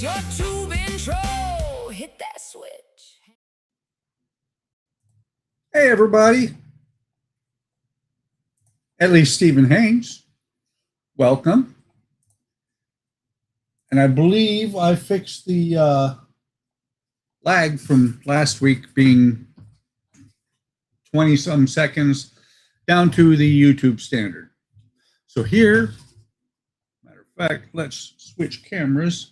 your tube intro. Hit that switch. Hey, everybody. At least Stephen Haynes. Welcome. And I believe I fixed the lag from last week being 20-some seconds down to the YouTube standard. So here, matter of fact, let's switch cameras,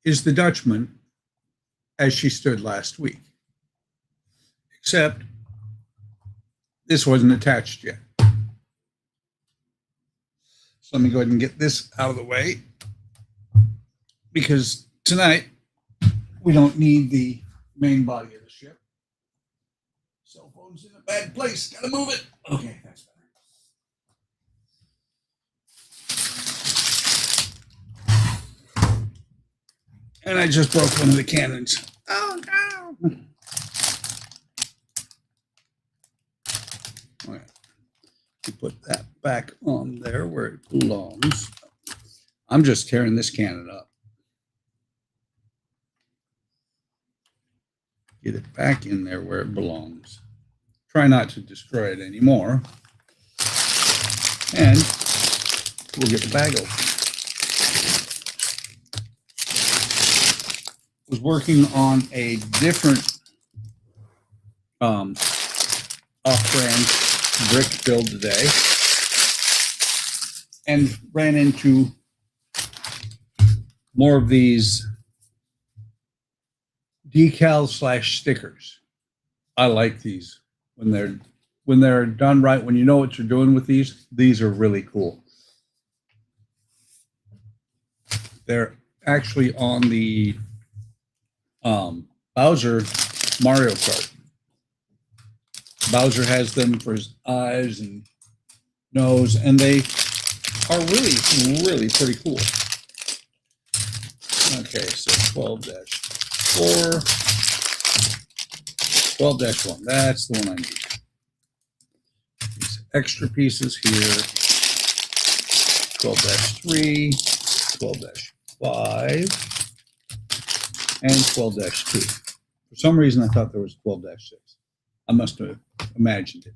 is the Dutchman as she stood last week. Except this wasn't attached yet. So let me go ahead and get this out of the way, because tonight we don't need the main body of the ship. Cell phone's in a bad place. Gotta move it. Okay, that's better. And I just broke one of the cannons. Oh no! All right. You put that back on there where it belongs. I'm just tearing this cannon up. Get it back in there where it belongs. Try not to destroy it anymore. And we'll get the bag open. I was working on a different off-brand brick build today and ran into more of these decal / stickers. I like these when they're done right, when you know what you're doing with these are really cool. They're actually on the Bowser Mario Kart. Bowser has them for his eyes and nose, and they are really, really pretty cool. Okay, so 12-4, 12-1, that's the one I need. These extra pieces here, 12-3, 12-5, and 12-2. For some reason, I thought there was 12-6. I must have imagined it.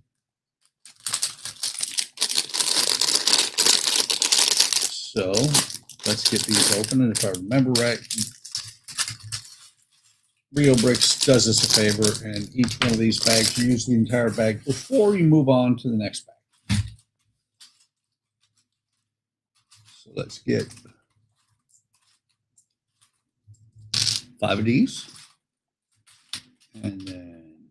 So let's get these open. And if I remember right, Reobrix does us a favor, and each one of these bags, you use the entire bag before you move on to the next bag. So let's get 5 of these. And then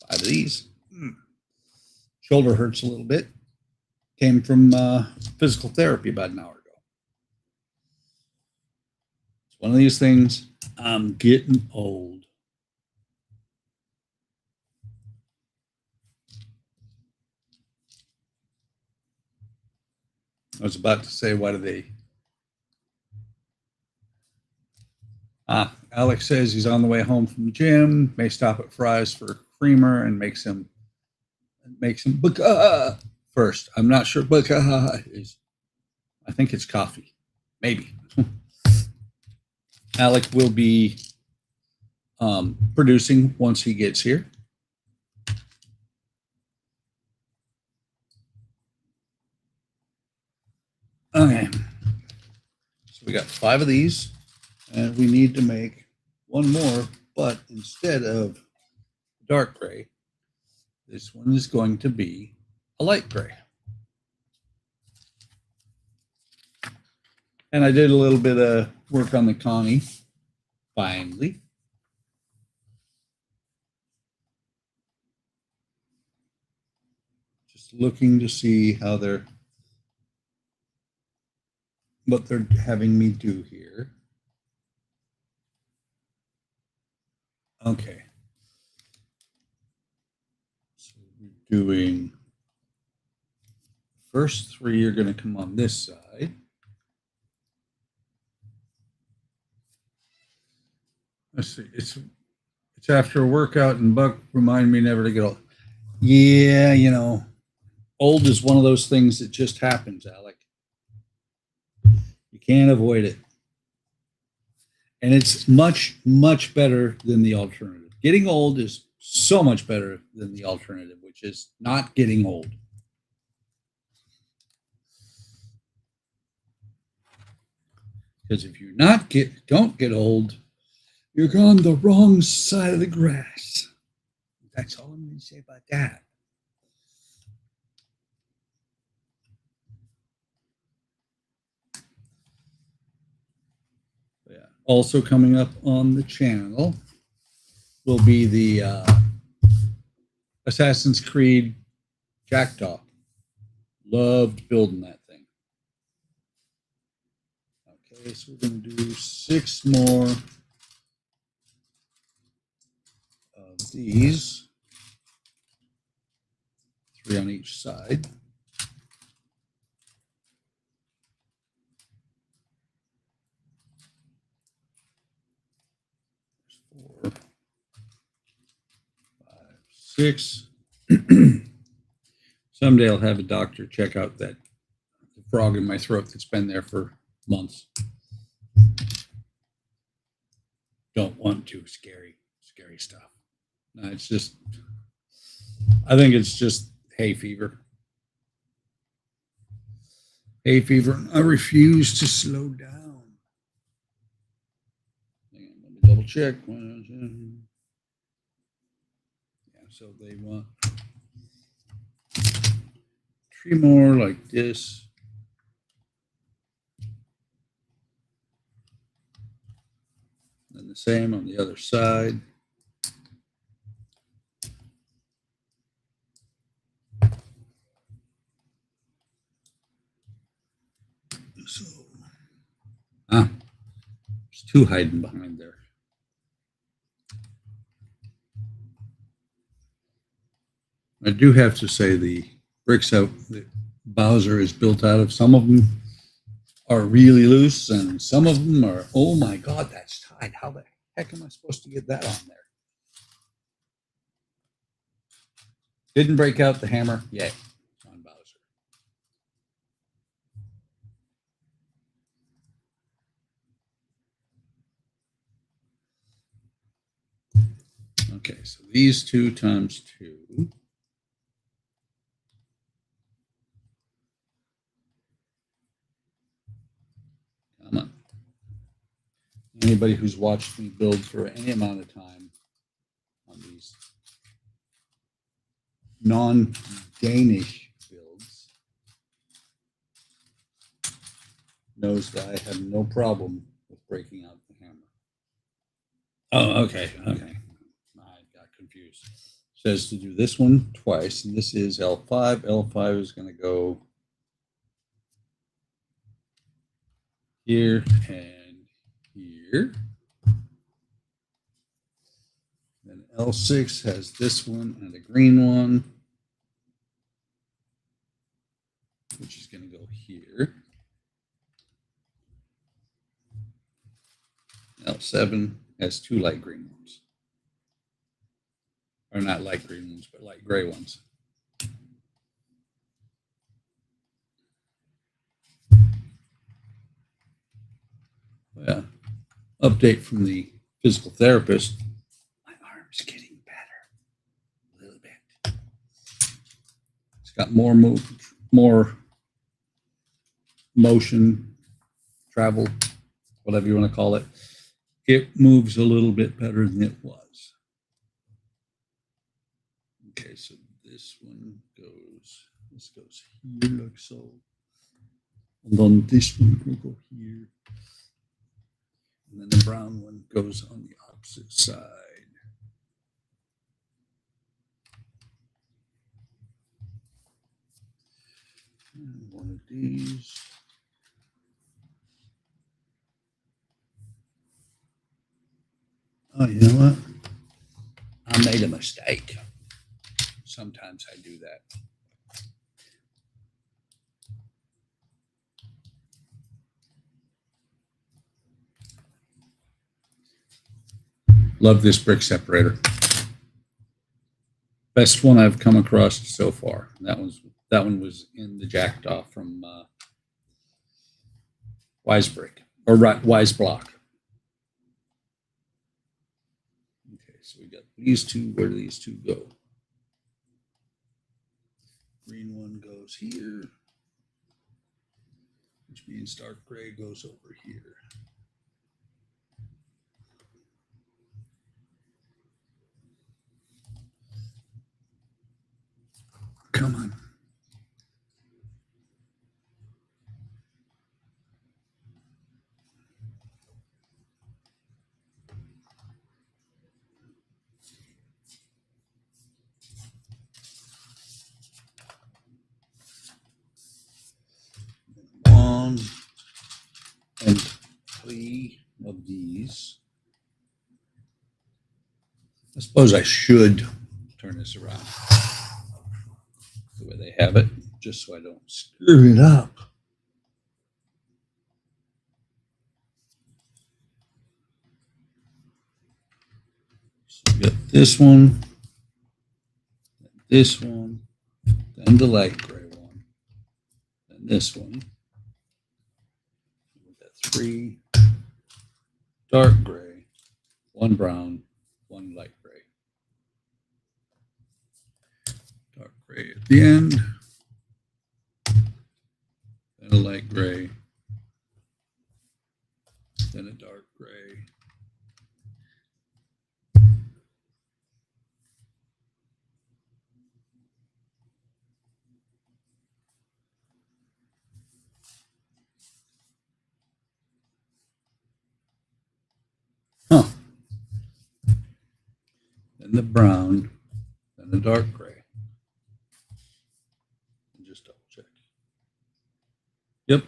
5 of these. Shoulder hurts a little bit. Came from physical therapy about an hour ago. It's one of these things. I'm getting old. I was about to say, why do they? Alex says he's on the way home from the gym. May stop at Fry's for a creamer and makes him first. I'm not sure is. I think it's coffee. Maybe. Alec will be producing once he gets here. Okay. So we got 5 of these, and we need to make one more, but instead of dark gray, this one is going to be a light gray. And I did a little bit of work on the Connie, finally. Just looking to see how what they're having me do here. Okay. So we're doing, first 3 are going to come on this side. Let's see. It's after a workout, and Buck remind me never to get old. Yeah, you know, Old is one of those things that just happens, Alec. You can't avoid it. And it's much, much better than the alternative. Getting old is so much better than the alternative, which is not getting old. Because if you don't get old, you're on the wrong side of the grass. That's all I'm going to say about that. Yeah. Also coming up on the channel will be the Assassin's Creed Jackdaw. Loved building that thing. Okay, so we're going to do 6 more of these. 3 on each side. 4, 5, 6. Someday I'll have a doctor check out that frog in my throat that's been there for months. Don't want to. Scary stuff. No, it's just, I think it's just hay fever. Hay fever. I refuse to slow down. Hang on, let me double check. Yeah, so they want 3 more like this. And the same on the other side. So, there's 2 hiding behind there. I do have to say the bricks out that Bowser is built out of, some of them are really loose and some of them are, oh my God, that's tight. How the heck am I supposed to get that on there? Didn't break out the hammer. Yay. On Bowser. Okay, so these 2 times 2. Come on. Anybody who's watched me build for any amount of time on these non-Danish builds knows that I have no problem with breaking out the hammer. Oh, okay. I got confused. It says to do this one twice, and this is L5. L5 is going to go here and here. Then L6 has this one and a green one, which is going to go here. L7 has 2 light green ones. Or not light green ones, but light gray ones. Yeah. Update from the physical therapist. My arm's getting better. A little bit. It's got more motion, travel, whatever you want to call it. It moves a little bit better than it was. Okay, so this goes here like so. And then this one will go here. And then the brown one goes on the opposite side. And one of these. Oh, you know what? I made a mistake. Sometimes I do that. Love this brick separator. Best one I've come across so far. That one's That one was in the Jackdaw from Wisebrick or Wiseblock. Okay, so we got these two. Where do these two go? Green one goes here, which means dark gray goes over here. Come on. One and three of these. I suppose I should turn this around the way they have it, just so I don't screw it up. So we got this one, then the light gray one, then this one. We got three dark gray, one brown, one light gray. Dark gray at the end, then a light gray, then a dark gray. Huh. Then the brown, then the dark gray. And just double check. Yep.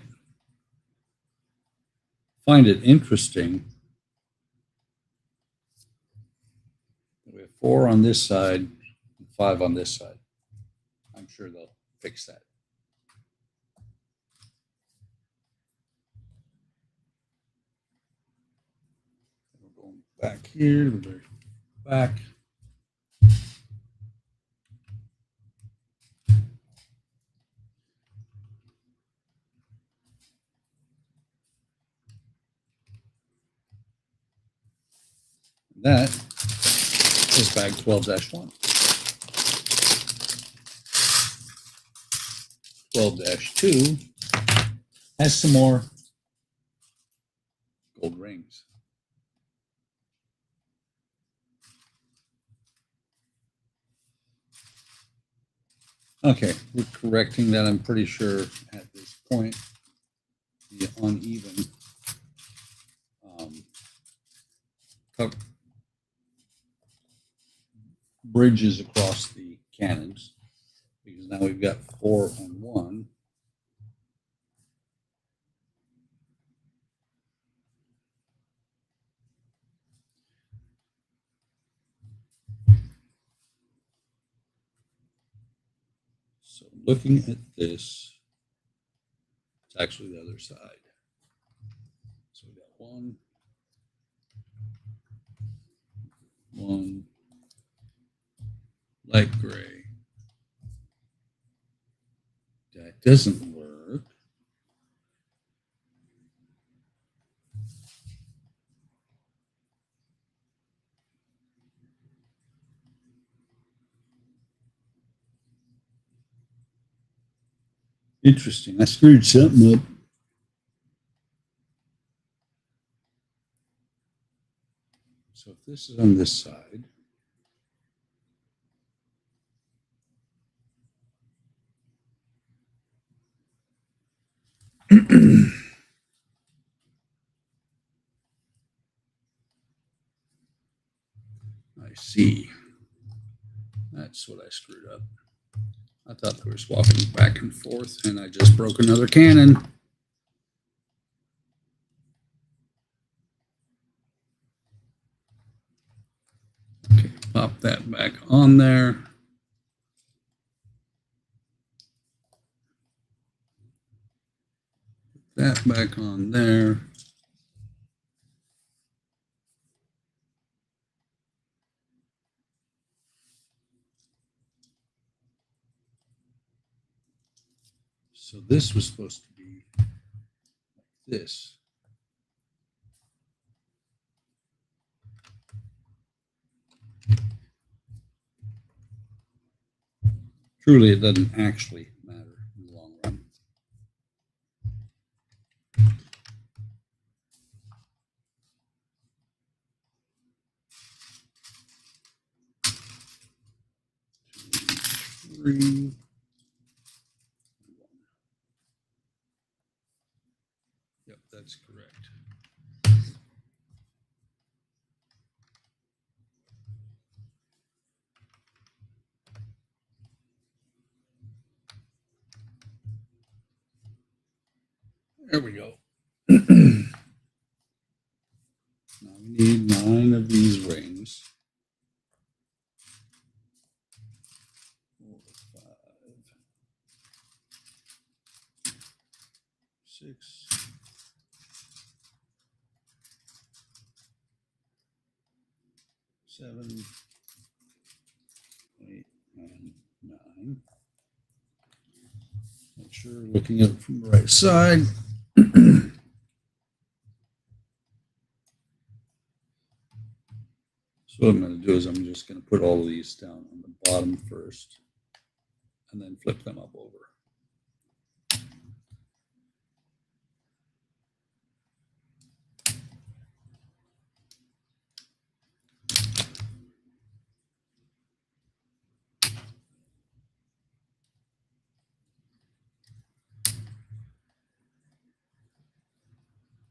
Find it interesting. We have 4 on this side, and 5 on this side. I'm sure they'll fix that. We're going back here, the very back. That is bag 12-1. 12-2 has some more gold rings. Okay, we're correcting that. I'm pretty sure at this point the uneven bridges across the cannons, because now we've got 4 on one. So looking at this, it's actually the other side. So we got one light gray. That doesn't work. Interesting. I screwed something up. So if this is on this side, I see. That's what I screwed up. I thought they were swapping back and forth, and I just broke another cannon. Okay, pop that back on there. Put that back on there. So this was supposed to be like this. Truly, it doesn't actually matter in the long run. Three. Yep, that's correct. There we go. Now we need 9 of these rings. 4, 5, 6, 7, 8, and 9. Make sure we're looking at it from the right side. So what I'm going to do is I'm just going to put all of these down on the bottom first and then flip them up over.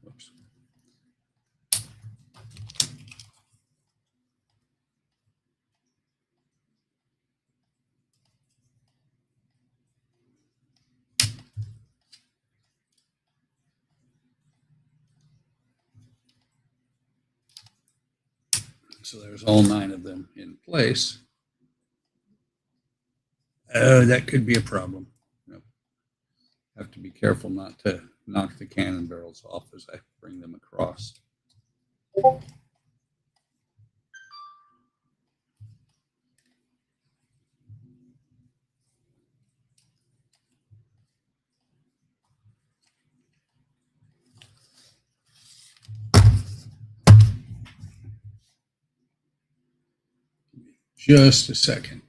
Oops. So there's all 9 of them in place. Oh, that could be a problem. Yep. Have to be careful not to knock the cannon barrels off as I bring them across. Just a second.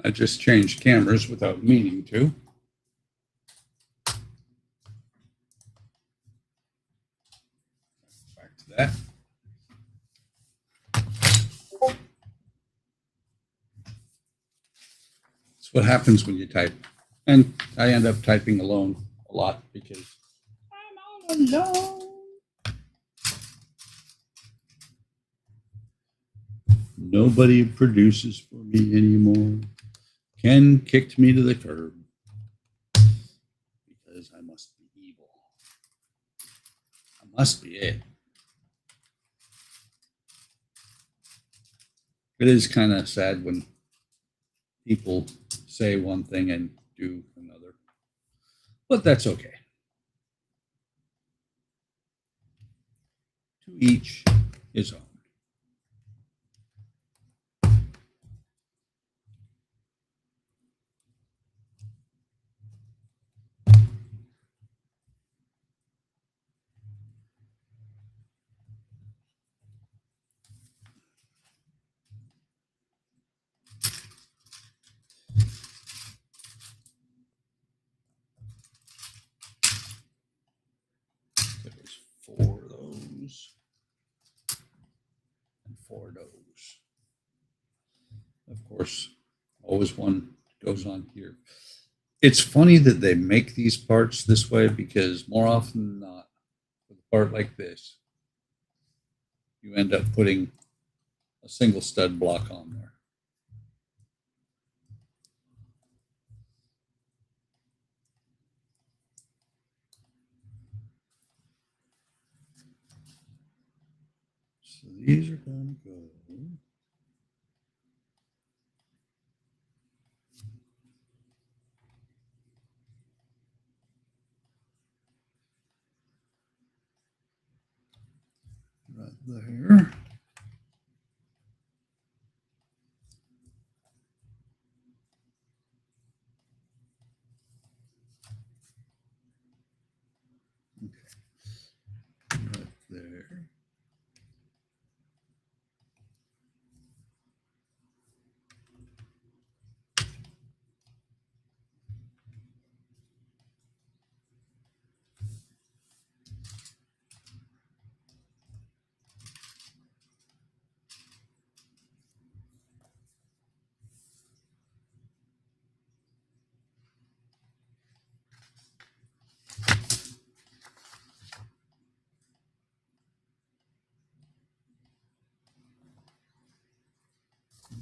I just changed cameras without meaning to. Back to that. That's what happens when you type. And I end up typing alone a lot because I'm all alone. Nobody produces for me anymore. Ken kicked me to the curb because I must be evil. I must be it. It is kind of sad when people say one thing and do another, but that's okay. To each his own. There's 4 of those and 4 of those. Of course, always one goes on here. It's funny that they make these parts this way because more often than not, with a part like this, you end up putting a single stud block on there. So these are going to go right there. Okay. Right there.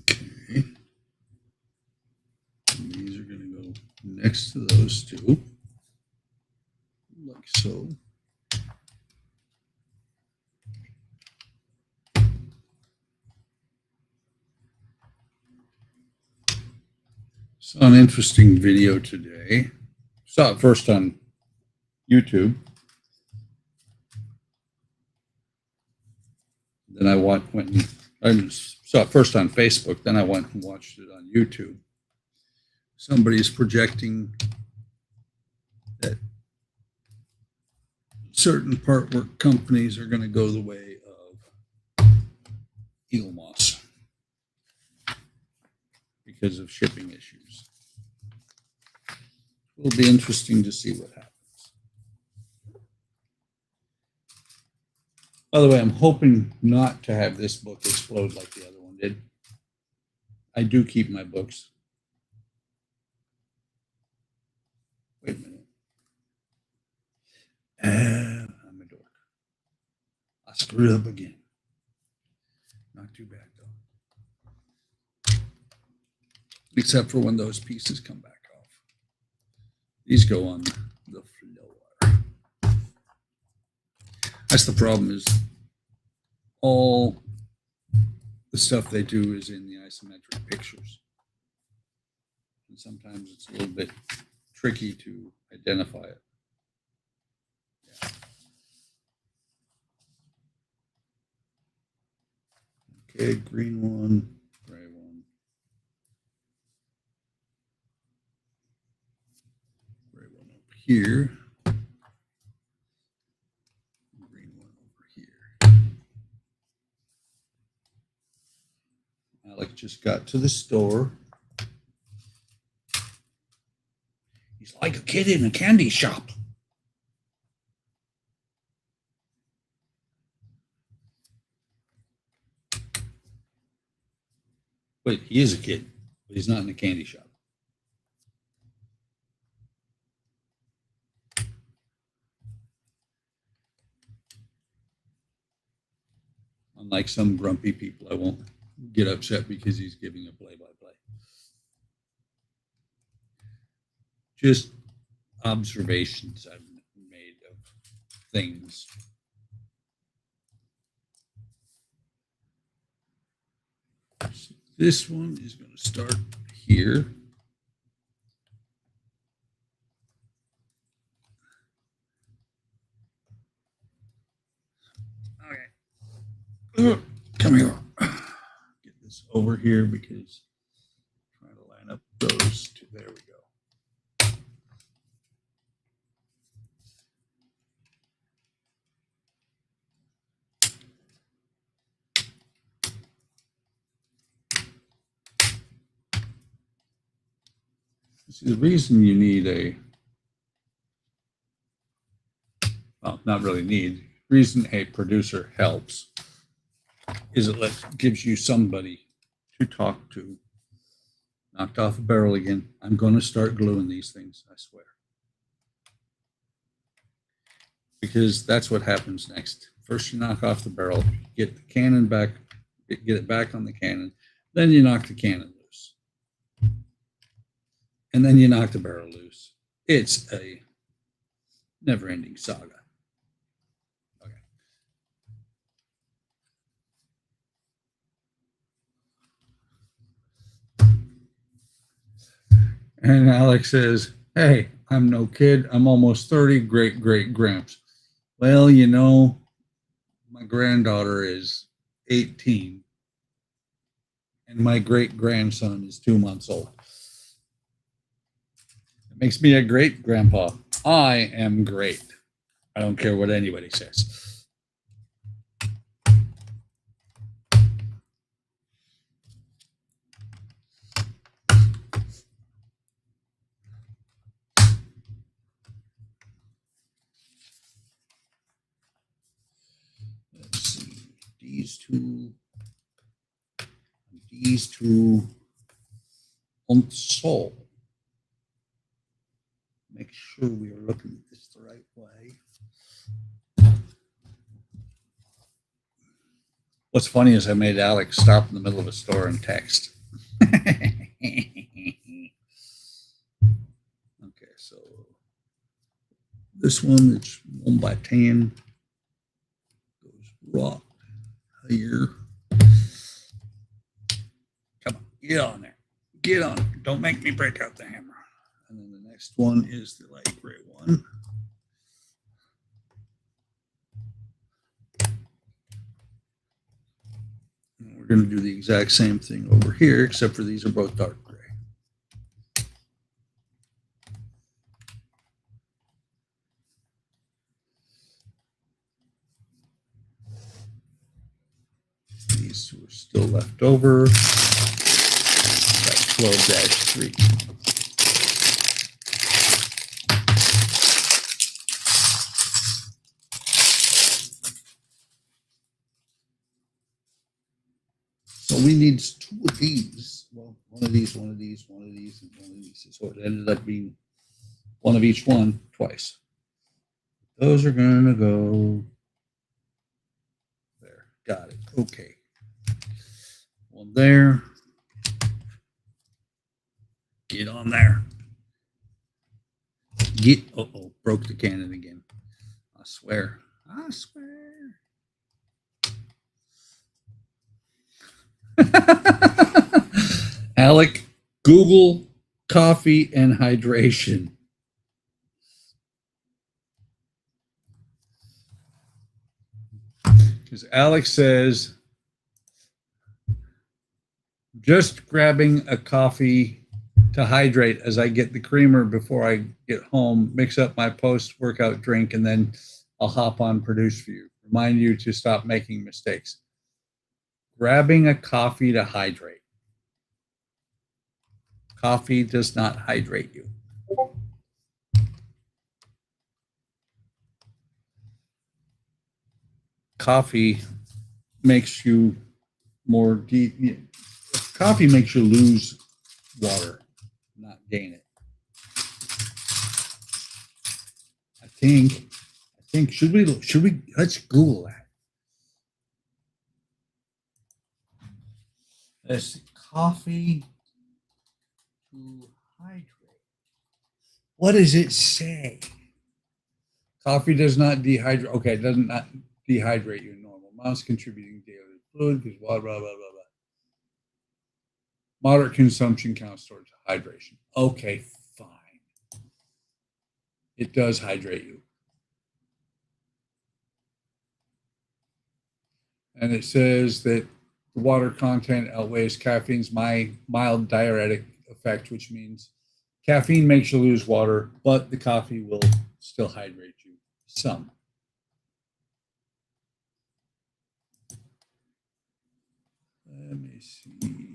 Okay. And these are going to go next to those two, like so. Saw an interesting video today. Saw it first on YouTube. Then I went and I saw it first on Facebook. Then I went and watched it on YouTube. Somebody's projecting that certain part work companies are going to go the way of eagle moss because of shipping issues. It'll be interesting to see what happens. By the way, I'm hoping not to have this book explode like the other one did. I do keep my books. Wait a minute. I'm a dork. I screwed up again. Not too bad, though. Except for when those pieces come back off. These go on the floor. That's the problem, is all the stuff they do is in the isometric pictures. And sometimes it's a little bit tricky to identify it. Yeah. Okay, green one, gray one. Gray one up here. Green one over here. Alec just got to the store. He's like a kid in a candy shop. Wait, he is a kid, but he's not in a candy shop. Unlike some grumpy people, I won't get upset because he's giving a play-by-play. Just observations I've made of things. So this one is going to start here. Okay. Come here. Get this over here because I'm trying to line up those two. There we go. See, the reason you need well, not really need, reason a producer helps is it gives you somebody to talk to. Knocked off a barrel again. I'm going to start gluing these things, I swear. Because that's what happens next. First you knock off the barrel, get the cannon back, get it back on the cannon, then you knock the cannon loose. And then you knock the barrel loose. It's a never-ending saga. Okay. And Alex says, hey, I'm no kid. I'm almost 30, great gramps. Well, you know, my granddaughter is 18 and my great grandson is 2 months old. It makes me a great grandpa. I am great. I don't care what anybody says. Let's see. These two on soul. Make sure we are looking at this the right way. What's funny is I made Alex stop in the middle of a store and text. Okay, so this one that's 1x10 goes right here. Come on, get on there. Get on it. Don't make me break out the hammer. And then the next one is the light gray one. And we're going to do the exact same thing over here, except for these are both dark gray. These two are still left over. That's 12-3. So we need 2 of these. Well, one of these, and one of these. So it ended up being one of each one twice. Those are going to go there. Got it. Okay. One there. Get on there. Broke the cannon again. I swear. Alec, Google coffee and hydration. Because Alex says, just grabbing a coffee to hydrate as I get the creamer before I get home, mix up my post-workout drink, and then I'll hop on Produce for you. Remind you to stop making mistakes. Grabbing a coffee to hydrate. Coffee does not hydrate you. Coffee makes you more deep. Coffee makes you lose water, not gain it. I think should we let's Google that. Let's see, coffee to hydrate. What does it say? Coffee does not dehydrate. Okay, it does not dehydrate you in normal amounts, contributing daily fluid because blah blah blah blah blah. Moderate consumption counts towards hydration. Okay, fine. It does hydrate you. And it says that the water content outweighs caffeine's mild diuretic effect, which means caffeine makes you lose water, but the coffee will still hydrate you some. Let me see.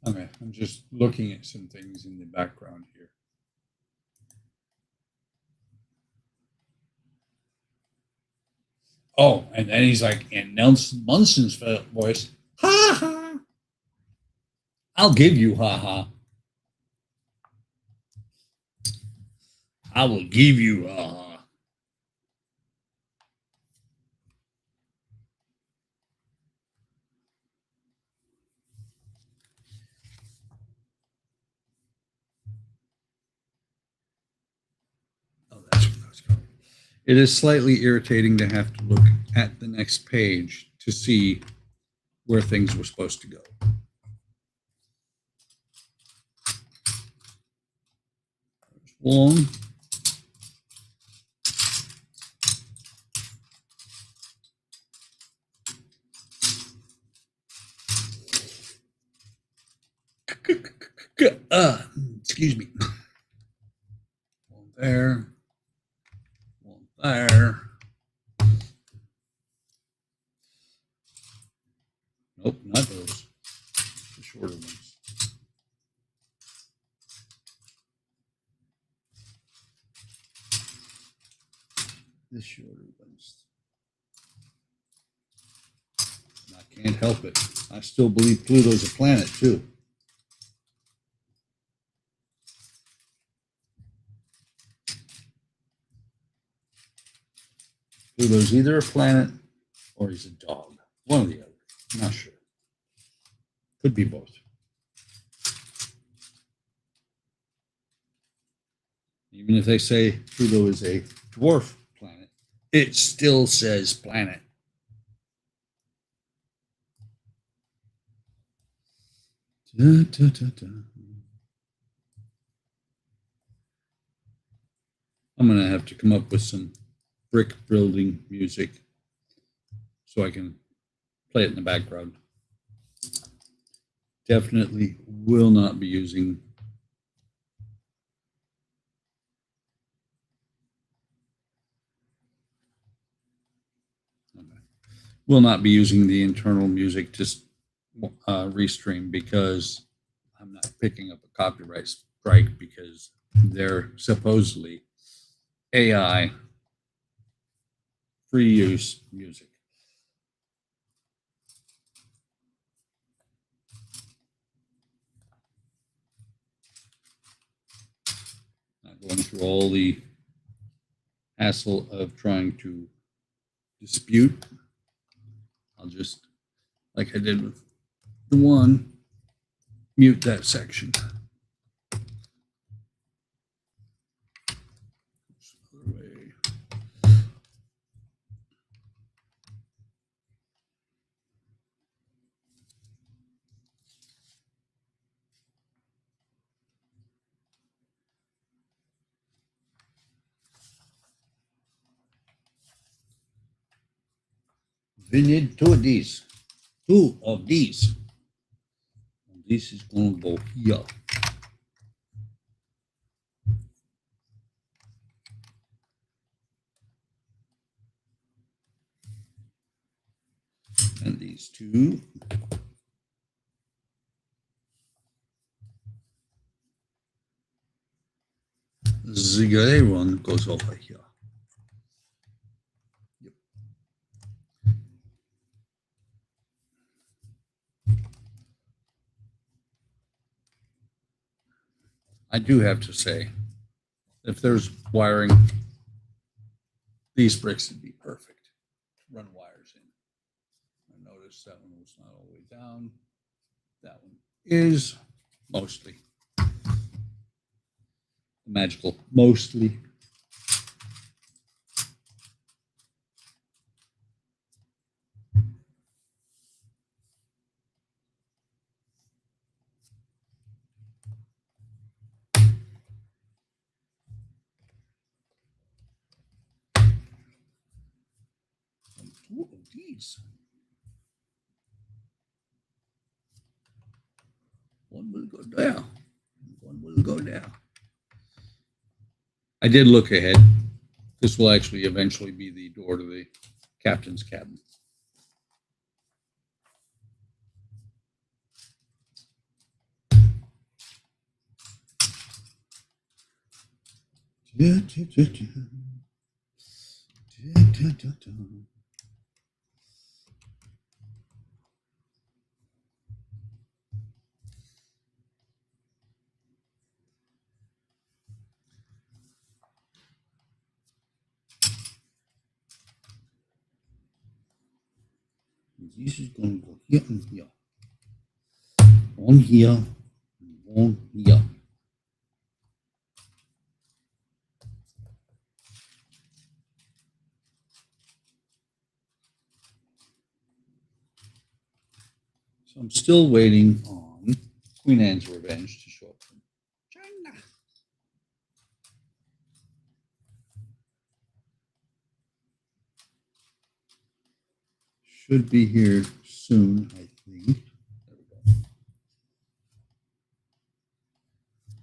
Okay, I'm just looking at some things in the background here. Oh, and then he's like, in Nelson Munson's voice, ha ha. I'll give you ha ha. I will give you ha ha. Oh, that's what I was going. It is slightly irritating to have to look at the next page to see where things were supposed to go. There's one. Excuse me. One there. One there. Nope, not those. The shorter ones. The shorter ones. And I can't help it. I still believe Pluto's a planet, too. Pluto's either a planet or he's a dog. One or the other. I'm not sure. Could be both. Even if they say Pluto is a dwarf planet, it still says planet. Da, da, da, da. I'm going to have to come up with some brick building music so I can play it in the background. Definitely will not be using the internal music to restream because I'm not picking up a copyright strike because they're supposedly AI free use music. Not going through all the hassle of trying to dispute. I'll just, like I did with the one, mute that section. We need two of these. Two of these. This is going to go here. And these two. The gray one goes over here. Yep. I do have to say, if there's wiring, these bricks would be perfect to run wires in. I noticed that one was not all the way down. That one is mostly magical, mostly. Two of these. One will go there. One will go there. I did look ahead. This will actually eventually be the door to the captain's cabin. This is going to go here and here. On here. On here. So I'm still waiting on Queen Anne's Revenge to show up from China. Should be here soon, I think. There we go.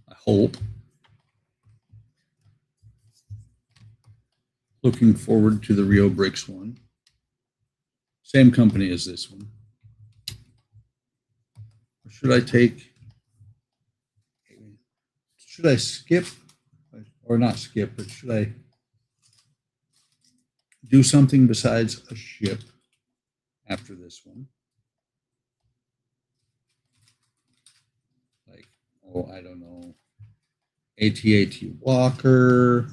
I hope. Looking forward to the Reobrix one. Same company as this one. Or should I skip, or not skip, but should I do something besides a ship after this one? Like, oh, I don't know, AT-AT Walker,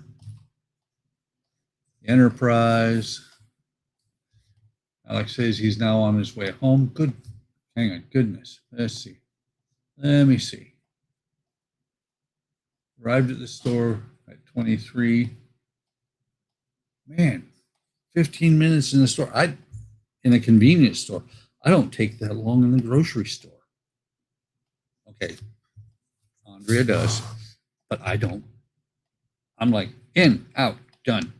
Enterprise. Alex says he's now on his way home. Good. Hang on. Goodness. Let's see. Let me see. Arrived at the store at 23. Man, 15 minutes in the store. In a convenience store. I don't take that long in the grocery store. Okay. Andrea does, but I don't. I'm like, in, out, done.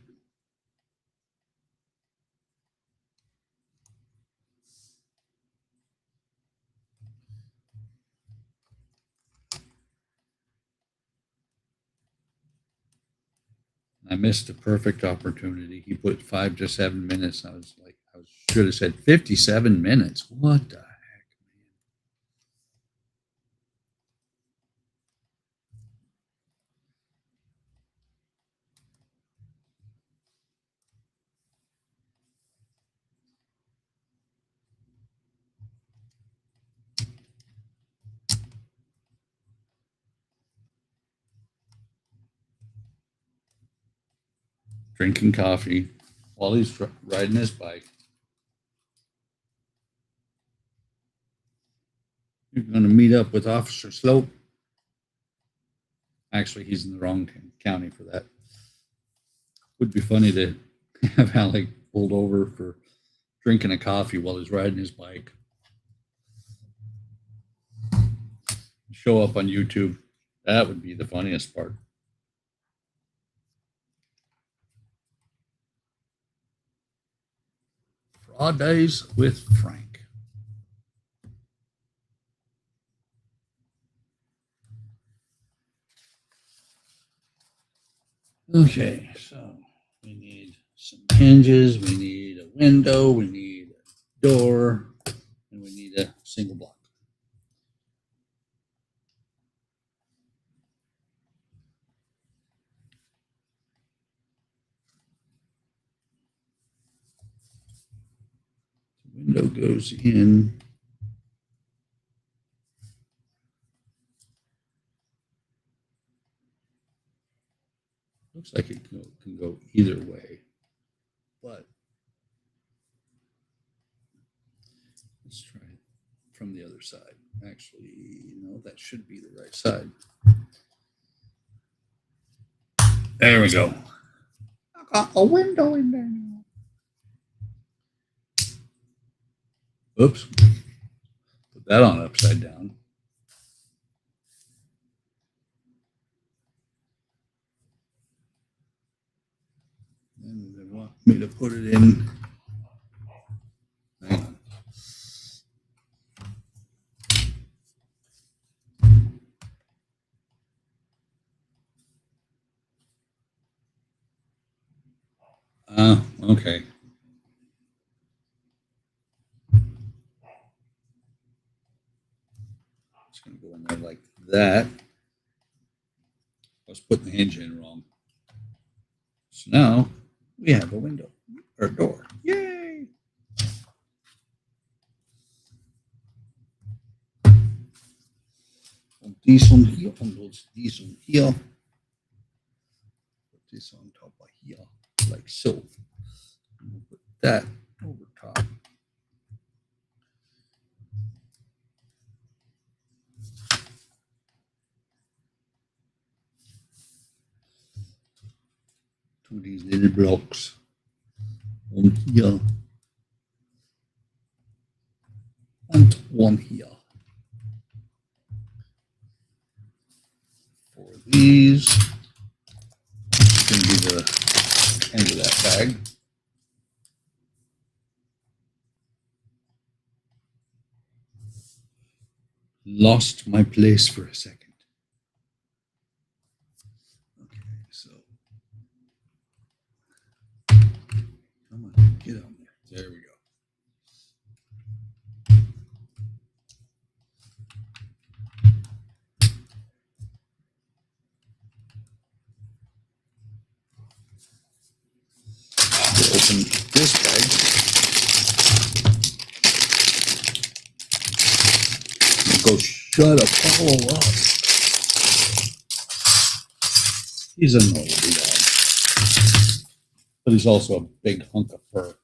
I missed a perfect opportunity. He put 5 to 7 minutes. I was like, I should have said 57 minutes. What the heck, man? Drinking coffee while he's riding his bike. You're going to meet up with Officer Slope. Actually, he's in the wrong county for that. Would be funny to have Alec pulled over for drinking a coffee while he's riding his bike. Show up on YouTube. That would be the funniest part. Fraud Days with Frank. Okay, so we need some hinges, we need a window, we need a door, and we need a single block. The window goes in. Looks like it can go either way, but let's try it from the other side. Actually, no, that should be the right side. There we go. I got a window in there now. Oops. Put that on upside down. And they want me to put it in. Hang on. Okay. It's going to go in there like that. I was putting the hinge in wrong. So now we have a window or a door. Yay! Und dies und hier und dies und hier. Put this on top of here, like so. And we'll put that over top. To these little blocks. Und hier. And one here. For these, this can be the end of that bag. Lost my place for a second. Okay, so come on, get on there. There we go. We'll open this bag. Go shut up, follow up. He's a nosy dog, but he's also a big hunk of fur.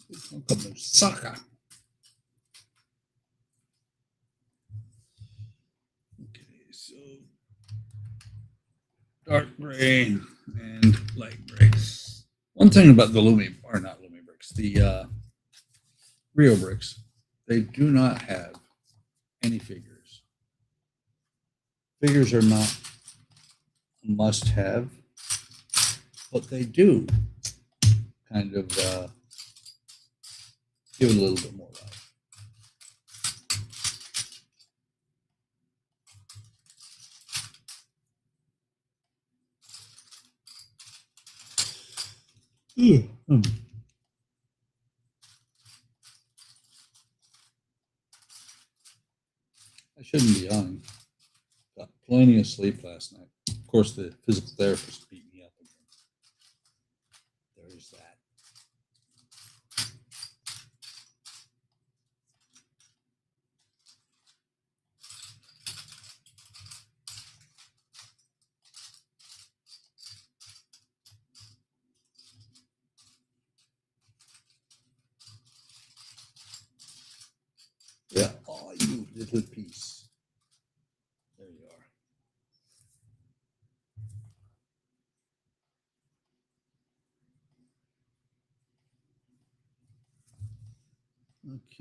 Big hunk of moussaka. Okay, so dark gray and light gray. One thing about the Lumibrix, the Reobrix, they do not have any figures. Figures are not a must-have, but they do kind of give it a little bit more life. I shouldn't be on. Got plenty of sleep last night. Of course, the physical therapist beat me up again. There's that. Yeah, oh, you little piece. There you are.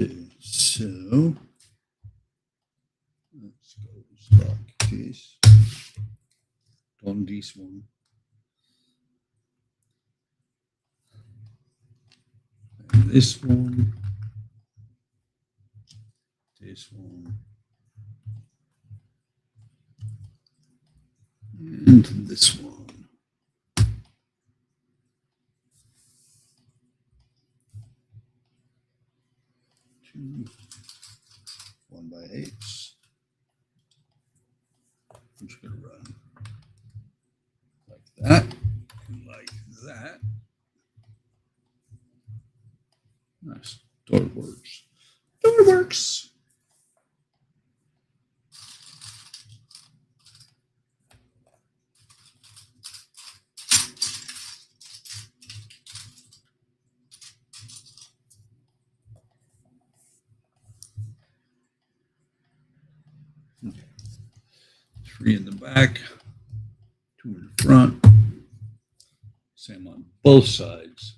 Okay, so let's go like this. On this one. And this one. This one. And this one. 2 1x8s. I'm just going to run like that and like that. Nice. Door works. Door works. Okay. 3 in the back, 2 in the front. Same on both sides.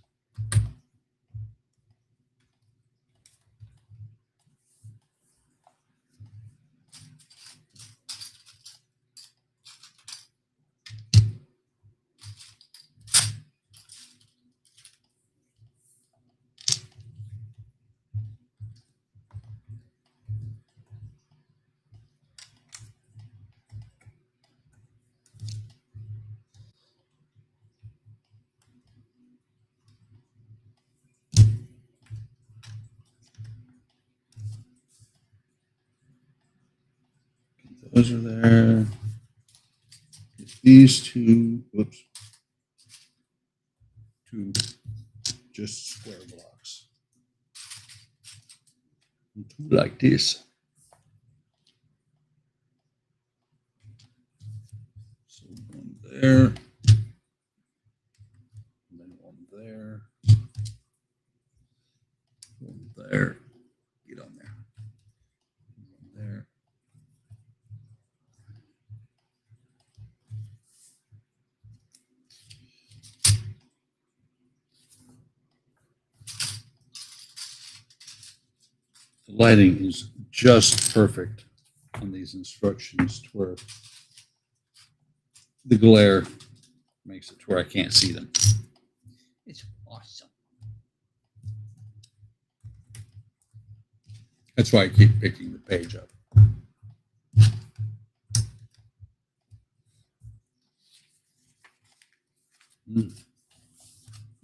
Those are there. Get these two, whoops, to just square blocks. Like this. So one there, and then one there, one there. Get on there. One there. The lighting is just perfect on these instructions to where the glare makes it to where I can't see them. It's awesome. That's why I keep picking the page up.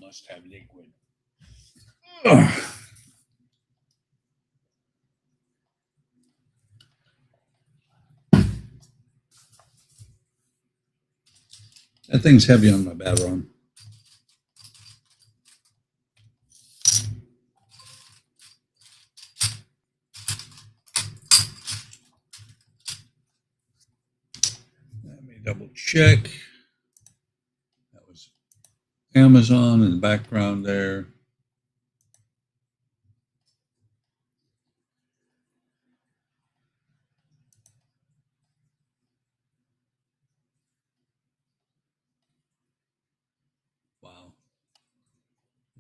Must have liquid. Ugh. That thing's heavy on my bad run. Let me double check. That was Amazon in the background there. Wow.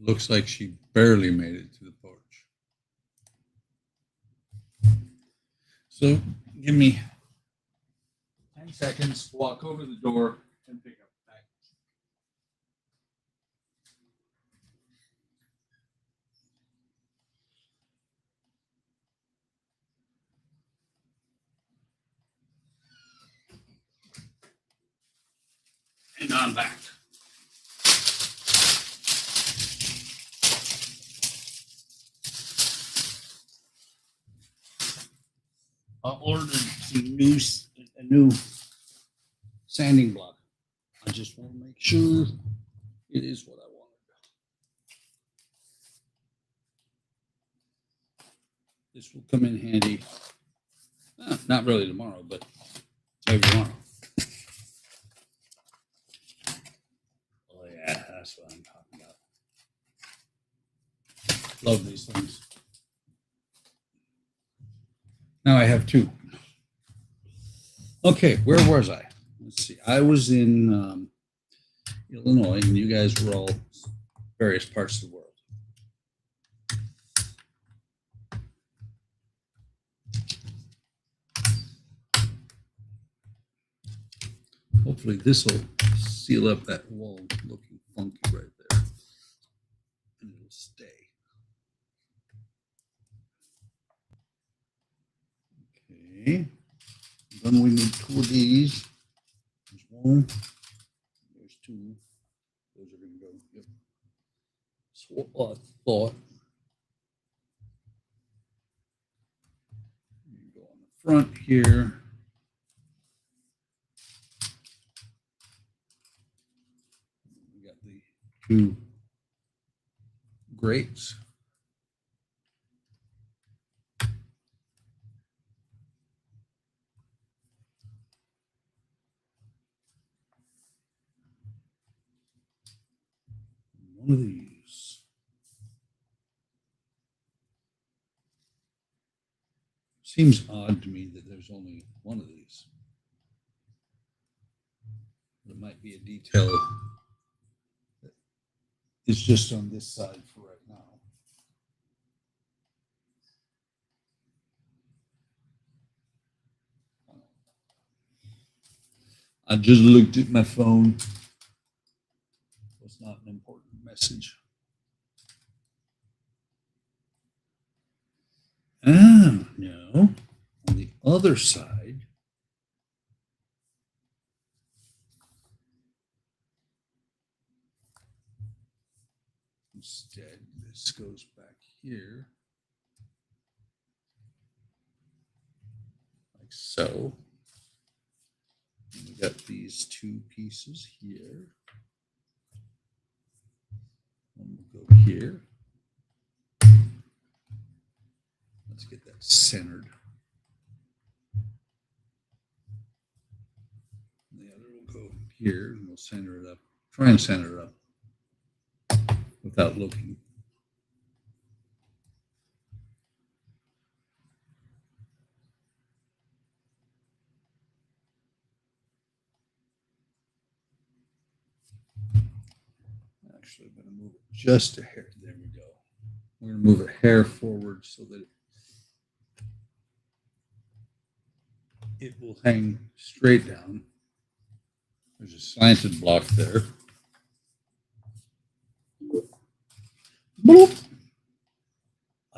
Looks like she barely made it to the porch. So give me 10 seconds, walk over the door and pick up the package. And I'm back. I ordered a new sanding block. I just want to make sure it is what I wanted. This will come in handy. Not really tomorrow, but maybe tomorrow. Oh yeah, that's what I'm talking about. Love these things. Now I have two. Okay, where was I? Let's see. I was in Illinois, and you guys were all various parts of the world. Hopefully this will seal up that wall looking funky right there. And it'll stay. Okay. Then we need two of these. There's one. There's two. Those are going to go. Yep. So what I thought. Go on the front here. We got the two grates. One of these. Seems odd to me that there's only one of these. It might be a detail that is just on this side for right now. I just looked at my phone. It's not an important message. Oh, no. On the other side, instead, this goes back here, like so. We got these two pieces here. One will go here. Let's get that centered. And the other will go here, and we'll center it up. Try and center it up without looking. Actually, I'm going to move it just a hair. There we go. We're going to move a hair forward so that it will hang straight down. There's a slanted block there. Boop.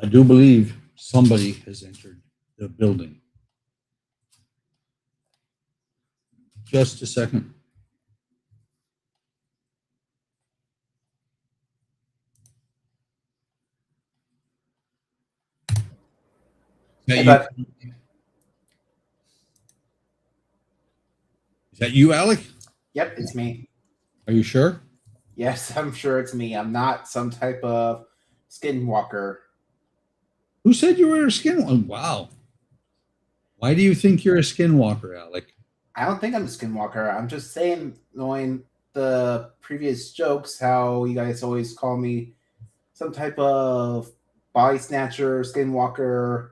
I do believe somebody has entered the building. Just a second. Is that you, Alec? Yep, it's me. Are you sure? Yes, I'm sure it's me. I'm not some type of skinwalker. Who said you were a skinwalker? Wow. Why do you think you're a skinwalker, Alec? I don't think I'm a skinwalker. I'm just saying, knowing the previous jokes, how you guys always call me some type of body snatcher, skinwalker,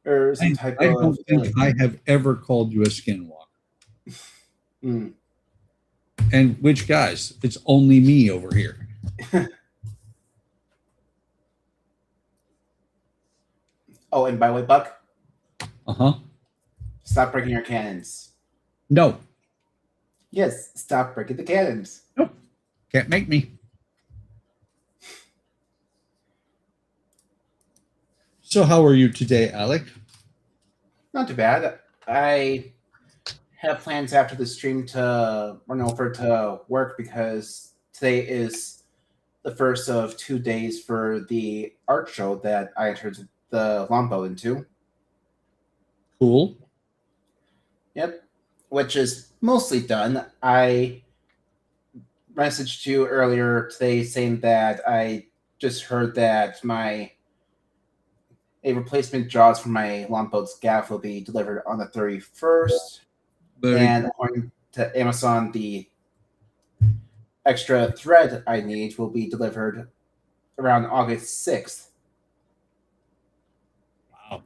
or some type I of. don't think I have ever called you a skinwalker. Mm. And which guys? It's only me over here. Oh, and by the way, Buck, Uh-huh. stop breaking your cannons. No. Yes, stop breaking the cannons. Nope. Can't make me. So how are you today, Alec? Not too bad. I have plans after the stream to run over to work because today is the first of 2 days for the art show that I entered the Lombo into. Cool. Yep, which is mostly done. I messaged you earlier today saying that I just heard that a replacement jaws for my Lombo's gaff will be delivered on the 31st. And according to Amazon, the extra thread I need will be delivered around August 6th. Wow.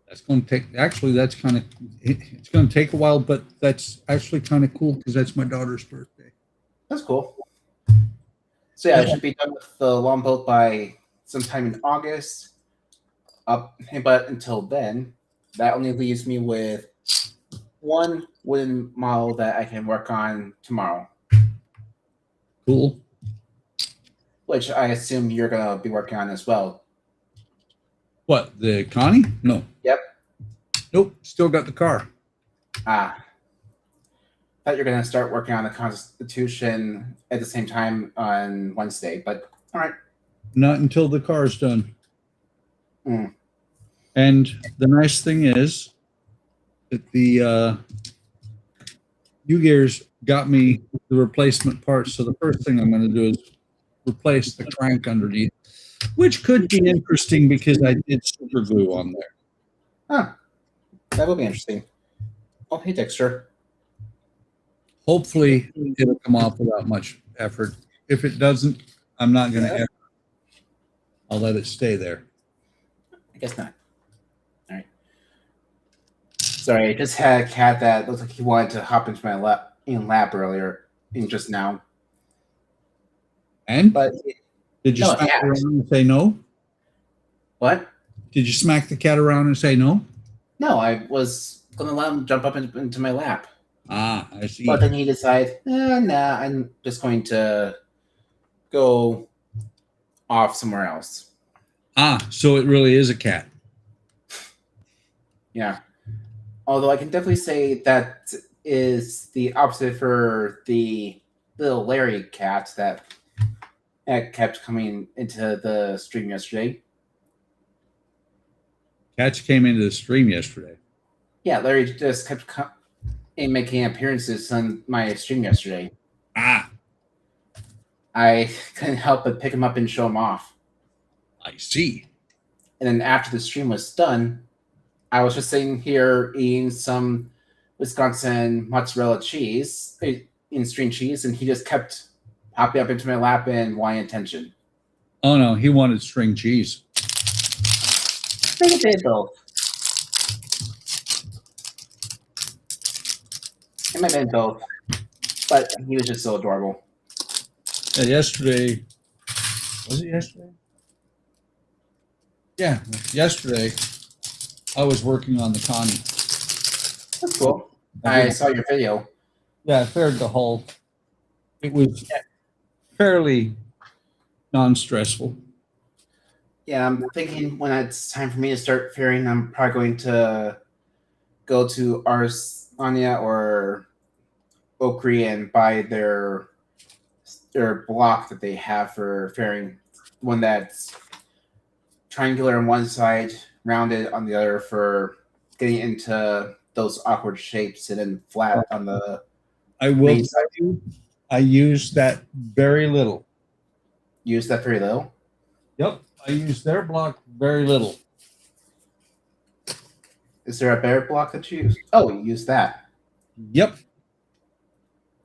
That's going to take, actually, that's kind of, it's going to take a while, but that's actually kind of cool because that's my daughter's birthday. That's cool. So yeah, I should be done with the Lombo by sometime in August. But until then, that only leaves me with one wooden model that I can work on tomorrow. Cool. Which I assume you're going to be working on as well. What, the Connie? No. Yep. Nope, still got the car. Thought you're going to start working on the Constitution at the same time on Wednesday, but all right. Not until the car's done. Mm. And the nice thing is that the U-Gears got me the replacement parts. So the first thing I'm going to do is replace the crank underneath, which could be interesting because I did super glue on there. Huh. That will be interesting. Oh, hey, Dexter. Hopefully it'll come off without much effort. If it doesn't, I'm not going to. I'll let it stay there. I guess not. All right. Sorry, I just had a cat that looked like he wanted to hop into my lap earlier, just now. And but did you smack it around and say no? What? Did you smack the cat around and say no? No, I was going to let him jump up into my lap. Ah, I see. But then he decided, nah, I'm just going to go off somewhere else. Ah, so it really is a cat. Yeah. Although I can definitely say that is the opposite for the little Larry cat that kept coming into the stream yesterday. Cats came into the stream yesterday. Yeah, Larry just kept in making appearances on my stream yesterday. Ah, I couldn't help but pick him up and show him off. I see. And then after the stream was done, I was just sitting here eating some Wisconsin mozzarella cheese, in string cheese, and he just kept popping up into my lap and wanting attention. Oh no, he wanted string cheese. Maybe they both. It might have been both, but he was just so adorable. Yeah, yesterday, was it yesterday? Yeah, yesterday I was working on the Connie. That's cool. I saw your video. Yeah, I fared the hull. It was fairly non-stressful. Yeah, I'm thinking when it's time for me to start fairing, I'm probably going to go to Arsania or Okri and buy their block that they have for fairing. One that's triangular on one side, rounded on the other for getting into those awkward shapes, and then flat on the I will main tell you, I use that very little. Use that very little. Yep, I use their block very little. Is there a better block that you use? Oh, you use that. Yep.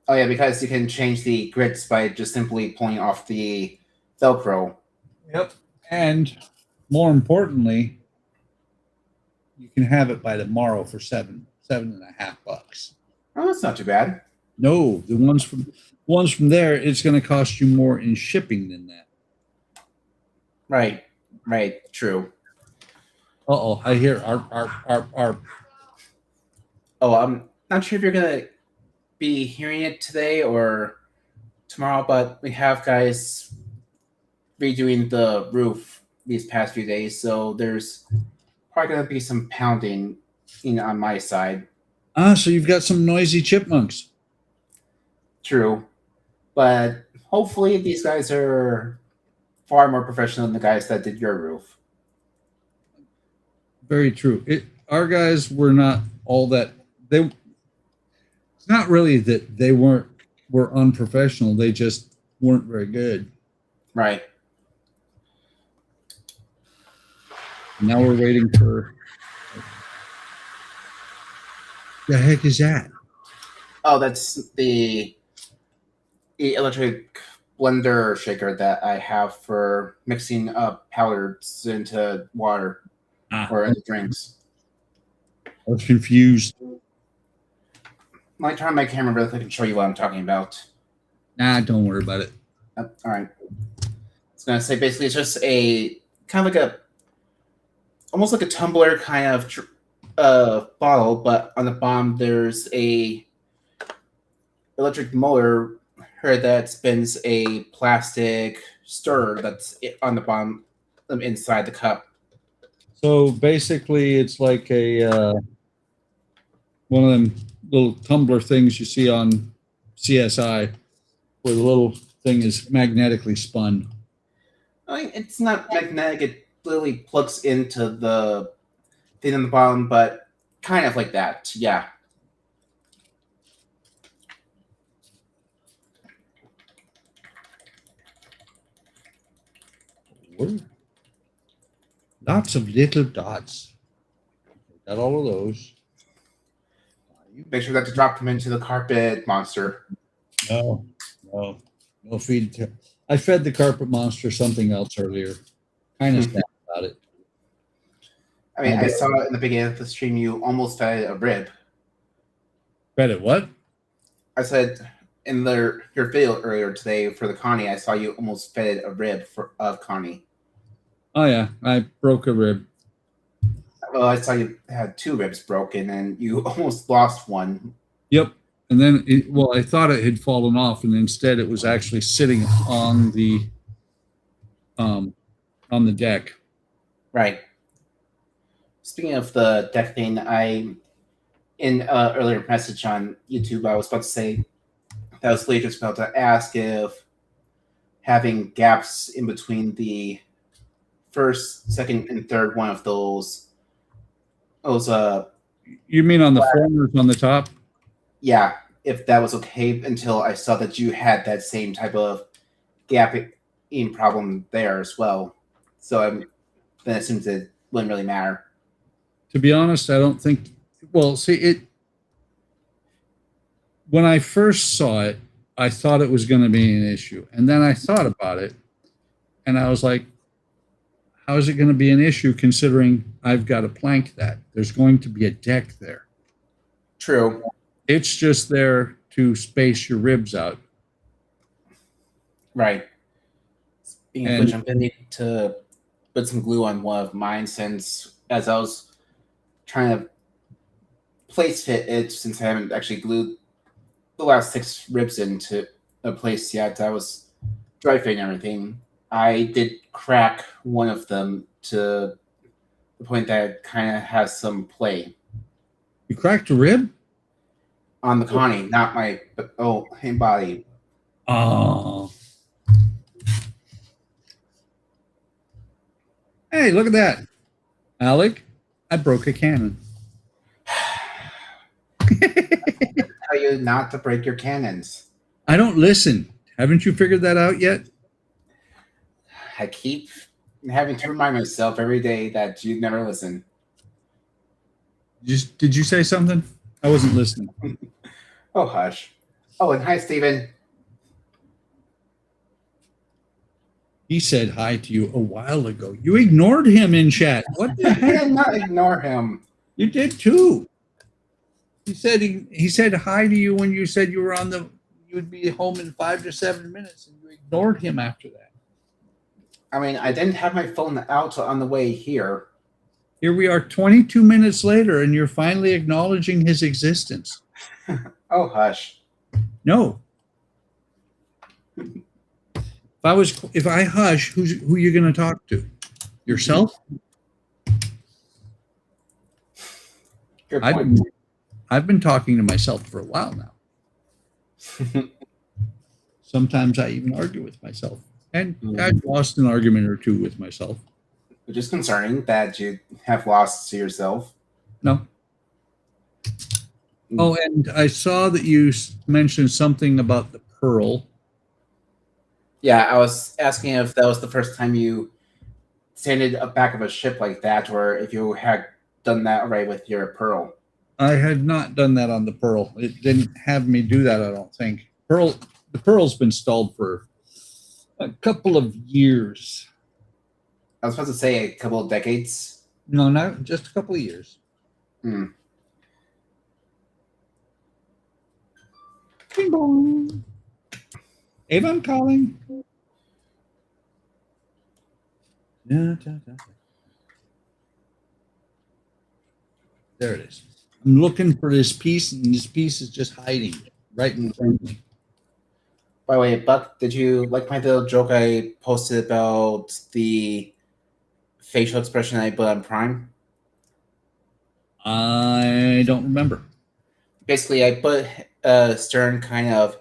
Oh yeah, because you can change the grids by just simply pulling off the Velcro. Yep. And more importantly, you can have it by tomorrow for $7.50. Oh, that's not too bad. No, the ones from there, it's going to cost you more in shipping than that. Right. True. Uh-oh, I hear arp. Oh, I'm not sure if you're gonna be hearing it today or tomorrow, but we have guys redoing the roof these past few days, so there's probably gonna be some pounding on my side. Ah, so you've got some noisy chipmunks. True, but hopefully these guys are far more professional than the guys that did your roof. Very true. Our guys were not all that. It's not really that they were unprofessional. They just weren't very good. Right. Now we're waiting for. The heck is that? Oh, that's the electric blender shaker that I have for mixing up powders into water or into drinks. I was confused. Let me turn on my camera real quick and show you what I'm talking about. Nah, don't worry about it. All right. I was gonna say basically it's just a kind of like almost like a tumbler kind of bottle, but on the bottom there's a electric motor that spins a plastic stirrer that's on the bottom inside the cup. So basically, it's like a one of them little tumbler things you see on CSI, where the little thing is magnetically spun. I mean, it's not magnetic; it literally plugs into the thing on the bottom, but kind of like that. Yeah. Lots of little dots. Got all of those. Make sure not to drop them into the carpet monster. No feed. I fed the carpet monster something else earlier. Kind of sad about it. I mean, I saw in the beginning of the stream you almost fed a rib. Fed it what? I said in your video earlier today for the Connie, I saw you almost fed a rib of Connie. Oh yeah, I broke a rib. Well, I saw you had 2 ribs broken, and you almost lost one. Yep. And then, I thought it had fallen off, and instead it was actually sitting on the deck. Right. Speaking of the deck thing, in an earlier message on YouTube, I was about to say that I was later just about to ask if having gaps in between the first, second, and third one of those You mean on the formers on the top? yeah, if that was okay until I saw that you had that same type of gapping problem there as well. So then it seems it wouldn't really matter. To be honest, I don't think. Well, see it. When I first saw it, I thought it was going to be an issue, and then I thought about it, and I was like, "How is it going to be an issue considering I've got to plank that? There's going to be a deck there. True. It's just there to space your ribs out." Right. Speaking of And which, I'm going to need to put some glue on one of mine since as I was trying to place fit it, since I haven't actually glued the last 6 ribs into a place yet. I was dry fitting everything. I did crack one of them to the point that it kind of has some play you cracked a rib? on the Connie, not my body. Oh. Hey, look at that. Alec, I broke a cannon. Tell you not to break your cannons. I don't listen. Haven't you figured that out yet? I keep having to remind myself every day that you never listen. Did you say something? I wasn't listening. Oh, hush. Oh, and hi, Steven. He said hi to you a while ago. You ignored him in chat. What the I heck? did not ignore him. You did too. He said hi to you when you said you would be home in 5 to 7 minutes, and you ignored him after that. I mean, I didn't have my phone out on the way here. Here we are 22 minutes later, and you're finally acknowledging his existence. Oh, hush. No. If I hush, who are you going to talk to? Yourself? Good point. I've been talking to myself for a while now. Sometimes I even argue with myself. And I've lost an argument or two with myself. Which is concerning that you have lost to yourself. No. Oh, and I saw that you mentioned something about the pearl. Yeah, I was asking if that was the first time you sanded a back of a ship like that, or if you had done that already with your pearl. I had not done that on the pearl. It didn't have me do that, I don't think. The pearl's been stalled for a couple of years. I was supposed to say a couple of decades. No, not just a couple of years. Hmm. Bing bong. Avon calling. There it is. I'm looking for this piece, and this piece is just hiding right in front of me. By the way, Buck, did you like my little joke I posted about the facial expression I put on Prime? I don't remember. Basically, I put a stern kind of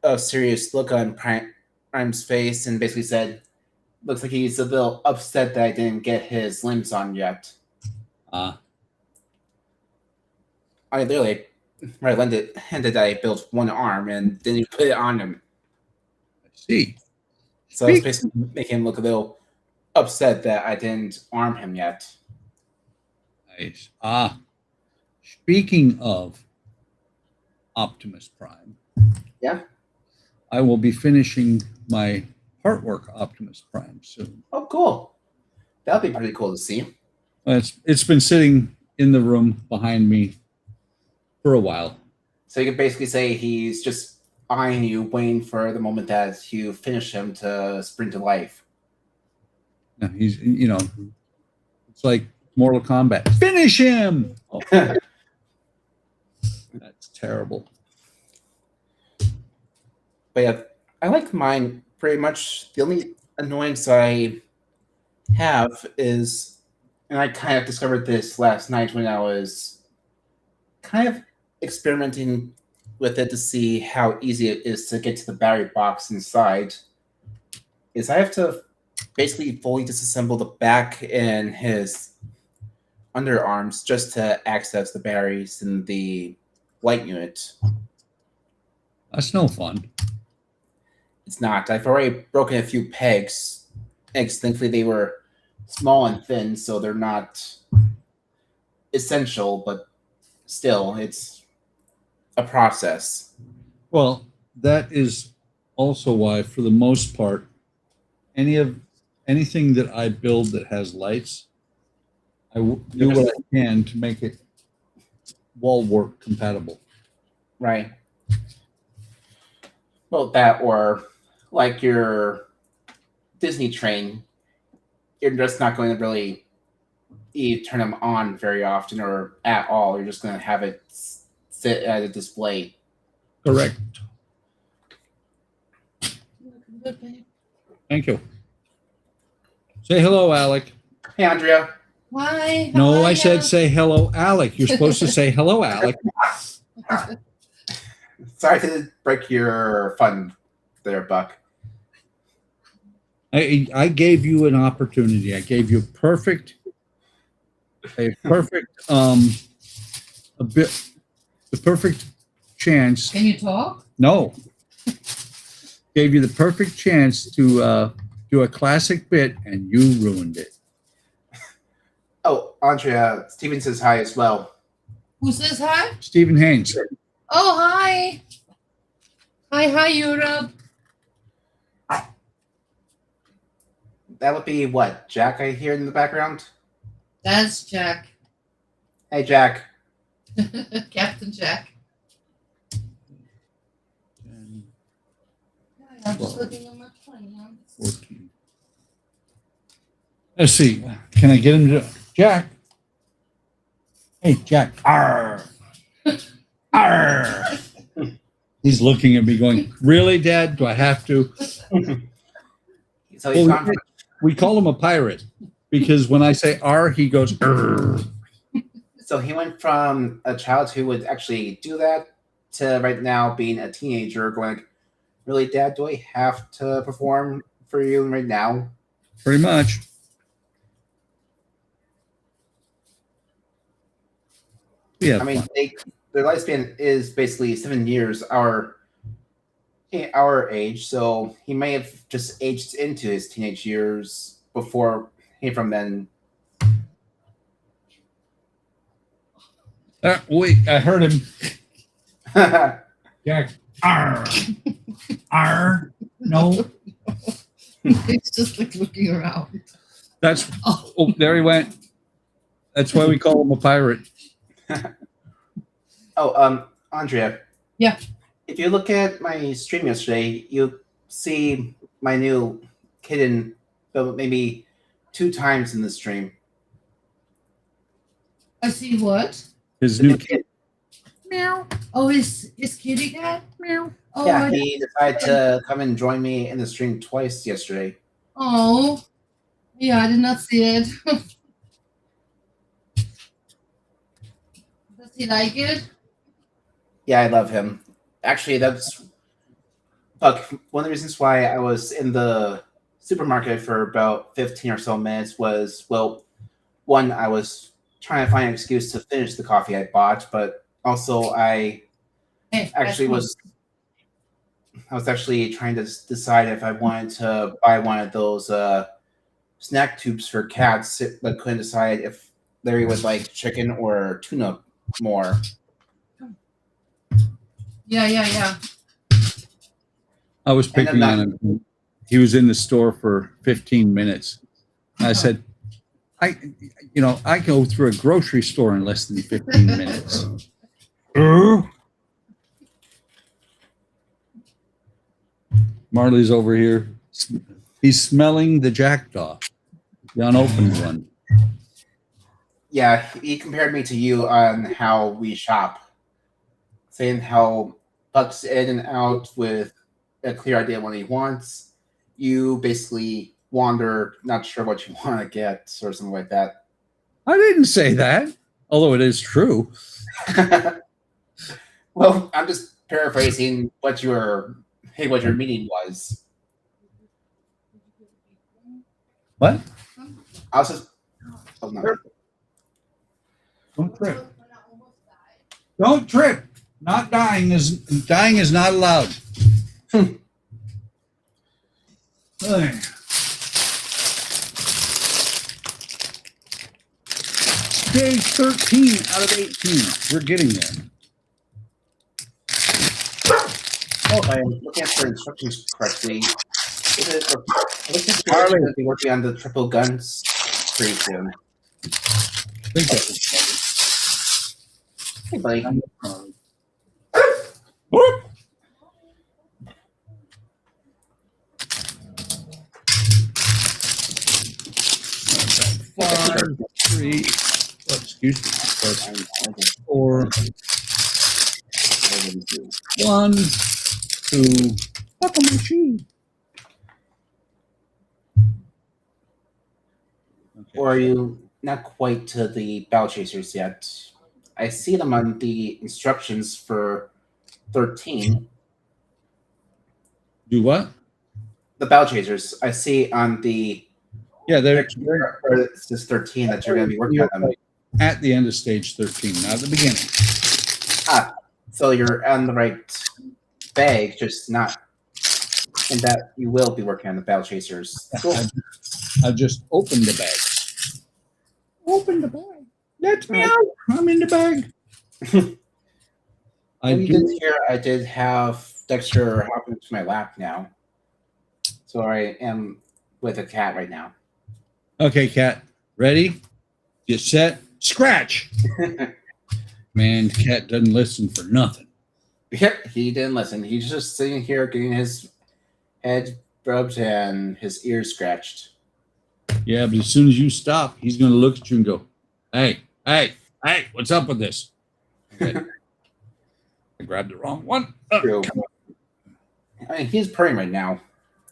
a serious look on Prime's face and basically said, looks like he's a little upset that I didn't get his limbs on yet. I literally handed I built one arm and didn't even put it on him. I see. So I was basically making him look a little upset that I didn't arm him yet. Nice. Speaking of Optimus Prime. Yeah. I will be finishing my artwork Optimus Prime soon. Oh, cool. That'll be pretty cool to see. It's been sitting in the room behind me for a while. So you can basically say he's just eyeing you, waiting for the moment that you finish him to spring to life. Now he's, it's like Mortal Kombat. Finish him! Oh, that's terrible. But yeah, I like mine pretty much. The only annoyance I have is, and I kind of discovered this last night when I was kind of experimenting with it to see how easy it is to get to the battery box inside, is I have to basically fully disassemble the back and his underarms just to access the batteries in the light unit. That's no fun. It's not. I've already broken a few pegs. Thankfully, they were small and thin, so they're not essential, but still, it's a process. Well, that is also why, for the most part, anything that I build that has lights, do what I can to make it wall work compatible. Right. Well, that or like your Disney train, you're just not going to really turn them on very often or at all. You're just going to have it sit at a display. Correct. Thank you. Say hello, Alec. Hey, Andrea. Why? No, I said say hello, Alec. You're supposed to say hello, Alec. Sorry to break your fun there, Buck. I gave you an opportunity. I gave you the perfect chance. Can you talk? No. Gave you the perfect chance to do a classic bit, and you ruined it. Oh, Andrea, Steven says hi as well. Who says hi? Stephen Haynes. Oh, hi. Hi, Europe. That would be what? Jack, I hear in the background? That's Jack. Hey, Jack. Captain Jack. I'm just looking at my plan. 14. Let's see. Can I get him to Jack? Hey, Jack. Arr. Arr. He's looking at me going, really, Dad? Do I have to? So he's gone from We call him a pirate because when I say R, he goes, Arr. So he went from a child who would actually do that to right now being a teenager going, really, Dad, do I have to perform for you right now? Pretty much. Yeah. I mean, their lifespan is basically 7 years our age, so he may have just aged into his teenage years before from then. Wait, I heard him. Jack. R. R. No. It's just like looking around. That's. Oh, there he went. That's why we call him a pirate. Andrea. Yeah. If you look at my stream yesterday, you see my new kitten maybe 2 times in the stream. I see what? His new kid. Meow. Oh, his kitty cat? Meow. Oh, Yeah, he decided to come and join me in the stream twice yesterday. Oh. Yeah, I did not see it. Does he like it? Yeah, I love him. Actually, that's one of the reasons why I was in the supermarket for about 15 or so minutes was, well, one, I was trying to find an excuse to finish the coffee I bought, but also I was actually trying to decide if I wanted to buy one of those snack tubes for cats, but couldn't decide if Larry would like chicken or tuna more. Yeah. I was picking on him. He was in the store for 15 minutes. I said, I go through a grocery store in less than 15 minutes. Marley's over here. He's smelling the jackdaw, the unopened one. Yeah, he compared me to you on how we shop, saying how Buck's in and out with a clear idea what he wants. You basically wander, not sure what you want to get, or something like that. I didn't say that, although it is true. Well, I'm just paraphrasing what your meeting was. What? I was just. Oh, no. Don't trip. Don't trip. Not dying is not allowed. Hey. Stage 13 out of 18. We're getting there. Oh, if I'm looking at the instructions correctly, it looks like you're actually going to be working on the triple guns pretty soon. Think that Hey, buddy. Whoop. Five, three, excuse me, 4, 1, 2. Fuck on my cheese. Okay. Or are you not quite to the Battle Chasers yet? I see them on the instructions for 13. Do what? The Battle Chasers. I see on the Yeah, or it's just 13 that you're going to be working on them. at the end of stage 13, not at the beginning. So you're on the right bag, just not in that you will be working on the Battle Chasers. Cool. I just opened the bag. Open the bag. Let me out. I'm in the bag. I did have Dexter hopping into my lap now. So I am with a cat right now. Okay, Cat. Ready? Get set. Scratch. Man, Cat doesn't listen for nothing. Yep, he didn't listen. He's just sitting here getting his head rubbed and his ears scratched. Yeah, but as soon as you stop, he's going to look at you and go, hey, what's up with this? Okay. I grabbed the wrong one. True. I mean, he's purring right now,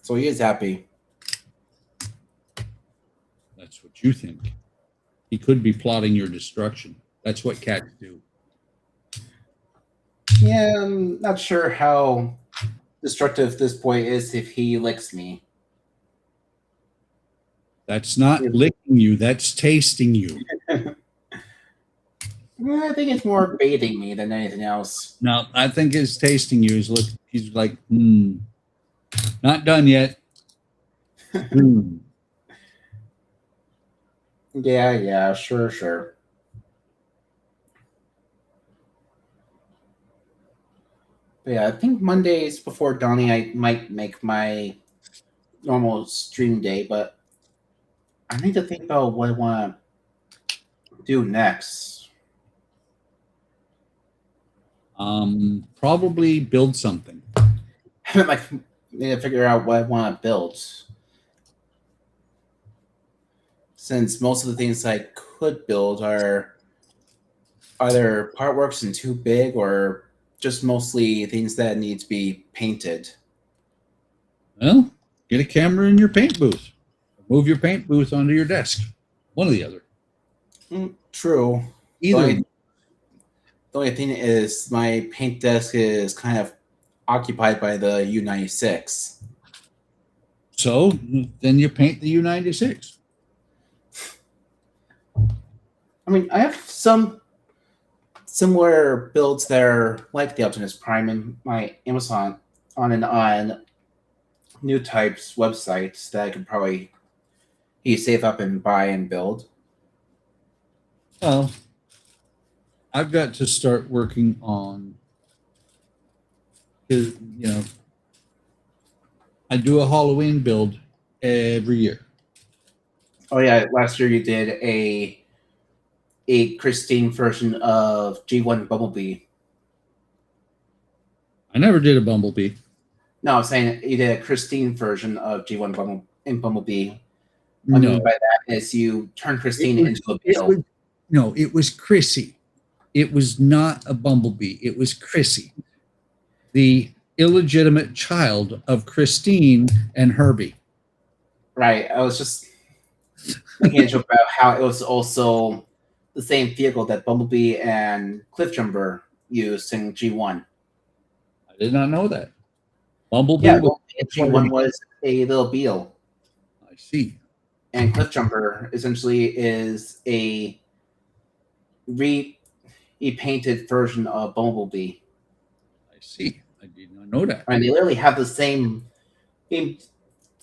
so he is happy. That's what you think. He could be plotting your destruction. That's what cats do. Yeah, I'm not sure how destructive this boy is if he licks me. That's not licking you. That's tasting you. I think it's more baiting me than anything else. No, I think his tasting you is he's like, not done yet. Yeah, sure. But yeah, I think Mondays before Donnie, I might make my normal stream day, but I need to think about what I want to do next. Probably build something. I need to figure out what I want to build. Since most of the things I could build are either partworks and too big or just mostly things that need to be painted. Well, get a camera in your paint booth. Move your paint booth onto your desk. One or the other. True. Either. The only thing is my paint desk is kind of occupied by the U96. So then you paint the U96. I mean, I have some similar builds that are like the Optimus Prime in my Amazon on new types websites that I could probably save up and buy and build. Well, I've got to start working on, I do a Halloween build every year. Oh yeah, last year you did a Christine version of G1 Bumblebee. I never did a Bumblebee. No, I'm saying you did a Christine version of G1 Bumblebee. No. What I mean by that is you turn Christine into a beetle. It was Chrissy. It was not a Bumblebee. It was Chrissy, the illegitimate child of Christine and Herbie. Right. I was just making a joke about how it was also the same vehicle that Bumblebee and Cliffjumper used in G1. I did not know that. Bumblebee G1 was a little beetle. I see. And Cliffjumper essentially is a repainted version of Bumblebee. See, I did not know that. I mean, they literally have the same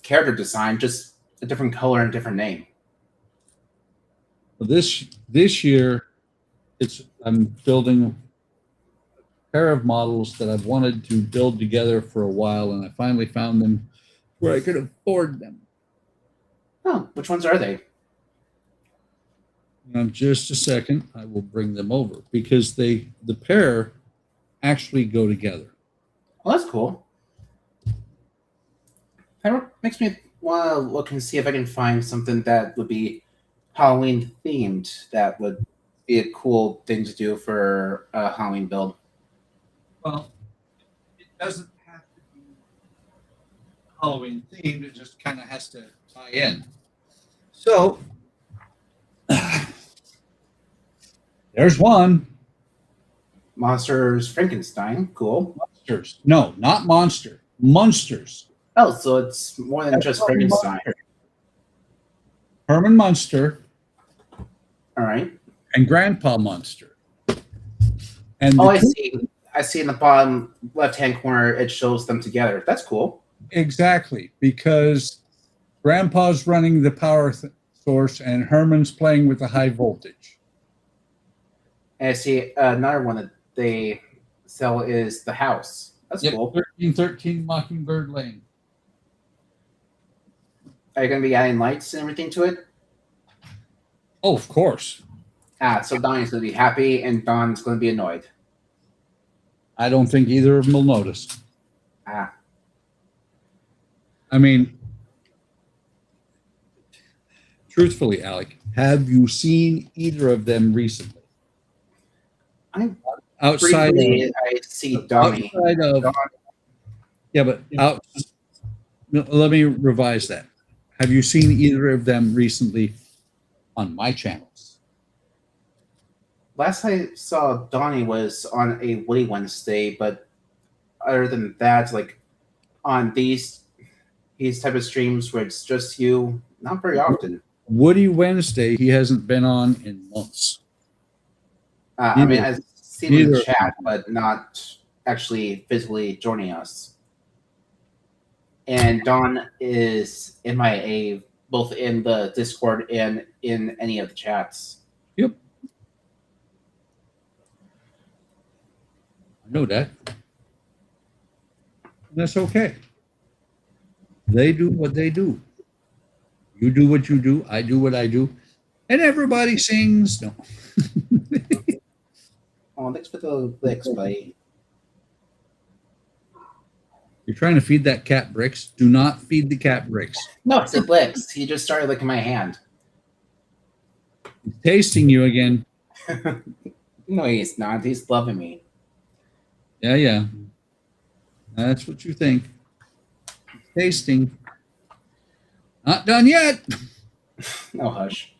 character design, just a different color and different name. Well, this year, I'm building a pair of models that I've wanted to build together for a while, and I finally found them where I could afford them. Oh, which ones are they? Just a second, I will bring them over because the pair actually go together. Well, that's cool. That makes me want to look and see if I can find something that would be Halloween themed. That would be a cool thing to do for a Halloween build. Well, it doesn't have to be Halloween themed. It just kind of has to tie in. So there's one. Monsters Frankenstein, cool. Monsters. No, not monster. Monsters. Oh, so it's more than just Frankenstein. Herman Munster All right. and Grandpa Munster. And Oh, I see. I see in the bottom left-hand corner, it shows them together. That's cool. Exactly, because Grandpa's running the power source and Herman's playing with the high voltage. And I see another one that they sell is the house. That's cool. 1313 Mockingbird Lane. Are you going to be adding lights and everything to it? Oh, of course. So Donnie's going to be happy and Don's going to be annoyed. I don't think either of them will notice. Ah. I mean, truthfully, Alec, have you seen either of them recently? Outside Briefly, I see Donnie. outside of, yeah, but let me revise that. Have you seen either of them recently on my channels? Last I saw Donnie was on a Woody Wednesday, but other than that, like on these type of streams where it's just you, not very often. Woody Wednesday, he hasn't been on in months. I mean, I've seen him in the chat, but not actually physically joining us. And Don is MIA both in the Discord and in any of the chats. Yep. I know that. That's okay. They do what they do. You do what you do. I do what I do. And everybody sings. No. Oh, thanks for the licks, buddy. You're trying to feed that cat bricks. Do not feed the cat bricks. No, it's licks. He just started licking my hand. He's tasting you again. No, he's not. He's loving me. Yeah. That's what you think. Tasting. Not done yet. No, hush.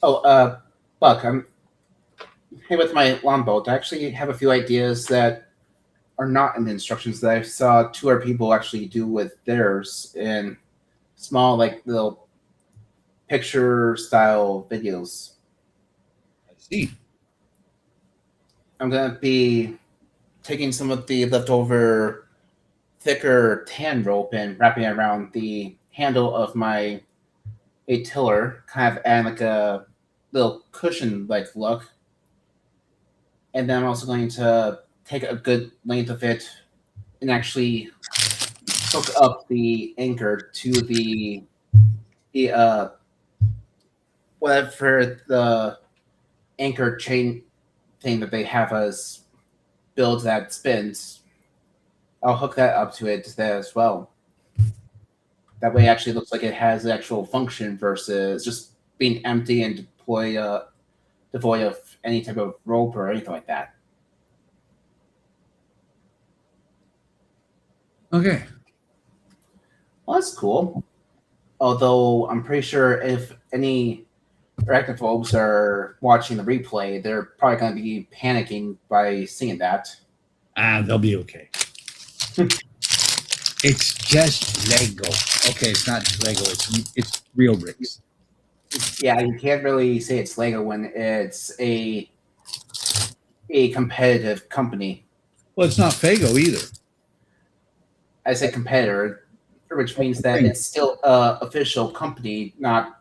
Oh, Buck, hey, with my lawn bolt, I actually have a few ideas that are not in the instructions that I saw two other people actually do with theirs in small, like, little picture-style videos. I see. I'm going to be taking some of the leftover thicker tan rope and wrapping it around the handle of my tiller, kind of adding like a little cushion-like look. And then I'm also going to take a good length of it and actually hook up the anchor to the whatever the anchor chain thing that they have us build that spins. I'll hook that up to it there as well. That way it actually looks like it has an actual function versus just being empty and devoid of any type of rope or anything like that. Okay. Well, that's cool. Although I'm pretty sure if any arachnophobes are watching the replay, they're probably going to be panicking by seeing that. They'll be okay. It's just Lego. Okay, it's not Lego. It's Reobrix. Yeah, you can't really say it's Lego when it's a competitive company. Well, it's not Fago either. I say competitor, which means that it's still a official company, not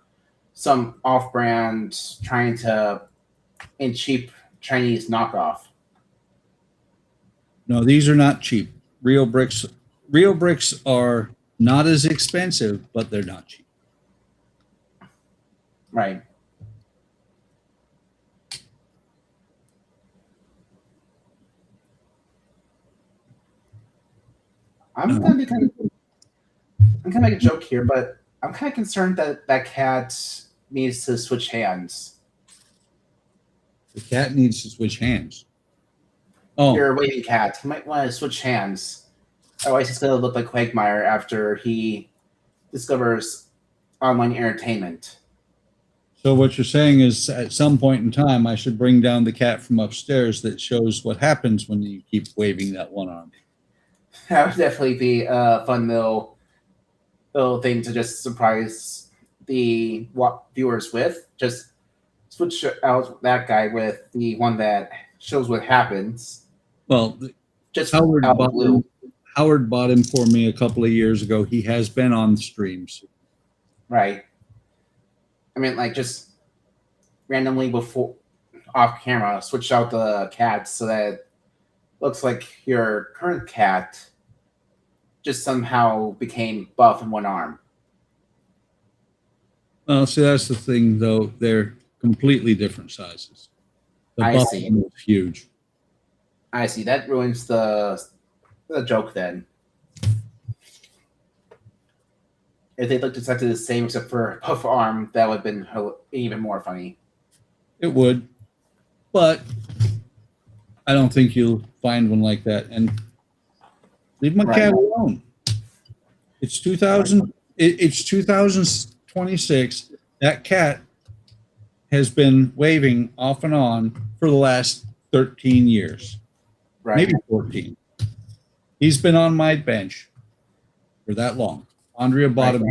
some off-brand trying to in cheap Chinese knockoff. No, these are not cheap. Reobrix are not as expensive, but they're not cheap. Right. I'm gonna make a joke here, but I'm kind of concerned that that cat needs to switch hands. The cat needs to switch hands. Oh, Your waving cat, he might want to switch hands. Otherwise, he's gonna look like Quagmire after he discovers online entertainment. so what you're saying is at some point in time, I should bring down the cat from upstairs that shows what happens when you keep waving that one arm. That would definitely be a fun little thing to just surprise the viewers with. Just switch out that guy with the one that shows what happens. Well, Just Howard out of the bought, blue. Howard bought him for me a couple of years ago. He has been on streams. Right. I mean, like, just randomly before off camera, switch out the cats so that it looks like your current cat just somehow became buff in one arm. Well, see, that's the thing, though. They're completely different sizes. The I buff see. one is huge. I see. That ruins the joke then. If they looked exactly the same except for a buff arm, that would have been even more funny. It would, but I don't think you'll find one like that. And leave my Right. cat alone. It's 2000. It's 2026. That cat has been waving off and on for the last 13 years, Right. maybe 14. He's been on my bench for that long. Andrea bought him.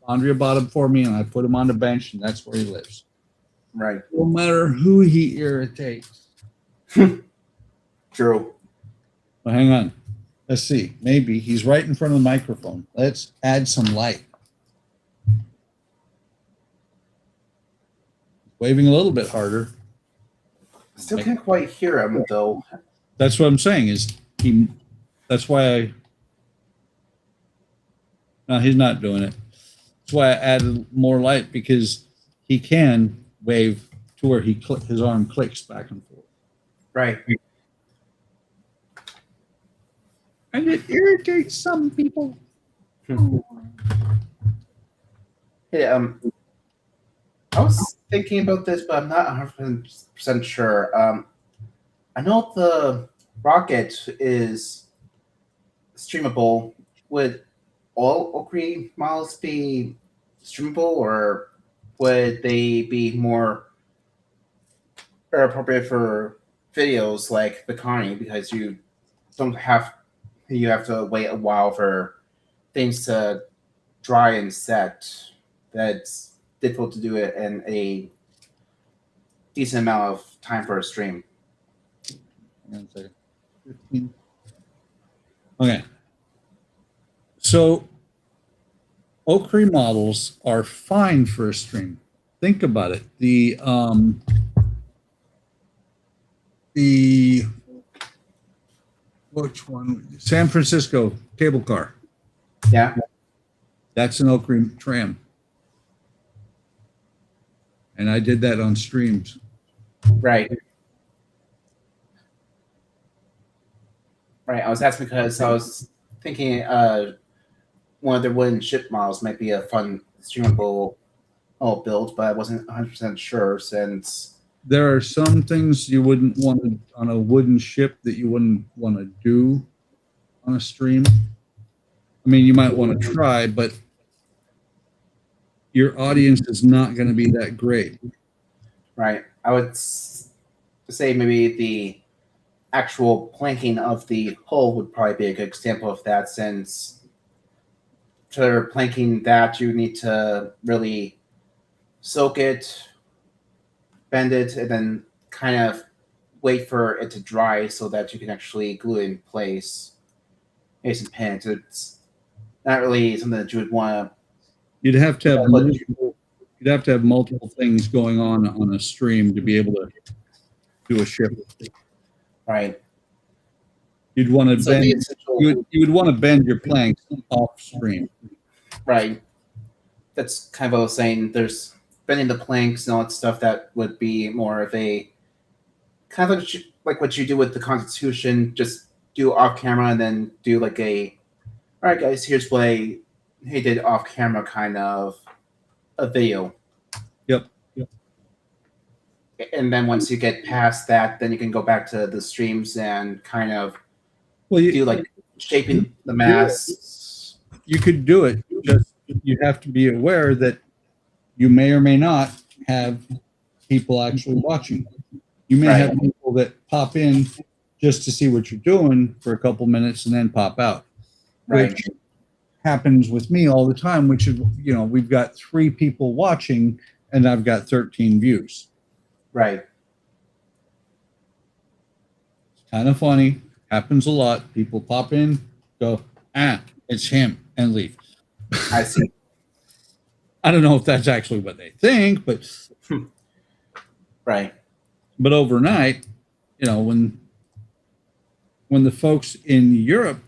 Andrea bought him for me, and I put him on the bench, and that's where he lives. Right. No matter who he irritates. True. Well, hang on. Let's see. Maybe he's right in front of the microphone. Let's add some light. Waving a little bit harder. Still can't quite hear him though. That's what I'm saying. Is he? That's why I. No, he's not doing it. That's why I added more light, because he can wave to where his arm clicks back and forth. Right. And it irritates some people. Yeah, I was thinking about this, but I'm not 100% sure. I know the Rocket is streamable. Would all Okri models be streamable, or would they be more appropriate for videos like the Connie, because you have to wait a while for things to dry and set? That's difficult to do it in a decent amount of time for a stream. Hang on a second. 15. Okay. So Okri models are fine for a stream. Think about it. The which one? San Francisco cable car. Yeah. That's an Okri tram. And I did that on streams. Right. Right. I was asking because I was thinking one of the wooden ship models might be a fun streamable build, but I wasn't 100% sure since. There are some things you wouldn't want to, on a wooden ship, that you wouldn't want to do on a stream. I mean, you might want to try, but your audience is not going to be that great. Right. I would say maybe the actual planking of the hull would probably be a good example of that, since for planking that you need to really soak it, bend it, and then kind of wait for it to dry so that you can actually glue it in place. Maybe some pins. It's not really something that you would want You'd have to have But- multiple things going on a stream to be able to do a ship. to, right? You'd want to So the bend. essential, You would want to bend your planks off stream. right? That's kind of what I was saying. There's bending the planks and all that stuff that would be more of a kind of like what you do with the Constitution. Just do off camera and then do like a, all right, guys, here's what I did off camera kind of a video. Yep. And then once you get past that, then you can go back to the streams and kind of Well, do like shaping the masks. you could do it. Just you have to be aware that you may or may not have people actually watching. You may Right. have people that pop in just to see what you're doing for a couple minutes and then pop out, Right. which happens with me all the time. Which is, we've got 3 people watching and I've got 13 views. Right. Kind of funny. Happens a lot. People pop in, go, it's him, and leave. I see. I don't know if that's actually what they think, but Right. overnight, when the folks in Europe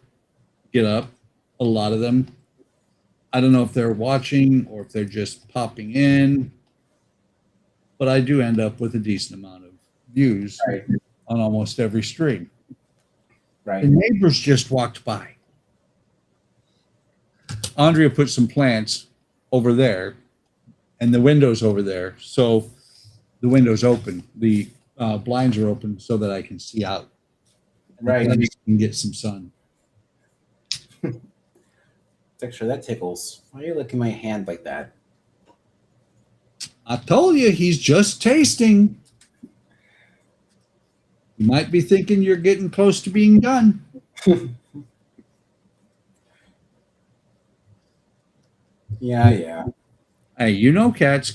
get up, a lot of them, I don't know if they're watching or if they're just popping in, but I do end up with a decent amount of views Right. on almost every stream. Right. The neighbors just walked by. Andrea put some plants over there, and the window's over there. So the window's open. The blinds are open so that I can see out. Right. And I can get some sun. Dexter, that tickles. Why are you licking my hand like that? I told you he's just tasting. You might be thinking you're getting close to being done. Yeah. Hey, cats.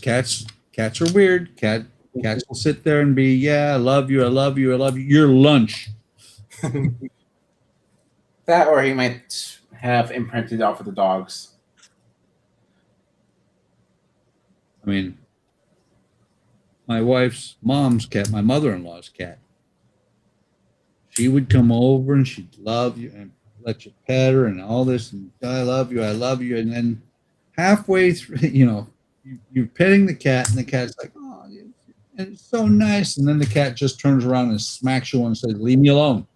Cats are weird. Cats will sit there and be, I love you, I love you, I love you. Your lunch. That, or he might have imprinted off of the dogs. I mean, my wife's mom's cat, my mother-in-law's cat, she would come over and she'd love you and let you pet her and all this, and I love you, and then halfway through, you're petting the cat, and the cat's like, oh, it's so nice, and then the cat just turns around and smacks you and says, leave me alone.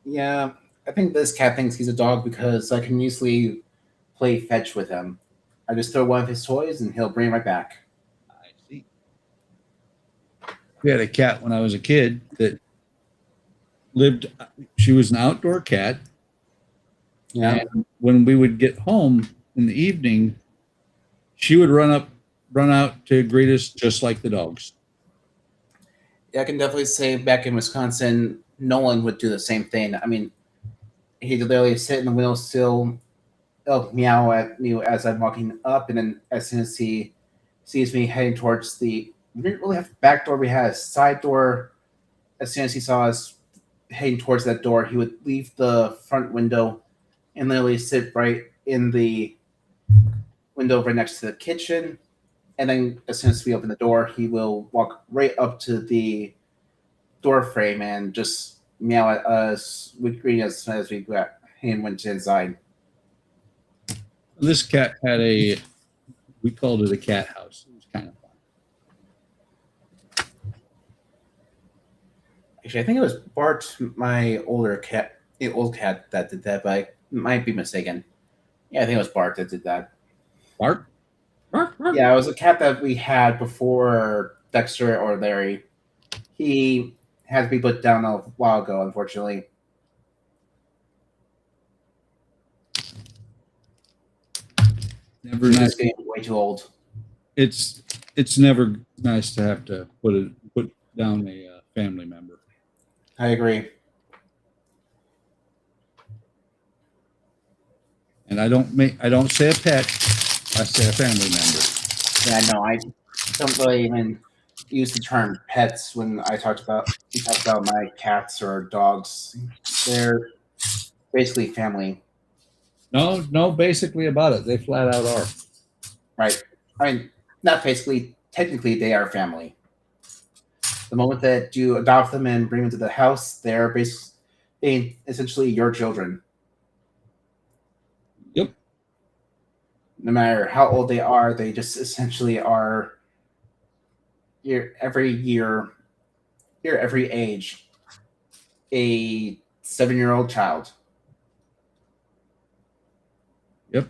Yeah, I think this cat thinks he's a dog because I can usually play fetch with him. I just throw one of his toys and he'll bring it right back. I see. We had a cat when I was a kid that she was an outdoor cat. Yeah. And when we would get home in the evening, she would run out to greet us just like the dogs. Yeah, I can definitely say back in Wisconsin, Nolan would do the same thing. I mean, he'd literally sit in the windowsill, meow at me as I'm walking up, and then as soon as he sees me heading towards we didn't really have a back door, we had a side door. As soon as he saw us heading towards that door, he would leave the front window and literally sit right in the window right next to the kitchen. And then as soon as we open the door, he will walk right up to the door frame and just meow at us, greeting us as we went inside. This cat had we called it a cat house. It was kind of fun. Actually, I think it was Bart, my old cat that did that, but I might be mistaken. Yeah, I think it was Bart that did that. Bart? Yeah, it was a cat that we had before Dexter or Larry. He had to be put down a while ago, unfortunately. Never He's nice. just getting way too old. It's never nice to have to put down a family member. I agree. And I don't say a pet. I say a family member. Yeah, no, I don't really even use the term pets when I talked about my cats or dogs. They're basically family, No, basically about it. They flat out are. right? I mean, not basically. Technically, they are family. The moment that you adopt them and bring them to the house, they're basically essentially your children. Yep. No matter how old they are, they just essentially are. Every every age, a 7-year-old child. Yep.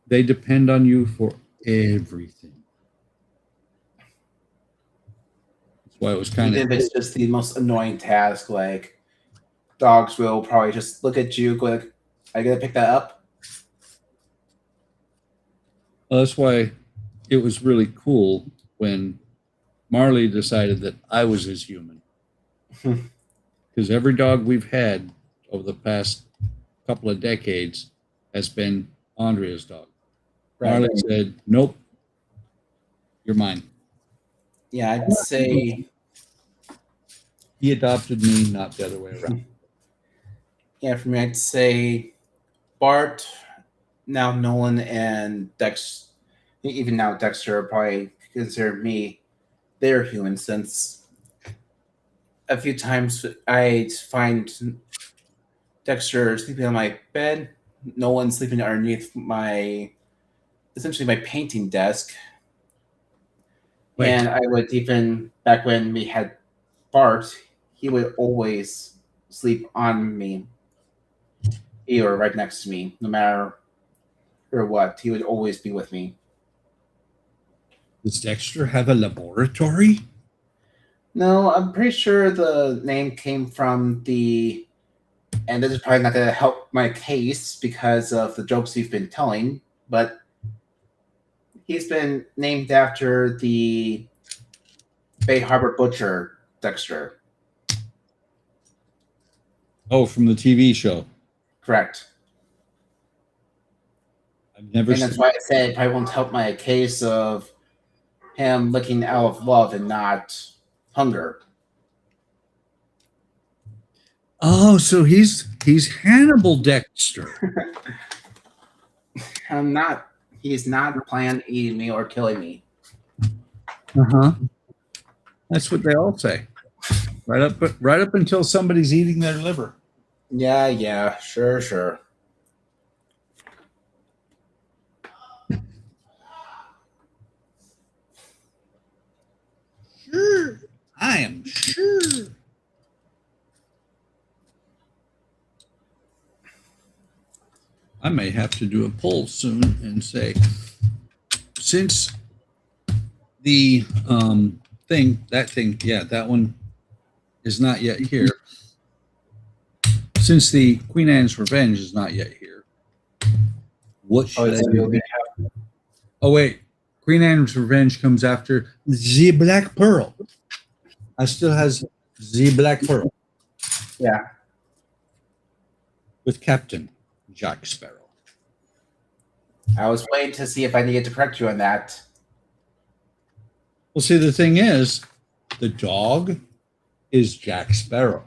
They depend on you for everything. That's why it was kind Even of. if it's just the most annoying task, like dogs will probably just look at you, go like, "I gotta pick that up." That's why it was really cool when Marley decided that I was his human. Because every dog we've had over the past couple of decades has been Andrea's dog. Right. Marley said, "Nope, you're mine." Yeah, I'd say. He adopted me, not the other way around. Yeah, for me, I'd say Bart, now Nolan, and Dex. Even now, Dexter probably consider me their human, since a few times I find Dexter sleeping on my bed, Nolan sleeping underneath essentially my painting desk. Wait. And I would, even back when we had Bart, he would always sleep on me. Or right next to me, no matter what. He would always be with me. Does Dexter have a laboratory? No, I'm pretty sure the name came from and this is probably not going to help my case because of the jokes we've been telling, but he's been named after the Bay Harbor Butcher, Dexter. Oh, from the TV show. Correct. I've never And seen. that's why I said it probably won't help my case of him looking out of love and not hunger. Oh, so he's Hannibal Dexter. He's not planning on eating me or killing me. Uh-huh. That's what they all say. Right up until somebody's eating their liver. Yeah, sure. Sure. I am sure. I may have to do a poll soon and say, since the that one is not yet here. Since the Queen Anne's Revenge is not yet here, what should I do? Oh wait, Queen Anne's Revenge comes after the Black Pearl. I still has the Black Pearl. Yeah. With Captain Jack Sparrow. I was waiting to see if I needed to correct you on that. Well, see, the thing is, the dog is Jack Sparrow.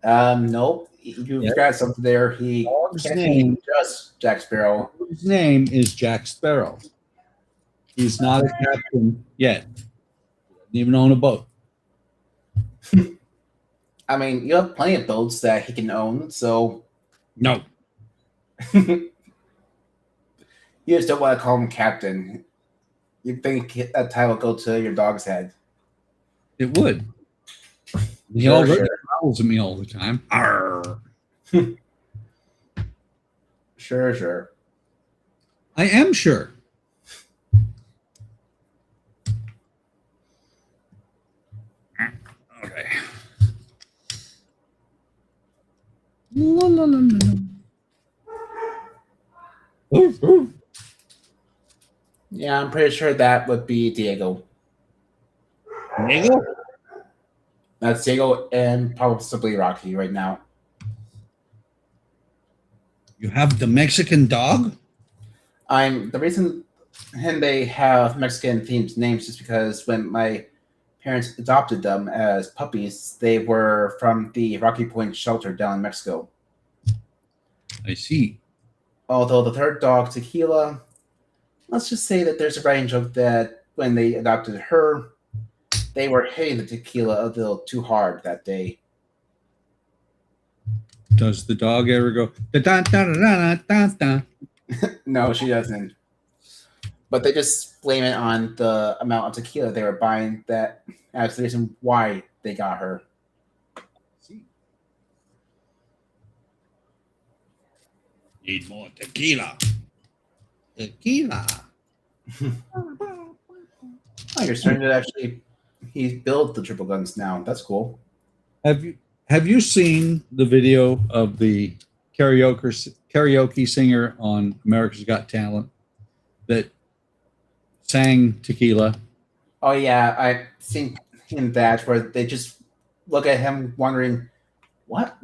Nope. You've got something there. He can't be just Jack Sparrow. His name is Jack Sparrow. He's not a captain yet. He doesn't even own a boat. I mean, you have plenty of boats that he can own, so No. you just don't want to call him captain. You think that title would go to your dog's head. It would. He already growls at me all the time. Arr. Sure. I am sure. Okay. La, la, la, la. Oof, oof. Yeah, I'm pretty sure that would be Diego. Diego? That's Diego and possibly Rocky right now. You have the Mexican dog? The reason And they have Mexican themed names just because when my parents adopted them as puppies, they were from the Rocky Point shelter down in Mexico. I see. Although the third dog, Tequila, let's just say that there's a running joke that when they adopted her, they were hitting the Tequila a little too hard that day. Does the dog ever go da da da da da da? No, she doesn't. But they just blame it on the amount of tequila they were buying that as the reason why they got her. Need more tequila. Tequila. Oh, you're starting to actually build the triple guns now. That's cool. Have you seen the video of the karaoke singer on America's Got Talent that sang Tequila? Oh yeah, I've seen him that where they just look at him wondering, what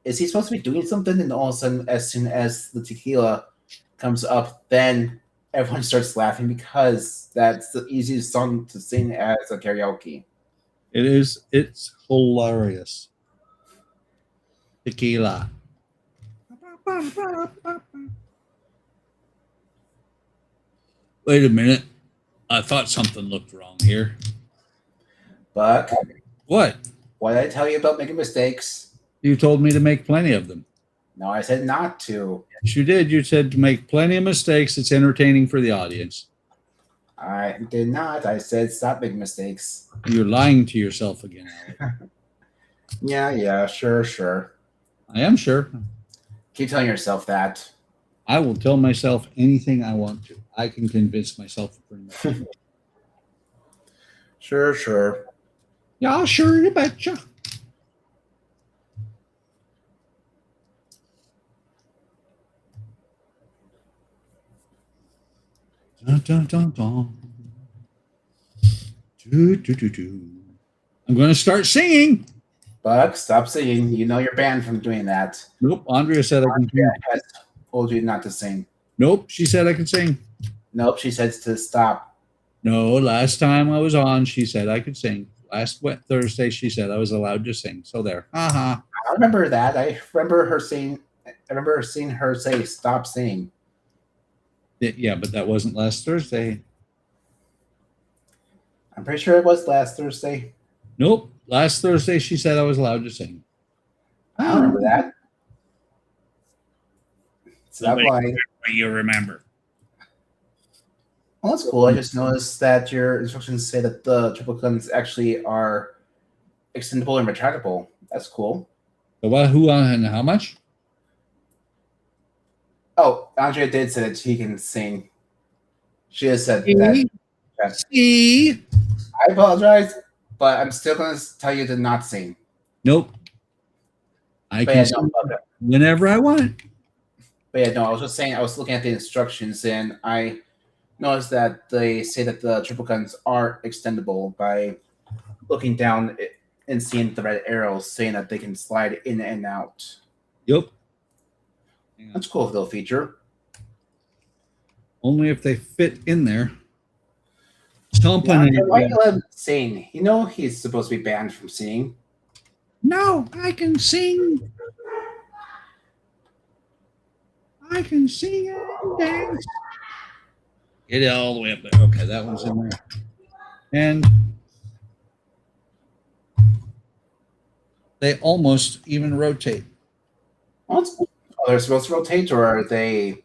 is he supposed to be doing something? And all of a sudden, as soon as the tequila comes up, then everyone starts laughing because that's the easiest song to sing as a karaoke. It is. It's hilarious. Tequila. Wait a minute. I thought something looked wrong here. But What? what did I tell you about making mistakes? You told me to make plenty of them. No, I said not to. Yes, you did. You said to make plenty of mistakes. It's entertaining for the audience. I did not. I said stop making mistakes. You're lying to yourself again, Alex. Yeah, sure. I am sure. Keep telling yourself that. I will tell myself anything I want to. I can convince myself of pretty much. Sure. Yeah, sure, you betcha. Dun, dun, dun, dun. Do. I'm going to start singing. Buck, stop singing. You know you're banned from doing that. Nope. Andrea said I can sing. Has told you not to sing. Nope. She said I could sing. Nope, she said to stop. No, last time I was on, she said I could sing. Last Thursday, she said I was allowed to sing. So there. Uh-huh. I remember that. I remember seeing her say stop singing. Yeah, but that wasn't last Thursday. I'm pretty sure it was last Thursday. Nope. Last Thursday, she said I was allowed to sing. I don't remember that. Stop lying. You remember. Well, that's cool. I just noticed that your instructions say that the triple guns actually are extendable and retractable. That's cool. So what, who, and how much? Oh, Andrea did say that he can sing. She has said that. See? I apologize, but I'm still going to tell you to not sing. Nope. I But can yeah, sing no, whenever I want. But yeah, no, I was just saying, I was looking at the instructions and I noticed that they say that the triple guns are extendable by looking down and seeing the red arrows saying that they can slide in and out. Yep. That's a cool little feature. Only if they fit in there. Why do you let him sing? You know he's supposed to be banned from singing. No, I can sing. I can sing and dance. Get it all the way up there. Okay, that one's in there. And they almost even rotate. Well, are they supposed to rotate or are they?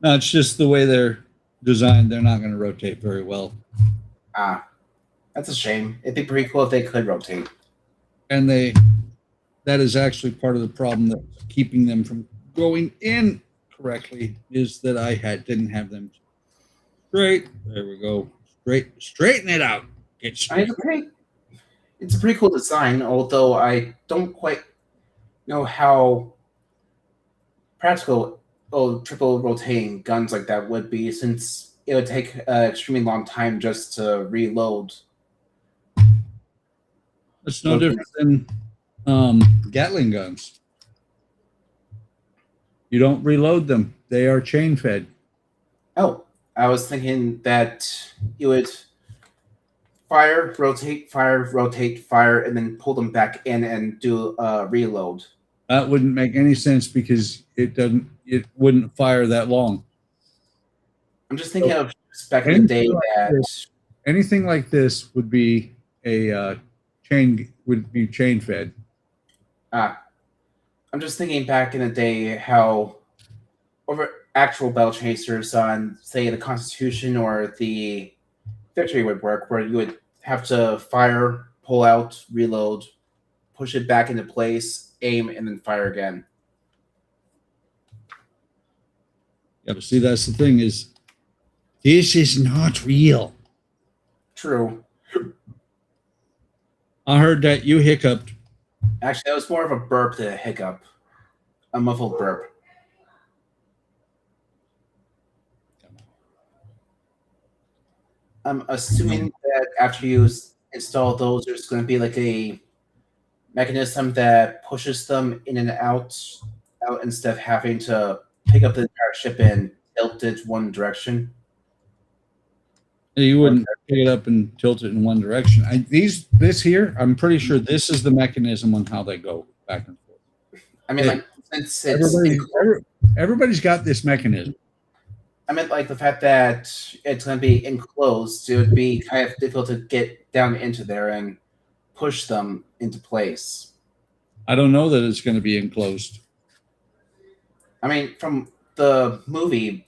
No, it's just the way they're designed. They're not going to rotate very well. That's a shame. It'd be pretty cool if they could rotate. And that is actually part of the problem that's keeping them from going in correctly is that I didn't have them straight. There we go. Straighten it out. Get straight. It's a pretty cool design, although I don't quite know how practical triple rotating guns like that would be, since it would take an extremely long time just to reload. It's no different than Gatling guns. You don't reload them. They are chain fed. Oh, I was thinking that you would fire, rotate, fire, and then pull them back in and do a reload. That wouldn't make any sense because it wouldn't fire that long. I'm just thinking So, of back in the day that anything like this would be a chain fed. I'm just thinking back in the day how over actual battle chasers on, say, the Constitution or the Victory would work, where you would have to fire, pull out, reload, push it back into place, aim, and then fire again. Yeah, but see, that's the thing is, this is not real. True. I heard that you hiccuped. Actually, that was more of a burp than a hiccup. A muffled burp. I'm assuming that after you install those, there's going to be like a mechanism that pushes them in and out instead of having to pick up the entire ship and tilt it one direction. You wouldn't pick it up and tilt it in one direction. This here, I'm pretty sure this is the mechanism on how they go back and forth. I mean, like, since it's everybody's got this mechanism. I meant like the fact that it's going to be enclosed, it would be kind of difficult to get down into there and push them into place. I don't know that it's going to be enclosed. I mean, from the movie,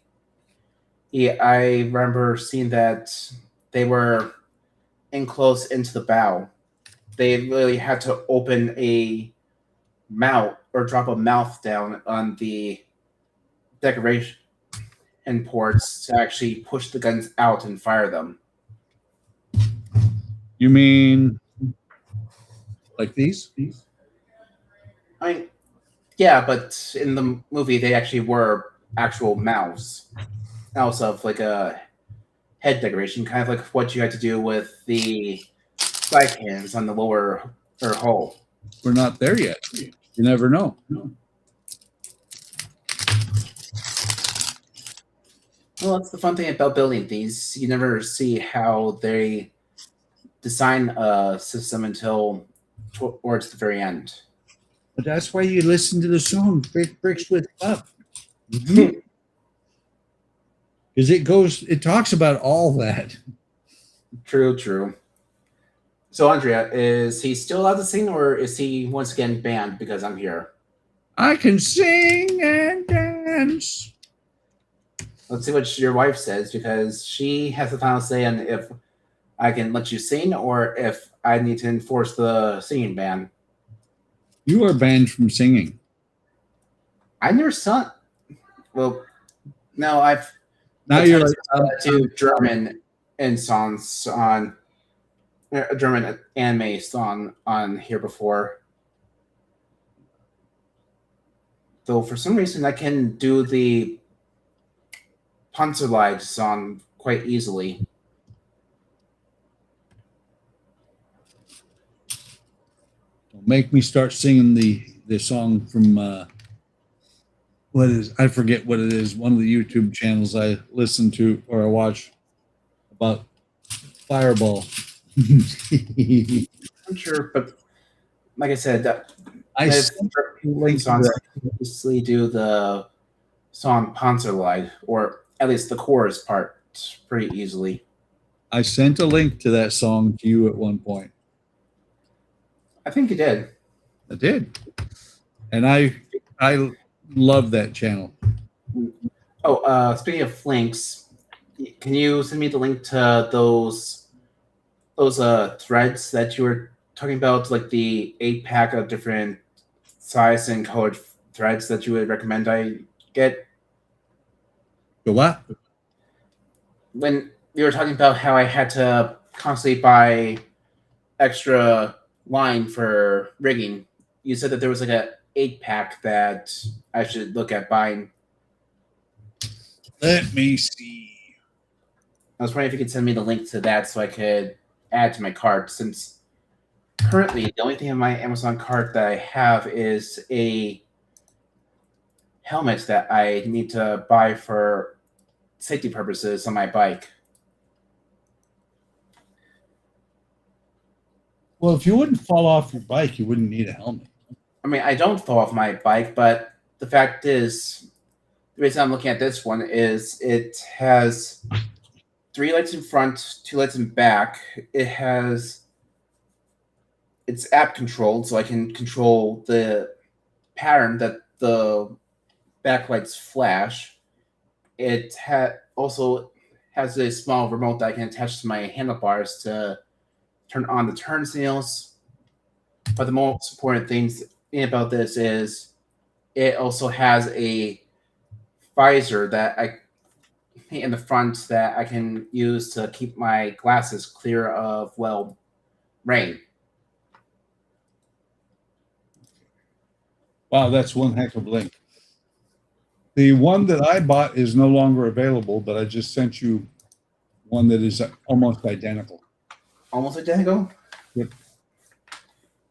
yeah, I remember seeing that they were enclosed into the bow. They really had to open a mouth or drop a mouth down on the decoration and ports to actually push the guns out and fire them. You mean like these? I mean, yeah, but in the movie they actually were actual mouths. Mouths of like a head decoration, kind of like what you had to do with the flag hands on the lower or hull. We're not there yet. You never know. Well, that's the fun thing about building these. You never see how they design a system until towards the very end. But that's why you listen to the song Bricks with Love. Because it talks about all that. True. So, Andrea, is he still allowed to sing, or is he once again banned because I'm here? I can sing and dance. Let's see what your wife says, because she has the final say on if I can let you sing or if I need to enforce the singing ban. You are banned from singing. I never saw. Well, no, I've Now you're to German and songs on a German anime song on here before. Though for some reason I can do the Panzerlied song quite easily. Don't make me start singing the song from I forget what it is. One of the YouTube channels I listen to or I watch about Fireball. I'm sure, but like I said, I obviously do the song Panzerlied, or at least the chorus part, pretty easily. I sent a link to that song to you at one point. I think you did. I did, and I love that channel. Oh, speaking of links, can you send me the link to those threads that you were talking about, like the 8-pack of different size and colored threads that you would recommend I get? The what? When you were talking about how I had to constantly buy extra line for rigging, you said that there was like a 8-pack that I should look at buying. Let me see. I was wondering if you could send me the link to that so I could add to my cart, since currently the only thing in my Amazon cart that I have is a helmet that I need to buy for safety purposes on my bike. Well, if you wouldn't fall off your bike, you wouldn't need a helmet. I mean, I don't fall off my bike, but the fact is, the reason I'm looking at this one is it has 3 lights in front, 2 lights in back. It's app controlled, so I can control the pattern that the backlights flash. It also has a small remote that I can attach to my handlebars to turn on the turn signals. But the most important thing about this is it also has a visor that in the front that I can use to keep my glasses clear of, well, rain. Wow, that's one heck of a link. The one that I bought is no longer available, but I just sent you one that is almost identical. Almost identical? Yep.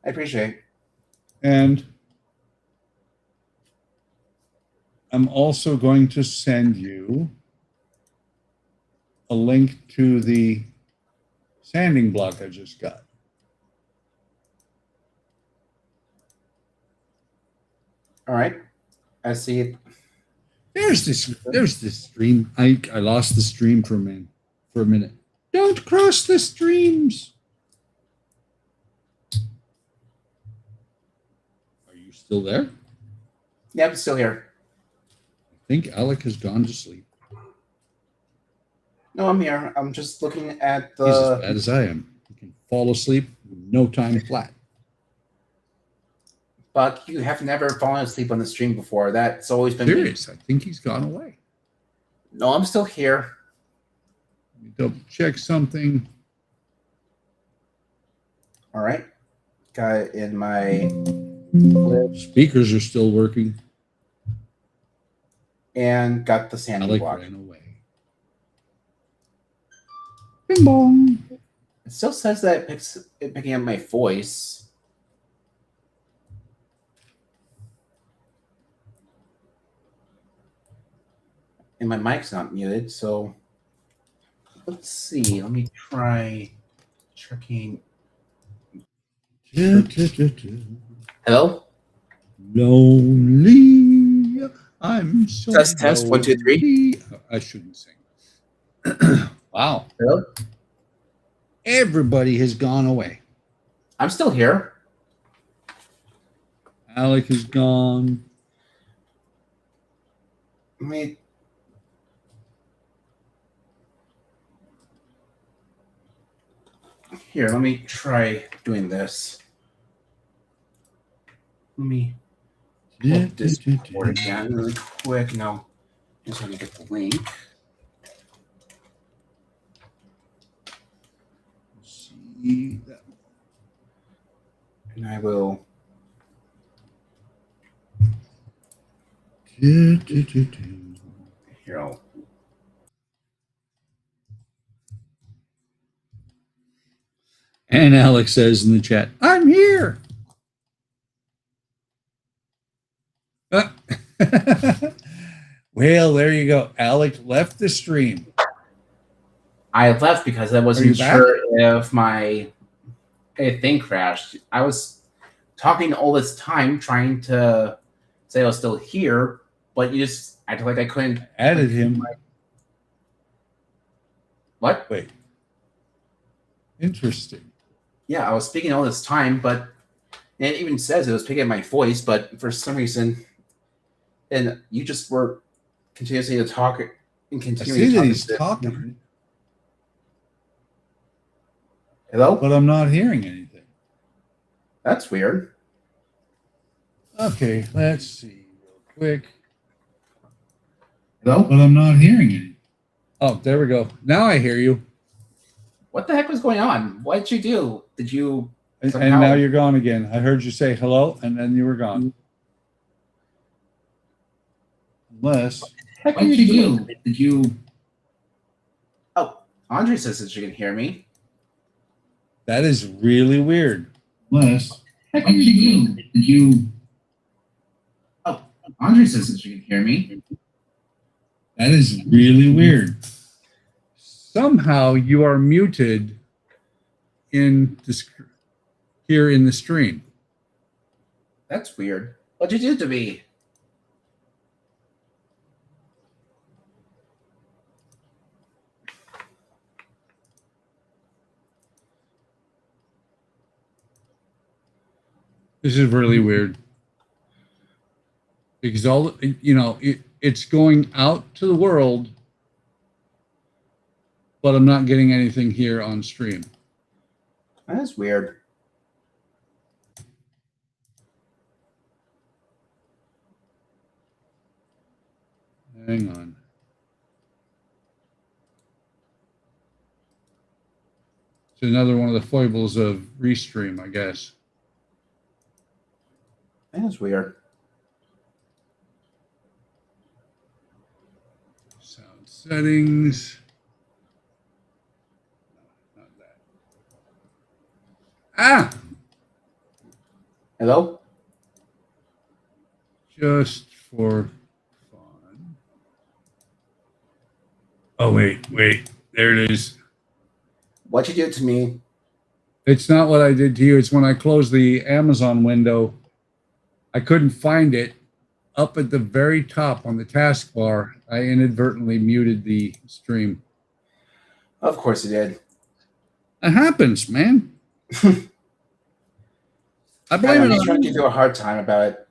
I appreciate. And I'm also going to send you a link to the sanding block I just got. All right. I see it. There's this stream. I lost the stream for a minute. Don't cross the streams. Are you still there? Yeah, I'm still here. I think Alec has gone to sleep. No, I'm here. I'm just looking at He's as the. bad as I am. He can fall asleep in no time flat. But you have never fallen asleep on the stream before. That's always been Serious. I think he's gone away. No, I'm still here. Let me double check something. All right. Got it in my Speakers are still working. and got the sanding Alec block. ran away. Bing bong. It still says that it's picking up my voice. And my mic's not muted, so let's see. Let me try checking. Hello? Lonely. I'm so Test, 1, 2, 3. lonely. I shouldn't sing. Wow. Hello? Everybody has gone away. I'm still here. Alec is gone. Let me. Here, let me try doing this. Let me put this board again really quick. No, just want to get the link. See that. And I will. Here, I'll. And Alex says in the chat, I'm here. Well, there you go. Alec left the stream. I left because I wasn't sure if my thing crashed. I was talking all this time trying to say I was still here, but you just acted like I couldn't. Added him. What? Wait. Interesting. Yeah, I was speaking all this time, but it even says it was picking up my voice, but for some reason, and you just were continuously to talk and I continuing see to that talk. he's talking, Hello? but I'm not hearing anything. That's weird. Okay, let's see real quick. Hello? But I'm not hearing anything. Oh, there we go. Now I hear you. What the heck was going on? What did you do? Did you And somehow... now you're gone again. I heard you say hello, and then you were gone. Unless... What did you do? Did you... Oh, Andre says that you can hear me. That is really weird. Unless... What did you do? Did you... Oh, Andre says that you can hear me. That is really weird. Somehow you are muted in here in the stream. That's weird. What'd you do to me? This is really weird. Because it's going out to the world, but I'm not getting anything here on stream. That's weird. Hang on. It's another one of the foibles of Restream, I guess. That's weird. Sound settings. No, not that. Ah! Hello? Just for fun. Oh, wait. There it is. What'd you do to me? It's not what I did to you. It's when I closed the Amazon window. I couldn't find it. Up at the very top on the taskbar, I inadvertently muted the stream. Of course you did. It happens, man. I blame it I'm trying to on give you a hard time about it.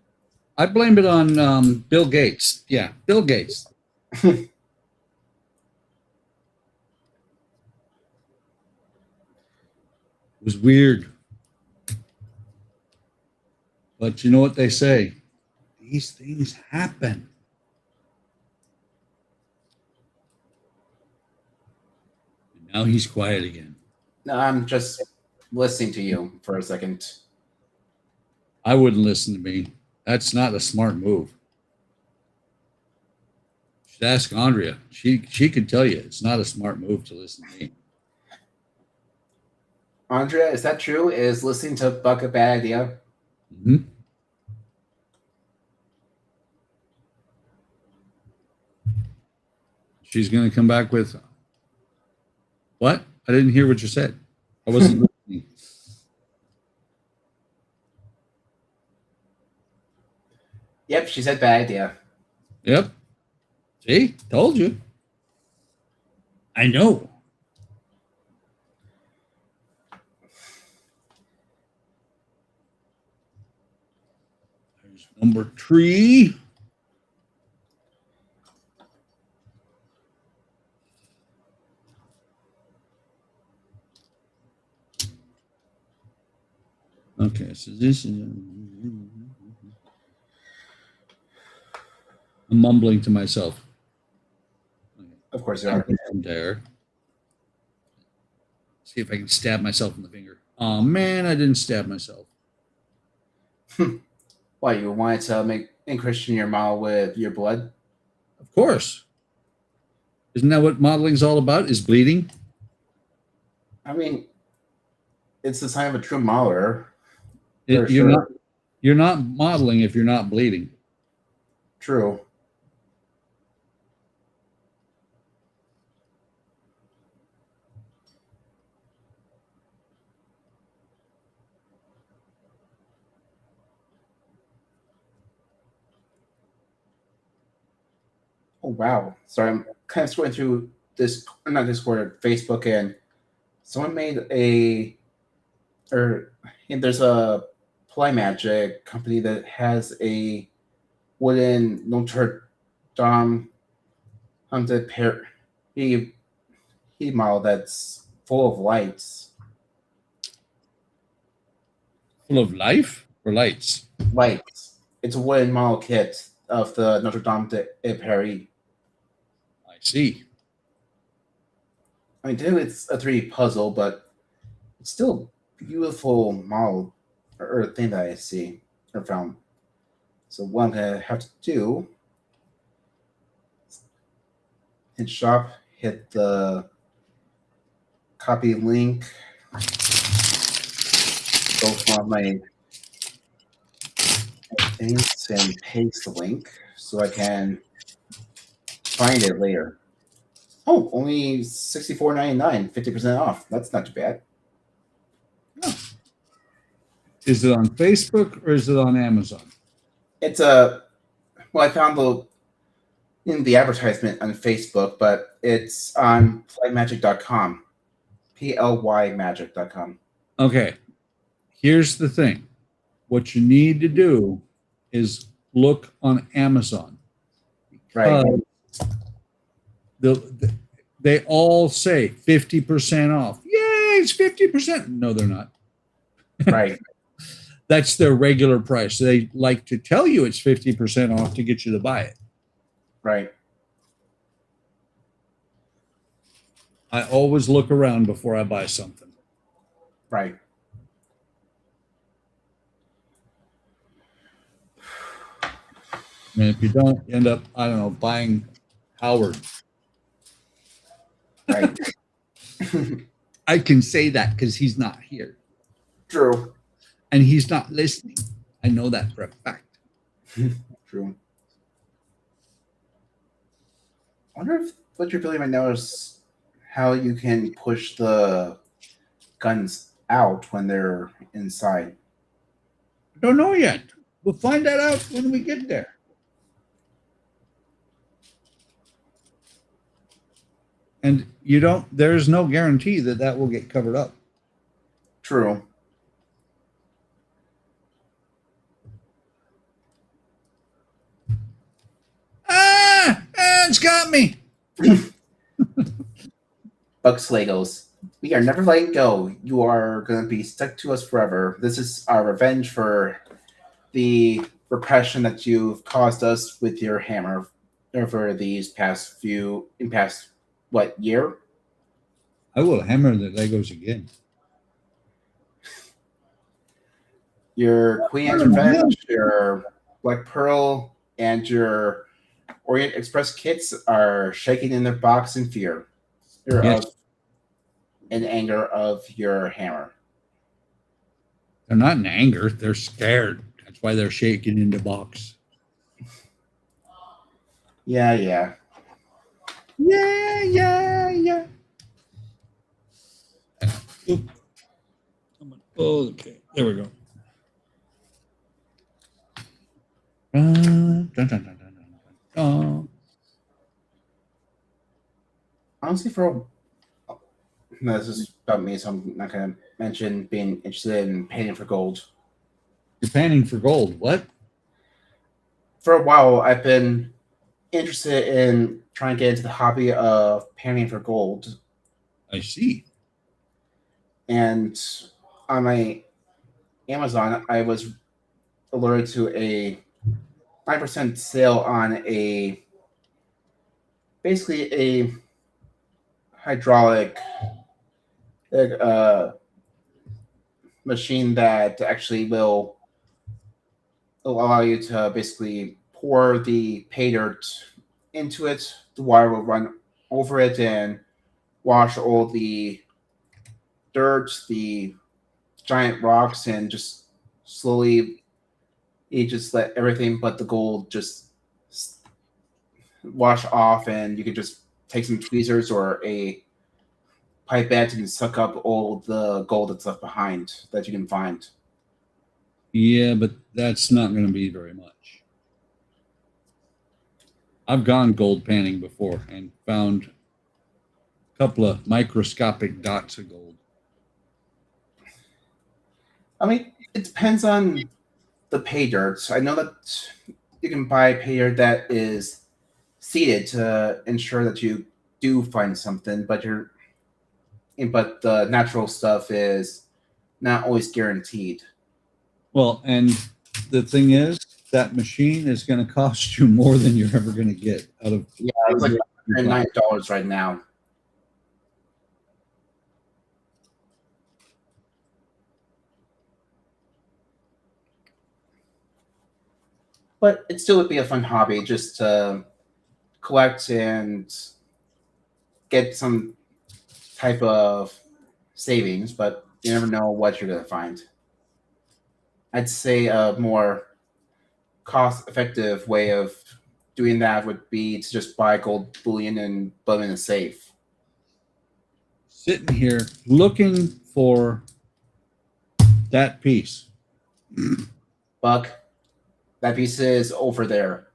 I blame it on Bill Gates. Yeah, Bill Gates. It was weird. But you know what they say? These things happen. And now he's quiet again. No, I'm just listening to you for a second. I wouldn't listen to me. That's not a smart move. You should ask Andrea. She could tell you it's not a smart move to listen to me. Andrea, is that true? Is listening to Buck a bad idea? Mm-hmm. She's going to come back with what? I didn't hear what you said. I wasn't listening. Yep, she said bad idea. Yep. See? Told you. I know. There's number 3. Okay, so this is. I'm mumbling to myself. Of course you are. There. See if I can stab myself in the finger. Oh man, I didn't stab myself. Why, you wanted to make encryption your model with your blood? Of course. Isn't that what modeling's all about? Is bleeding? I mean, it's the sign of a true modeler. You're not modeling if you're not bleeding. True. Oh wow! Sorry, I'm kind of scrolling through this, not Discord, Facebook, and someone made and there's a Play Magic company that has a wooden Notre Dame haunted he model that's full of lights. Full of life or lights? Lights. It's a wooden model kit of the Notre Dame de Paris. I see. I mean, technically it's a 3D puzzle, but it's still a beautiful model or thing that I see or found. So what I'm gonna have to do, hit shop, hit the copy link, go from my things and paste the link so I can find it later. Oh, only $64.99, 50% off. That's not too bad. Is it on Facebook or is it on Amazon? It's well, I found in the advertisement on Facebook, but it's on playmagic.com. PLYmagic.com. Okay. Here's the thing. What you need to do is look on Amazon. Right. They all say 50% off. Yay, it's 50%. No, they're not. Right. That's their regular price. They like to tell you it's 50% off to get you to buy it. Right. I always look around before I buy something. Right. And if you don't, you end up, I don't know, buying Howard. Right. I can say that because he's not here. True. And he's not listening. I know that for a fact. True. I wonder if what you're feeling right now is how you can push the guns out when they're inside. I don't know yet. We'll find that out when we get there. And there's no guarantee that that will get covered up. True. It's got me. Bucks Legos. We are never letting go. You are going to be stuck to us forever. This is our revenge for the repression that you've caused us with your hammer over these past what, year? I will hammer the Legos again. Your Queen's Revenge, your Black Pearl, and your Orient Express kits are shaking in their box in fear. Yes. In anger of your hammer. They're not in anger. They're scared. That's why they're shaking in the box. Yeah. Yeah. Oop. Okay, there we go. Dun, dun, dun, dun, dun, dun. Honestly, this is about me, so I'm not going to mention being interested in painting for gold. You're painting for gold. What? For a while, I've been interested in trying to get into the hobby of painting for gold. I see. And on my Amazon, I was alerted to a 5% sale on basically a hydraulic machine that actually will allow you to basically pour the pay dirt into it. The water will run over it and wash all the dirt, the giant rocks, and just slowly you just let everything but the gold just wash off, and you can just take some tweezers or a pipette and suck up all the gold that's left behind that you can find. Yeah, but that's not going to be very much. I've gone gold panning before and found a couple of microscopic dots of gold. I mean, it depends on the pay dirt. I know that you can buy pay dirt that is seeded to ensure that you do find something, but the natural stuff is not always guaranteed. Well, and the thing is, that machine is going to cost you more than you're ever going to get out of. Yeah, it's like $9 right now. But it still would be a fun hobby just to collect and get some type of savings, but you never know what you're going to find. I'd say a more cost-effective way of doing that would be to just buy gold bullion and put them in a safe. Sitting here looking for that piece. Buck, that piece is over there.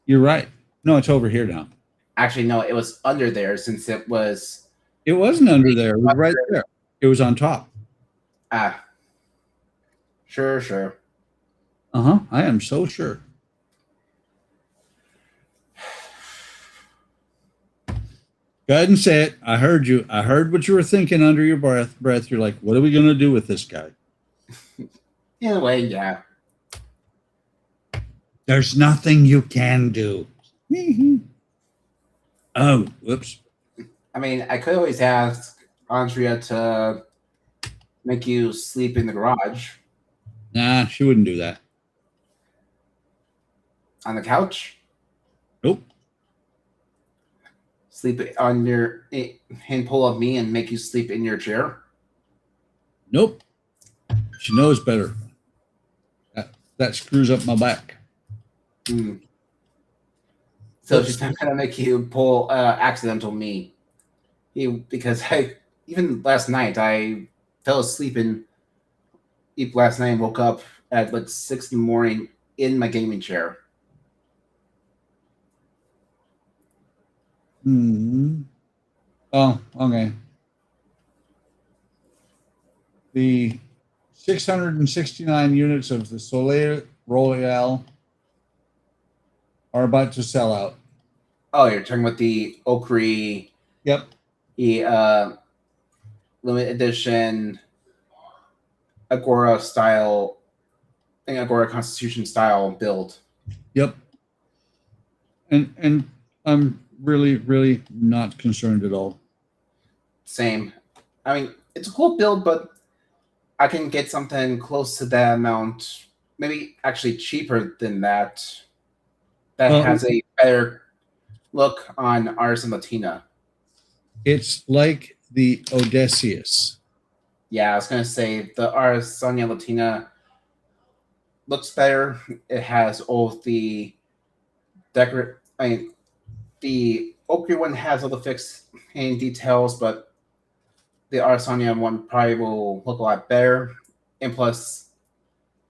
You're right. No, it's over here now. Actually, no, it was under there since it was. It wasn't under there. It was right there. It was on top. Ah. Sure. Uh-huh. I am so sure. Go ahead and say it. I heard you. I heard what you were thinking under your breath. You're like, what are we going to do with this guy? In a way, yeah. There's nothing you can do. Oh, whoops. I mean, I could always ask Andrea to make you sleep in the garage. Nah, she wouldn't do that. On the couch? Nope. Sleep on your hand pull of me and make you sleep in your chair? Nope. She knows better. That screws up my back. Hmm. So she's not gonna make you pull accidental me. Because even last night I fell asleep last night and woke up at like 6 in the morning in my gaming chair. Oh, okay. The 669 units of the Soleil Royale are about to sell out. Oh, you're talking about the Okri, Yep. the limited edition Agora style, Agora Constitution style build. Yep. And I'm really not concerned at all. Same. I mean, it's a cool build, but I can get something close to that amount, maybe actually cheaper than that. That has a better look on Ars and Latina. It's like the Odysseus. Yeah, I was gonna say the Ars Sonia Latina looks better. It has all of the the Okri one has all the fixed paint details, but the Ars Sonia one probably will look a lot better. And plus,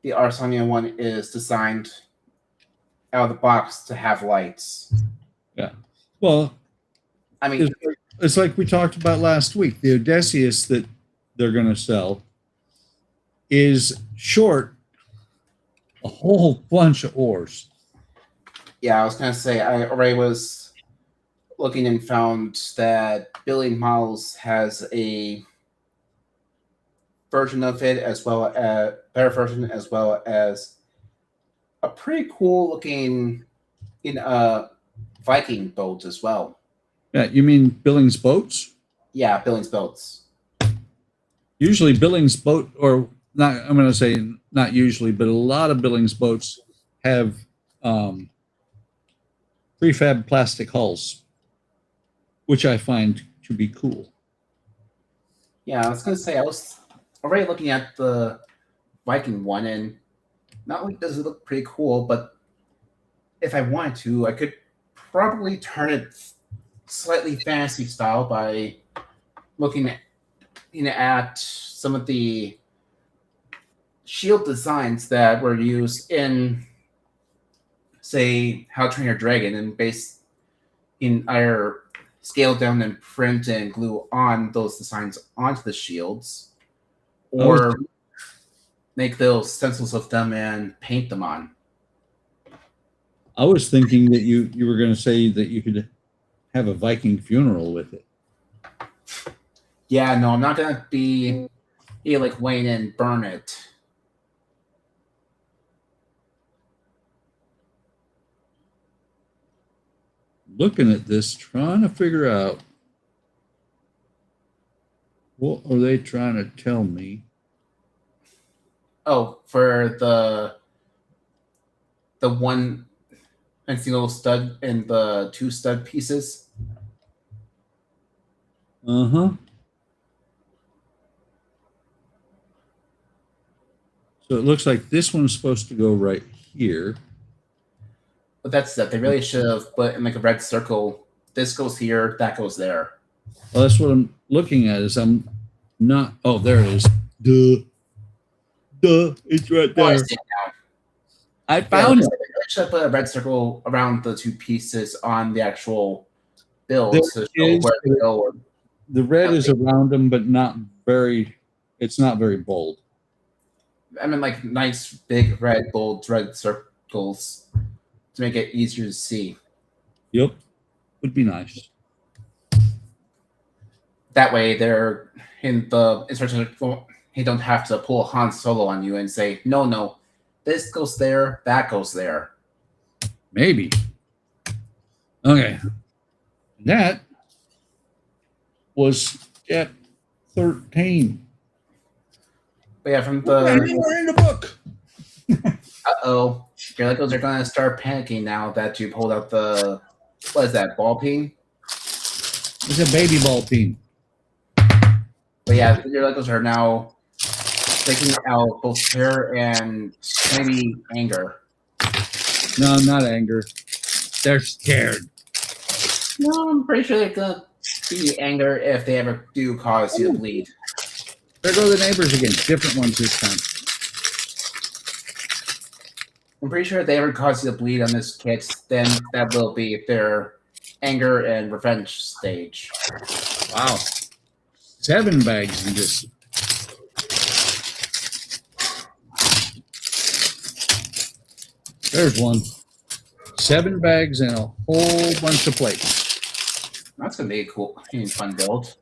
the Ars Sonia one is designed out of the box to have lights. Yeah. Well, I mean, it's like we talked about last week. The Odysseus that they're going to sell is short a whole bunch of ores. yeah, I was going to say, I already was looking and found that Billion Models has a version of it as well as better version as well as a pretty cool looking Viking boat as well. Yeah, you mean Billings boats? Yeah, Billings boats. Usually Billings boat, or not, I'm going to say not usually, but a lot of Billings boats have prefab plastic hulls, which I find to be cool. Yeah, I was going to say, I was already looking at the Viking one, and not only does it look pretty cool, but if I wanted to, I could probably turn it slightly fantasy style by looking at some of the shield designs that were used in, say, How to Train Your Dragon, and based in either scale down and print and glue on those designs onto the shields, or make those stencils of them and paint them on. I was thinking that you were going to say that you could have a Viking funeral with it. Yeah, no, I'm not gonna be like Wayne and burn it. Looking at this, trying to figure out what are they trying to tell me. Oh, for the one and single stud and the two stud pieces. Uh-huh. So it looks like this one's supposed to go right here. But that's that. They really should have put in like a red circle. This goes here, that goes there. Well, that's what I'm looking at. Is I'm not. Oh, there it is. Duh! It's right Oh, I there. see it now. I Yeah, found they it. should have put a red circle around the two pieces on the actual build There to show is- where they go. The red is around them, but not very. It's not very bold. I mean, like nice, big, bold red circles to make it easier to see. Yep, would be nice. That way, they're in the instructions. You don't have to pull Han Solo on you and say, no, this goes there, that goes there. Maybe. Okay. That was step 13. But yeah, from We're in the book. uh-oh, your Legos are going to start panicking now that you pulled out the, what is that, ball peen? It's a baby ball team. But yeah, your Legos are now taking out both fear and maybe anger. No, not anger. They're scared. No, I'm pretty sure they're going to be anger if they ever do cause you to bleed. There go the neighbors again. Different ones this time. I'm pretty sure if they ever cause you to bleed on this kit, then that will be their anger and revenge stage. Wow. 7 bags in this. There's one. 7 bags and a whole bunch of plates. That's going to be a cool and fun build.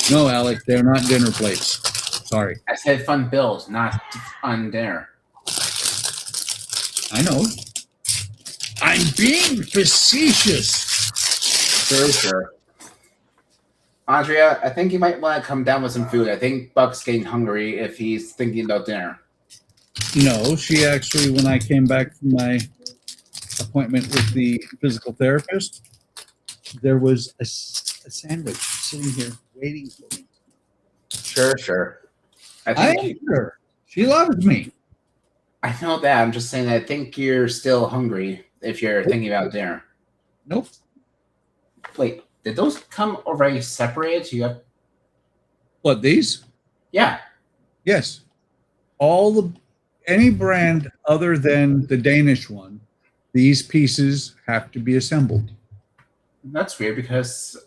No, Alec, they're not dinner plates. Sorry. I said fun build, not fun dinner. I know. I'm being facetious. Sure. Andrea, I think you might want to come down with some food. I think Buck's getting hungry if he's thinking about dinner. No, she actually, when I came back from my appointment with the physical therapist, there was a sandwich sitting here waiting for me. Sure. I think am her. She loves me. I know that. I'm just saying I think you're still hungry if you're thinking about dinner. Nope. Wait, did those come already separated? You have What, these? yeah. Yes. Any brand other than the Danish one, these pieces have to be assembled. That's weird because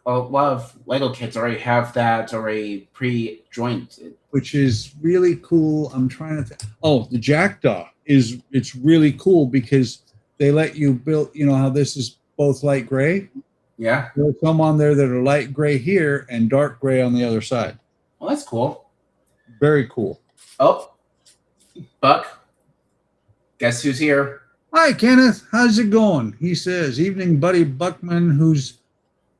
a lot of Lego kits already have that already pre-jointed. Which is really cool. I'm trying to the Jackdaw it's really cool because they let you build, you know how this is both light gray? Yeah. There's some on there that are light gray here and dark gray on the other side. Well, that's cool. Very cool. Oh, Buck, guess who's here? Hi, Kenneth. How's it going? He says, evening, buddy Buckman,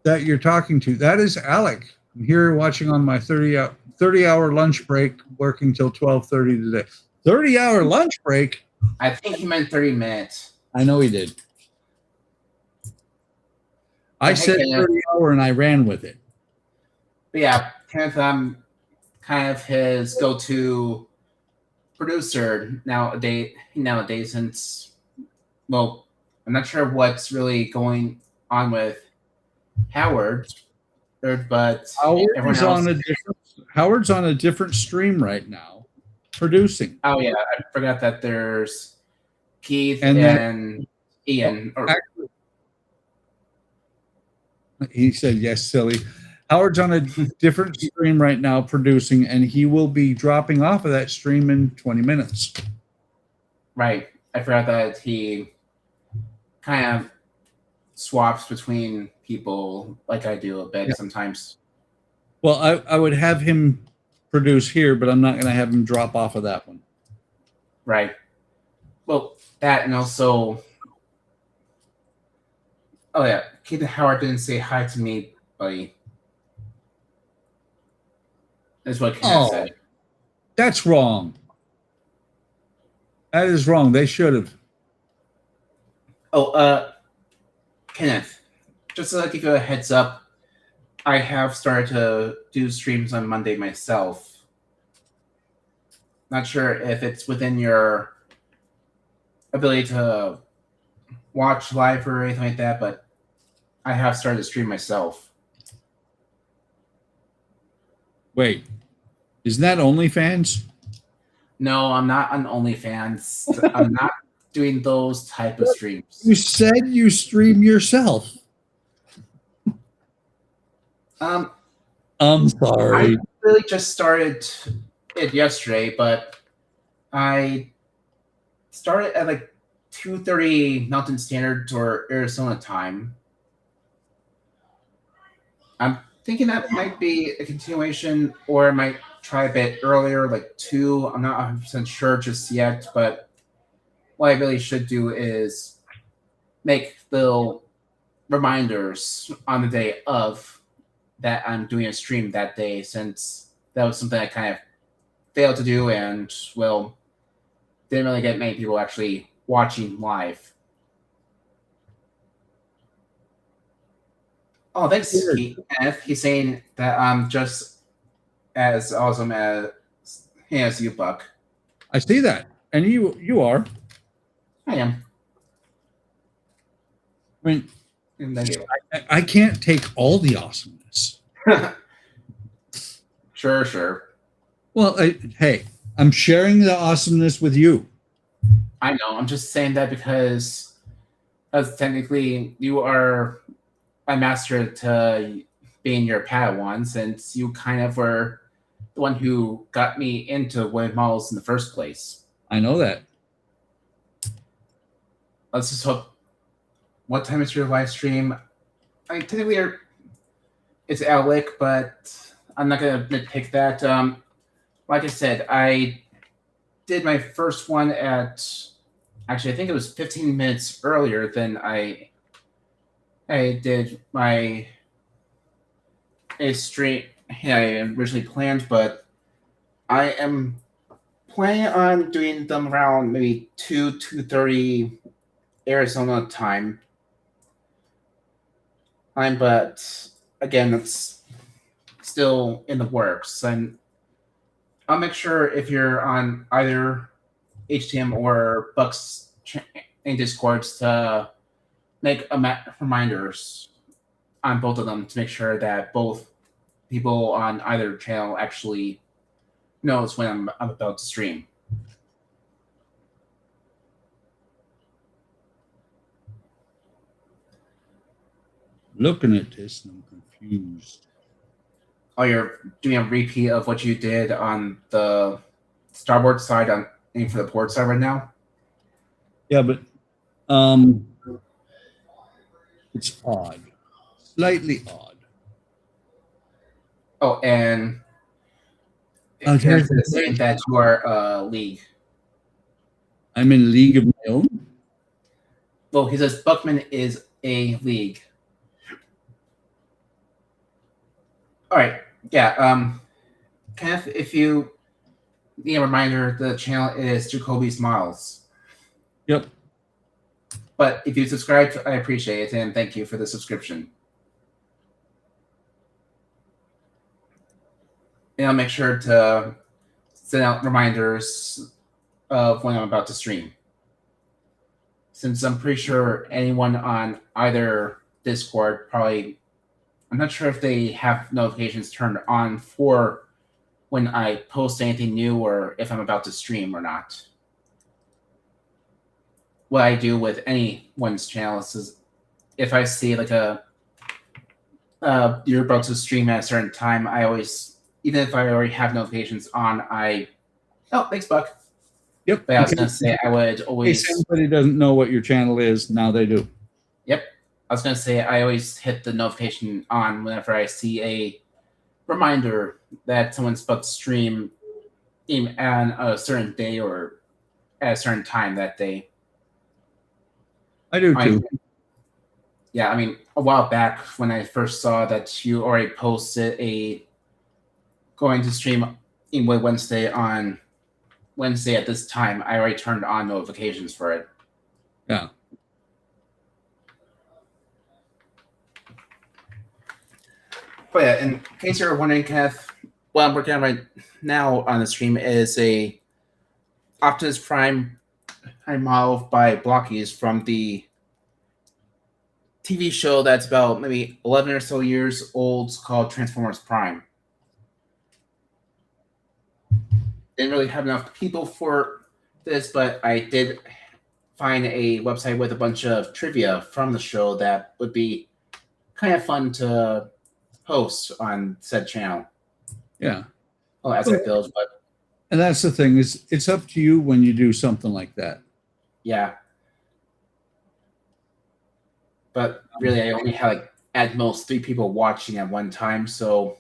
that you're talking to. That is Alec. I'm here watching on my 30-hour lunch break, working till 12:30 today. 30-hour lunch break? I think he meant 30 minutes. I know he did. I said 30-hour and I ran with it. But yeah, Kenneth, I'm kind of his go-to producer nowadays since, well, I'm not sure what's really going on with Howard, but Howard's on a different stream right now, producing. Oh yeah, I forgot that there's Keith and Ian. He said, yes, silly. Howard's on a different stream right now producing, and he will be dropping off of that stream in 20 minutes. Right. I forgot that he kind of swaps between people like I do a bit sometimes. Well, I would have him produce here, but I'm not going to have him drop off of that one. Right. Well, that and also... Oh, yeah. Keith and Howard didn't say hi to me, buddy. That's what Kenneth said. That's wrong. That is wrong. They should have. Oh, Kenneth, just to give you a heads up, I have started to do streams on Monday myself. Not sure if it's within your ability to watch live or anything like that, but I have started to stream myself. Wait, isn't that OnlyFans? No, I'm not on OnlyFans. I'm not doing those type of streams. You said you stream yourself. I'm sorry. I really just started it yesterday, but I started at like 2:30 Mountain Standard or Arizona time. I'm thinking that might be a continuation, or I might try a bit earlier, like 2. I'm not 100% sure just yet, but what I really should do is make little reminders on the day of that I'm doing a stream that day, since that was something I kind of failed to do and, well, didn't really get many people actually watching live. Oh, thanks, Kenneth. He's saying that I'm just as awesome as you, Buck. I see that. And you are. I am. I mean, And thank you. I can't take all the awesomeness. Sure. Well, hey, I'm sharing the awesomeness with you. I know. I'm just saying that because technically you are a master to being your Padawan, since you kind of were the one who got me into wave models in the first place. I know that. Let's just hope. What time is your live stream? I mean, technically, it's Alec, but I'm not gonna nitpick that. Like I said, I did my first one at, actually, I think it was 15 minutes earlier than I did my stream I originally planned, but I am planning on doing them around maybe 2:30 Arizona time. But again, it's still in the works, and I'll make sure if you're on either HTM or Buck's in Discords to make reminders on both of them to make sure that both people on either channel actually knows when I'm about to stream. Looking at this, and I'm confused. Oh, you're doing a repeat of what you did on the starboard side on aim for the port side right now? Yeah, but it's odd. Slightly odd. Oh, and Okay. here's the saying that you are League. I'm in League of my own. Well, he says Buckman is a League. All right. Yeah. Kenneth, if you need a reminder, the channel is Jacoby's Miles. Yep. But if you subscribe, I appreciate it, and thank you for the subscription. And I'll make sure to send out reminders of when I'm about to stream, since I'm pretty sure anyone on either Discord probably, I'm not sure if they have notifications turned on for when I post anything new or if I'm about to stream or not. What I do with anyone's channel is if I see like you're about to stream at a certain time, I always, even if I already have notifications on, oh, thanks, Buck. Yep. But I was going to say I would always. In case anybody doesn't know what your channel is, now they do. Yep. I was going to say I always hit the notification on whenever I see a reminder that someone's about to stream on a certain day or at a certain time that day. I do too. Yeah, I mean, a while back when I first saw that you already posted a going to stream in Wednesday on Wednesday at this time, I already turned on notifications for it. Yeah. But yeah, in case you're wondering, Kenneth, what I'm working on right now on the stream is a Optimus Prime model by Blockies from the TV show that's about maybe 11 or so years old called Transformers Prime. Didn't really have enough people for this, but I did find a website with a bunch of trivia from the show that would be kind of fun to post on said channel. Yeah. Well, as it goes, but And that's the thing, is it's up to you when you do something like that. yeah. But really, I only had like at most 3 people watching at one time. So,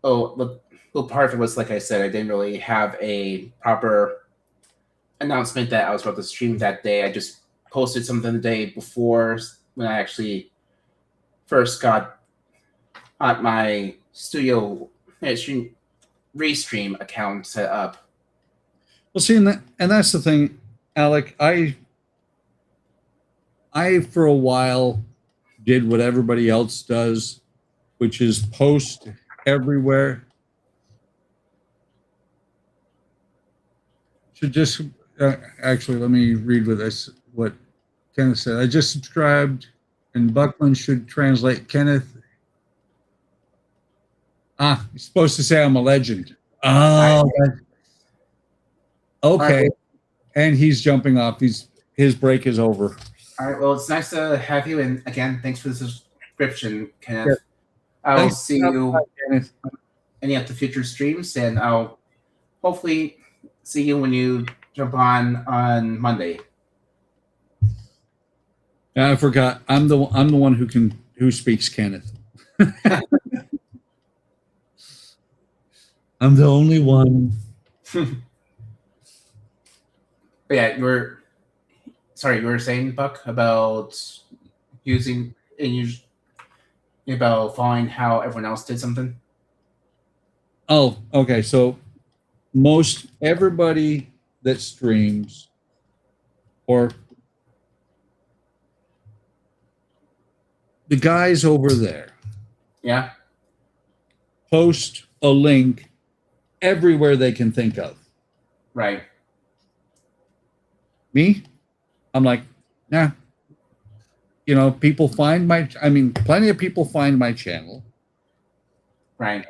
well, part of it was, like I said, I didn't really have a proper announcement that I was about to stream that day. I just posted something the day before when I actually first got on my studio Restream account set up. Well, see, and that's the thing, Alec. I for a while did what everybody else does, which is post everywhere. Should just actually let me read what Kenneth said. I just subscribed, and Buckman should translate. Kenneth. You're supposed to say I'm a legend. Oh, okay. Right. And he's jumping off. His break is over. All right. Well, it's nice to have you, and again, thanks for the subscription, Kenneth. Yeah. I'll Thanks see for you Kenneth. any of the future streams, and I'll hopefully see you when you jump on Monday. I forgot. I'm the one who speaks Kenneth. I'm the only one. But yeah, you were saying, Buck, about about following how everyone else did something. Oh, okay. So most everybody that streams or the guys over there Yeah. post a link everywhere they can think of. Right. Me, I'm like, nah. People find plenty of people find my channel. Right.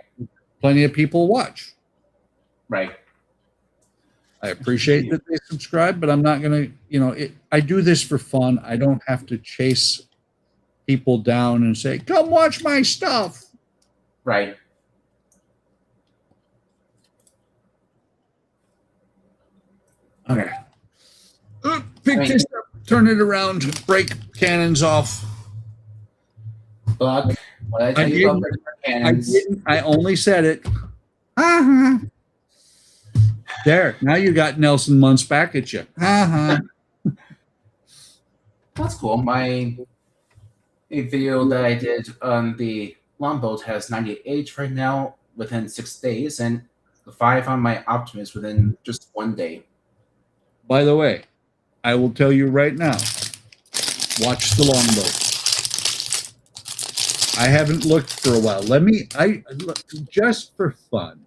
Plenty of people watch. Right. I appreciate that they subscribe, but I'm not going to, I do this for fun. I don't have to chase people down and say, come watch my stuff. Right. Okay. Pick this up, turn it around, break cannons off. Buck, what did I tell you about breaking cannons? I only said it. Uh-huh. There, now you got Nelson Muntz back at you. Uh-huh. That's cool. A video that I did on the Longboat has 98 right now within 6 days, and 5 on my Optimus within just 1 day. By the way, I will tell you right now, watch the Longboat. I haven't looked for a while. Just for fun.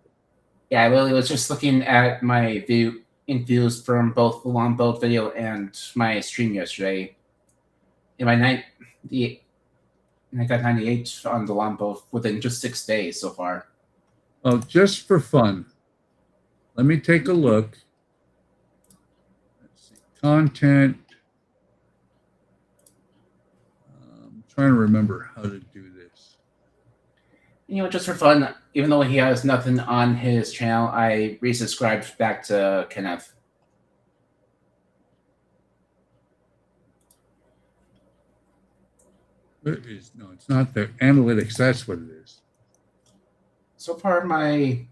Yeah, I really was just looking at my views from both the Longboat video and my stream yesterday. And I got 98 on the Longboat within just 6 days so far. Oh, just for fun. Let me take a look. Let's see. Content. I'm trying to remember how to do this. Just for fun, even though he has nothing on his channel, I resubscribed back to Kenneth. No, it's not the analytics. That's what it is. So far, my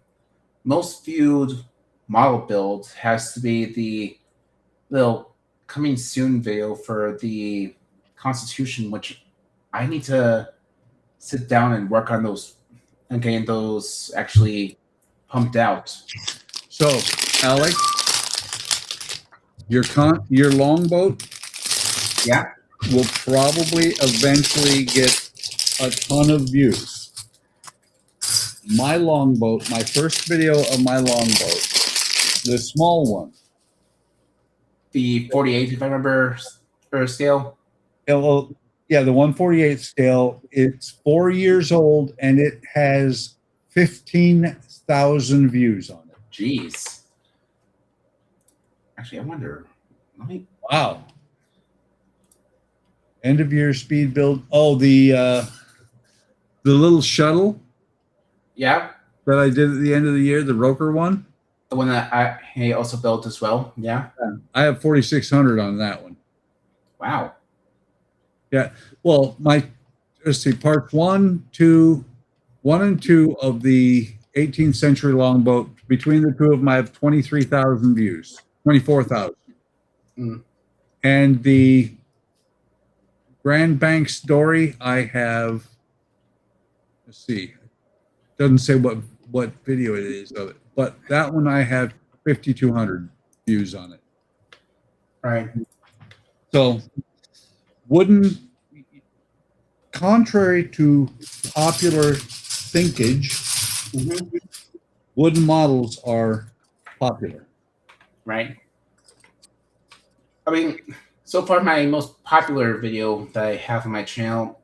most viewed model build has to be the little coming soon video for the Constitution, which I need to sit down and work on those and getting those actually pumped out. So, Alec, your Longboat, Yeah. will probably eventually get a ton of views. My Longboat, my first video of my Longboat, the small one. The 48, if I remember, or scale. Well, yeah, the 1/48 scale. It's 4 years old, and it has 15,000 views on it. Jeez. Actually, I wonder. Let me. Wow. End of year speed build. Oh, the little shuttle Yeah, that I did at the end of the year, the Roker one. the one that I also built as well. Yeah. I have 4,600 on that one. Wow. Yeah. Well, let's see, parts 1 and 2 of the 18th century longboat. Between the two of them, I have 23,000 views, 24,000. Mm. And the Grand Banks Dory, I have. Let's see, doesn't say what video it is of it, but that one I have 5,200 views on it. Right. So, contrary to popular thinkage, Mhm. wooden models are popular. Right. I mean, so far my most popular video that I have on my channel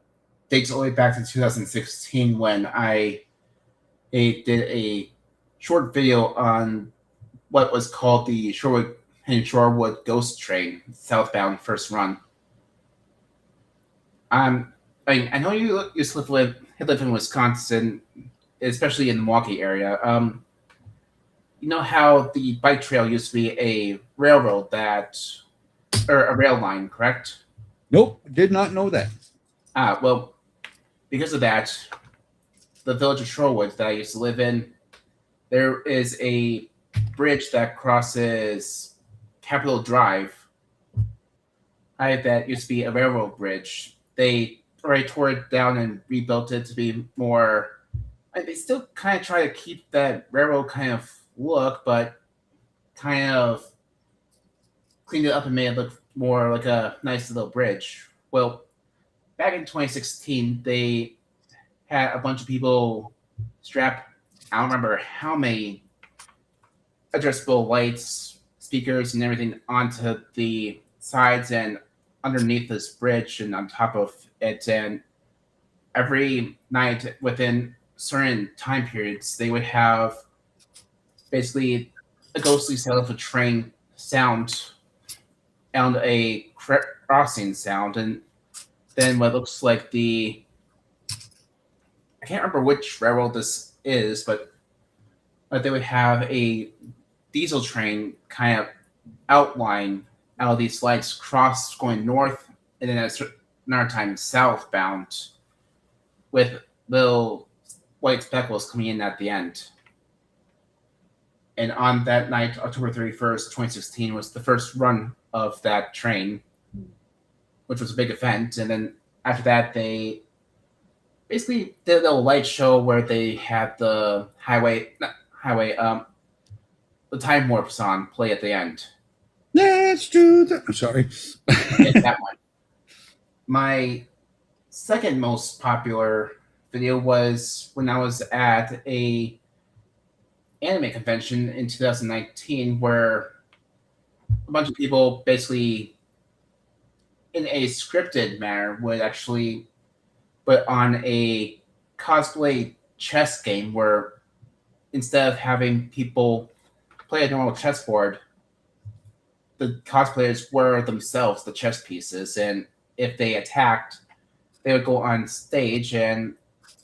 dates all the way back to 2016 when I did a short video on what was called the Shorewood Ghost Train southbound first run. I mean, I know you used to live in Wisconsin, especially in the Milwaukee area. You know how the bike trail used to be a railroad or a rail line, correct? Nope, did not know that. Well, because of that, the village of Shorewood that I used to live in, there is a bridge that crosses Capitol Drive. That used to be a railroad bridge. They already tore it down and rebuilt it to be more. They still kind of try to keep that railroad kind of look, but kind of cleaned it up and made it look more like a nice little bridge. Well, back in 2016, they had a bunch of people strap, I don't remember how many addressable lights, speakers, and everything onto the sides and underneath this bridge and on top of it. And every night within certain time periods, they would have basically a ghostly sound of a train sound and a crossing sound. And then what looks like I can't remember which railroad this is, but they would have a diesel train kind of outline out of these lights cross going north and then at another time southbound with little white speckles coming in at the end. And on that night, October 31st, 2016, was the first run of that train, which was a big event. And then after that, they basically did a little light show where they had the the time warp song play at the end. Let's do that. I'm sorry. Yeah, that one. My second most popular video was when I was at a anime convention in 2019 where a bunch of people basically in a scripted manner would actually put on a cosplay chess game where instead of having people play a normal chessboard, the cosplayers were themselves the chess pieces, and if they attacked, they would go on stage and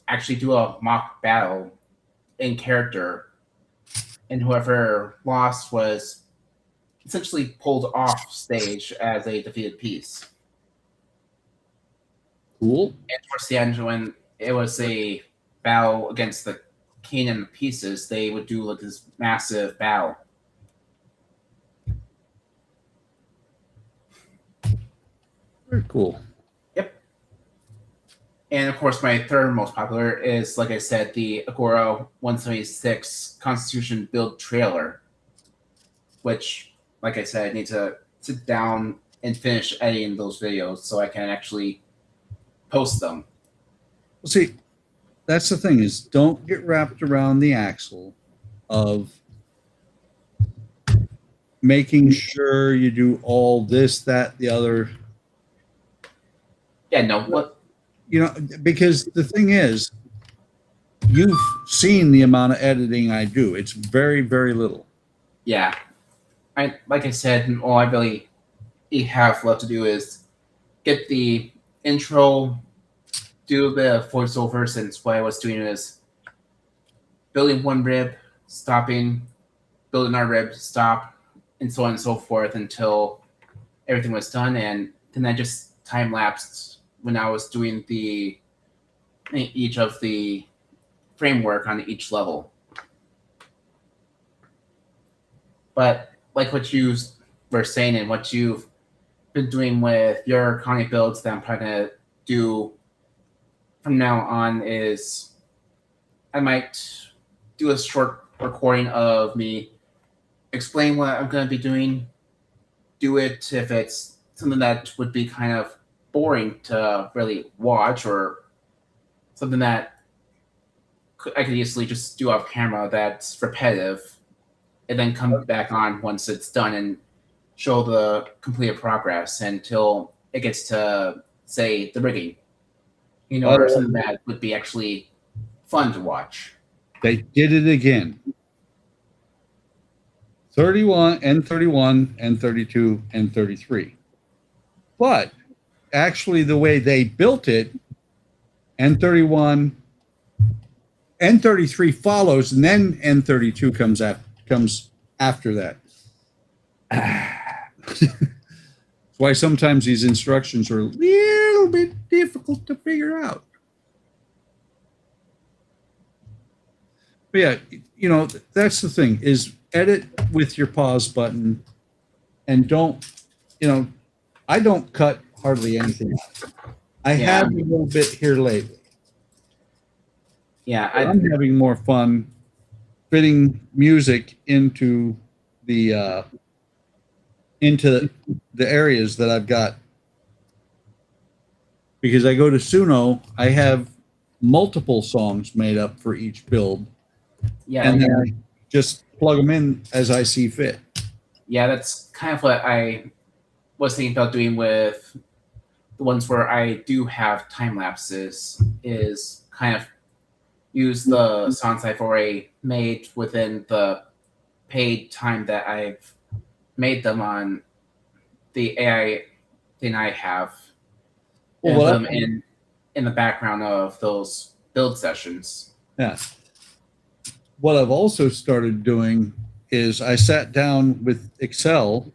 actually do a mock battle in character, and whoever lost was essentially pulled off stage as a defeated piece. Cool. And towards the end, when it was a battle against the king and the pieces, they would do like this massive battle. Very cool. Yep. And of course, my third most popular is, like I said, the Agora 176 Constitution build trailer, which, like I said, I need to sit down and finish editing those videos so I can actually post them. Well, see, that's the thing is don't get wrapped around the axle of making sure you do all this, that, the other. Yeah, no, what? You know, because the thing is, you've seen the amount of editing I do. It's very, very little. Yeah, like I said, all I really have left to do is get the intro, do the voiceover. Since what I was doing is building one rib, stopping, building our rib, stop, and so on and so forth until everything was done, and then I just time lapsed when I was doing each of the framework on each level. But like what you were saying and what you've been doing with your comic builds that I'm trying to do from now on is I might do a short recording of me explain what I'm going to be doing. Do it if it's something that would be kind of boring to really watch or something that I could easily just do off camera that's repetitive and then come back on once it's done and show the completed progress until it gets to, say, the rigging, or something that would be actually fun to watch. They did it again. 31 and 31 and 32 and 33. But actually the way they built it, N31, N33 follows, and then N32 comes after that. That's why sometimes these instructions are a little bit difficult to figure out. But yeah, that's the thing is edit with your pause button and don't, I don't cut hardly anything out. I have a little bit here lately. Yeah, I'm having more fun fitting music into the areas that I've got. Because I go to Suno, I have multiple songs made up for each build. Yeah, and then I just plug them in as I see fit. Yeah, that's kind of what I was thinking about doing with the ones where I do have time lapses, is kind of use the songs I've already made within the paid time that I've made them on the AI thing I have, and put them in the background of those build sessions. Yeah. What I've also started doing is I sat down with Excel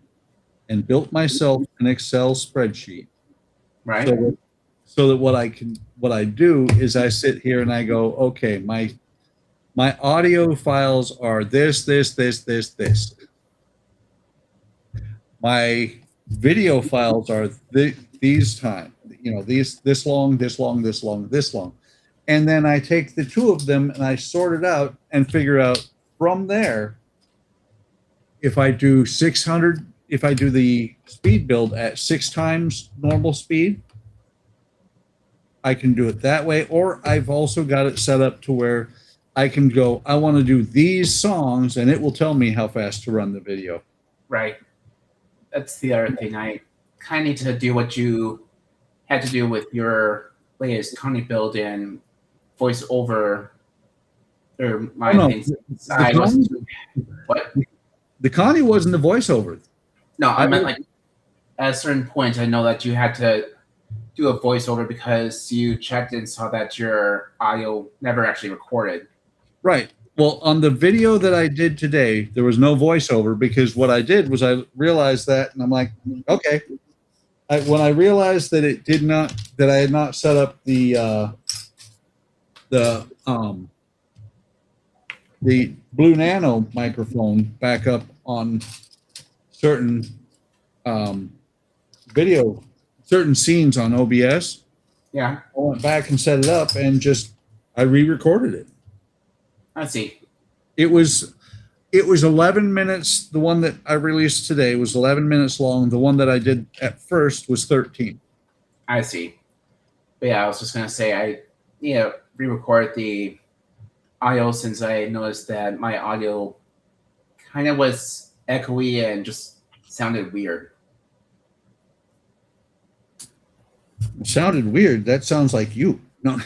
and built myself an Excel spreadsheet. Right. So that what I do is I sit here and I go, okay, my audio files are this. My video files are these time, this long. And then I take the two of them and I sort it out and figure out from there if I do 600, if I do the speed build at 6 times normal speed, I can do it that way. Or I've also got it set up to where I can go, I want to do these songs, and it will tell me how fast to run the video. Right. That's the other thing. I kind of need to do what you had to do with your latest Connie build and voice over or my things. What? The Connie wasn't the voiceover. No, I meant like at a certain point, I know that you had to do a voiceover because you checked and saw that your audio never actually recorded. Right. Well, on the video that I did today, there was no voiceover because what I did was I realized that, and I'm like, okay. When I realized that that I had not set up the Blue Nano microphone back up on certain certain scenes on OBS. Yeah. I went back and set it up and I re-recorded it. I see. It was 11 minutes. The one that I released today was 11 minutes long. The one that I did at first was 13. I see. But yeah, I was just going to say, I re-record the audio since I noticed that my audio kind of was echoey and just sounded weird. It sounded weird. That sounds like you. No,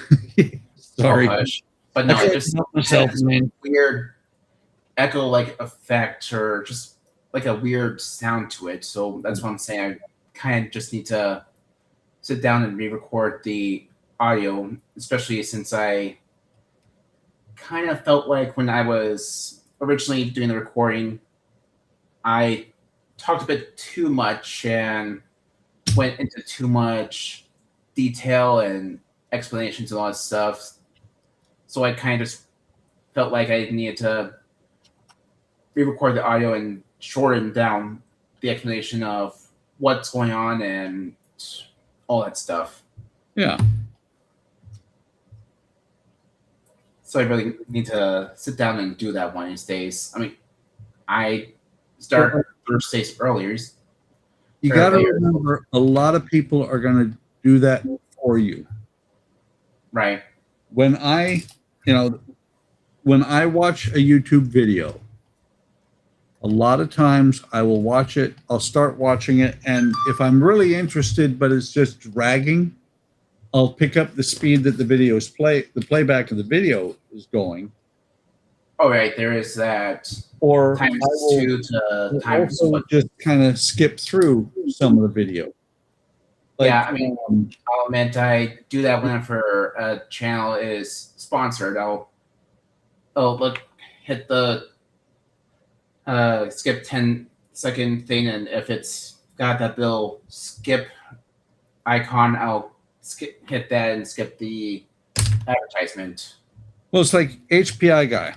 sorry. Oh, hush. But no, I it can't just help myself, has man. weird echo like effect or just like a weird sound to it. So that's what I'm saying. I kind of just need to sit down and re-record the audio, especially since I kind of felt like when I was originally doing the recording, I talked a bit too much and went into too much detail and explanations and all that stuff. So I kind of just felt like I needed to re-record the audio and shorten down the explanation of what's going on and all that stuff. Yeah. So I really need to sit down and do that one of these days. I mean, I start Thursdays earlier. You got to Earlier. remember, a lot of people are going to do that for you. Right. When I watch a YouTube video, a lot of times I will watch it. I'll start watching it, and if I'm really interested, but it's just dragging, I'll pick up the speed that the playback of the video is going. Oh, right. There is that Or times I will 2 to times also what? just kind of skip through some of the video. Yeah, I mean, I'll admit I do that whenever a channel is sponsored. I'll hit the skip 10-second thing, and if it's got that little skip icon, I'll hit that and skip the advertisement. Well, it's like HPI guy.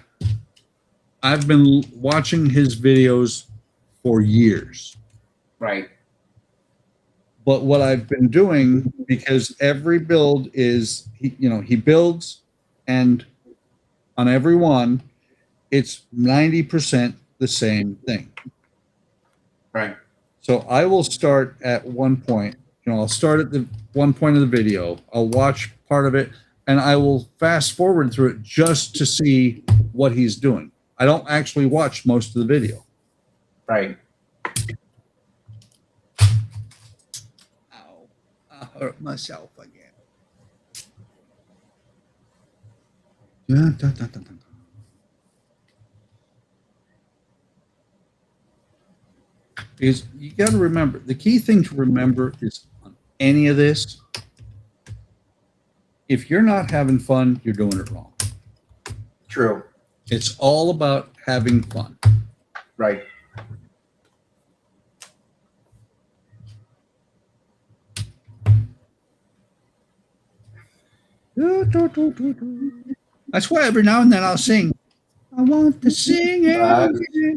I've been watching his videos for years. Right. But what I've been doing, because every build is, he builds, and on every one, it's 90% the same thing. Right. So I will start at one point. I'll start at the one point of the video. I'll watch part of it, and I will fast forward through it just to see what he's doing. I don't actually watch most of the video. Right. Ow. I hurt myself again. Dun, dun, dun, dun, dun. Is you got to remember, the key thing to remember is on any of this, if you're not having fun, you're doing it wrong. True. It's all about having fun. Right. That's why every now and then I'll sing. I want to sing.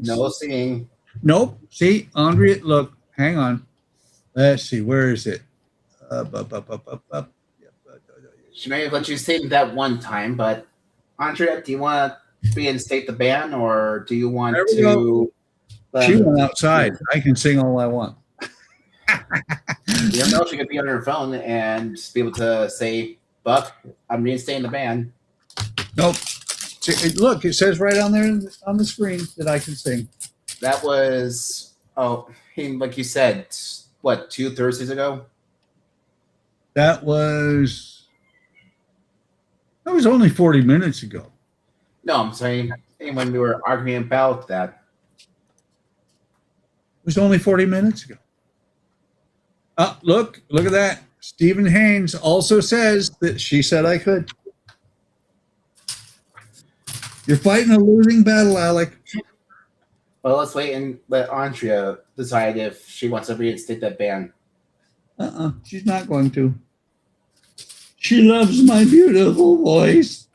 No singing. Nope. See, Andrea, look, hang on. Let's see, where is it? She may have let you sing that one time, but Andrea, do you want to reinstate the ban, or do you want There we to? She went outside. I can sing all I want. You don't know, she could be on her phone and be able to say, "Buck, I'm reinstating the ban." Nope. See, look, it says right on there on the screen that I can sing. That was like you said, what, 2 Thursdays ago? That was only 40 minutes ago. No, I'm saying when we were arguing about that. It was only 40 minutes ago. Look at that. Stephen Haynes also says that she said I could. You're fighting a losing battle, Alec. Well, let's wait and let Andrea decide if she wants to reinstate that ban. She's not going to. She loves my beautiful voice.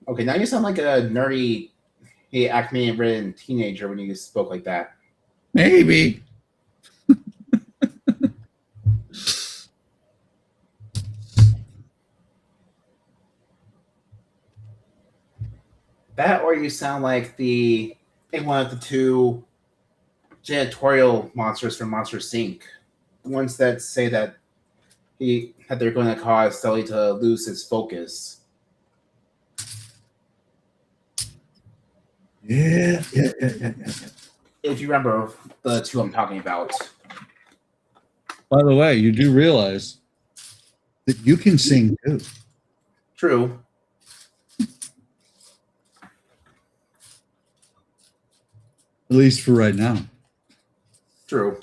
Okay, now you sound like a nerdy, acne-ridden teenager when you spoke like that. Maybe. That, or you sound like one of the 2 janitorial monsters from Monster Inc. The ones that say that they're going to cause Sully to lose his focus. Yeah. If you remember the 2 I'm talking about. By the way, you do realize that you can sing too, True. at least for right now. True.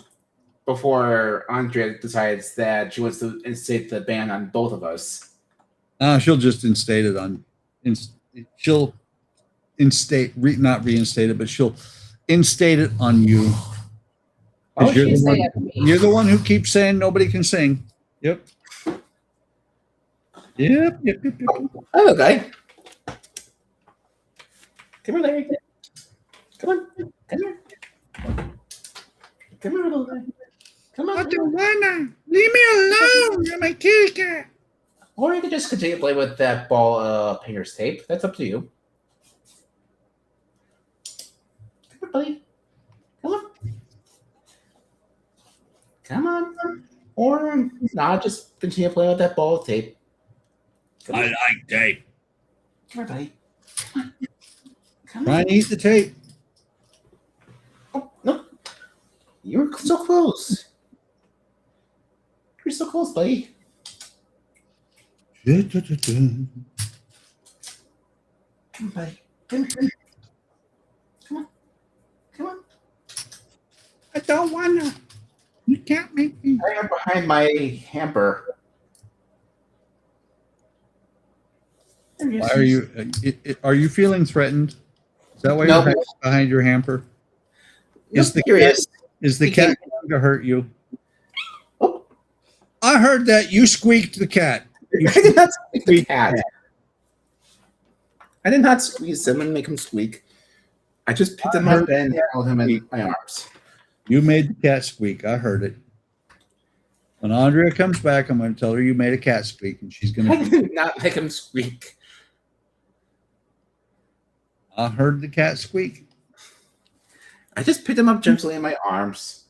Before Andrea decides that she wants to instate the ban on both of us. She'll just instate it on. She'll not reinstate it, but she'll instate it on you. Oh, You're she's the, saying one, at me. you're the one who keeps saying nobody can sing. Yep. Yep. I'm okay. Come here, Larry. Come on. Come here. Come here, little guy. Come on. don't wanna. Leave me alone. You're my kitty cat. Or you could just continue to play with that ball painter's tape. That's up to you. Come on, buddy. Come on. Come on. Or not, just continue to play with that ball of tape. Come on. I like tape. Come here, buddy. Come on. Come Try on. and eat the tape. Oh, no. You were so close. You're so close, buddy. Come on, buddy. Come here. Come on. Come on. I don't wanna. You can't make me. I am behind my hamper. Why are you? Are you feeling threatened? Is that why No. you're behind your hamper? Is the curious? Is the He cat going to hurt you? Oh, I heard that you squeaked the cat. You I did not squeak the squeaked cat. I did not squeeze him and make him squeak. I just picked him up and held him in my arms. You made the cat squeak. I heard it. When Andrea comes back, I'm going to tell her you made a cat squeak, and she's going I to. did not make him squeak. I heard the cat squeak. I just picked him up gently in my arms.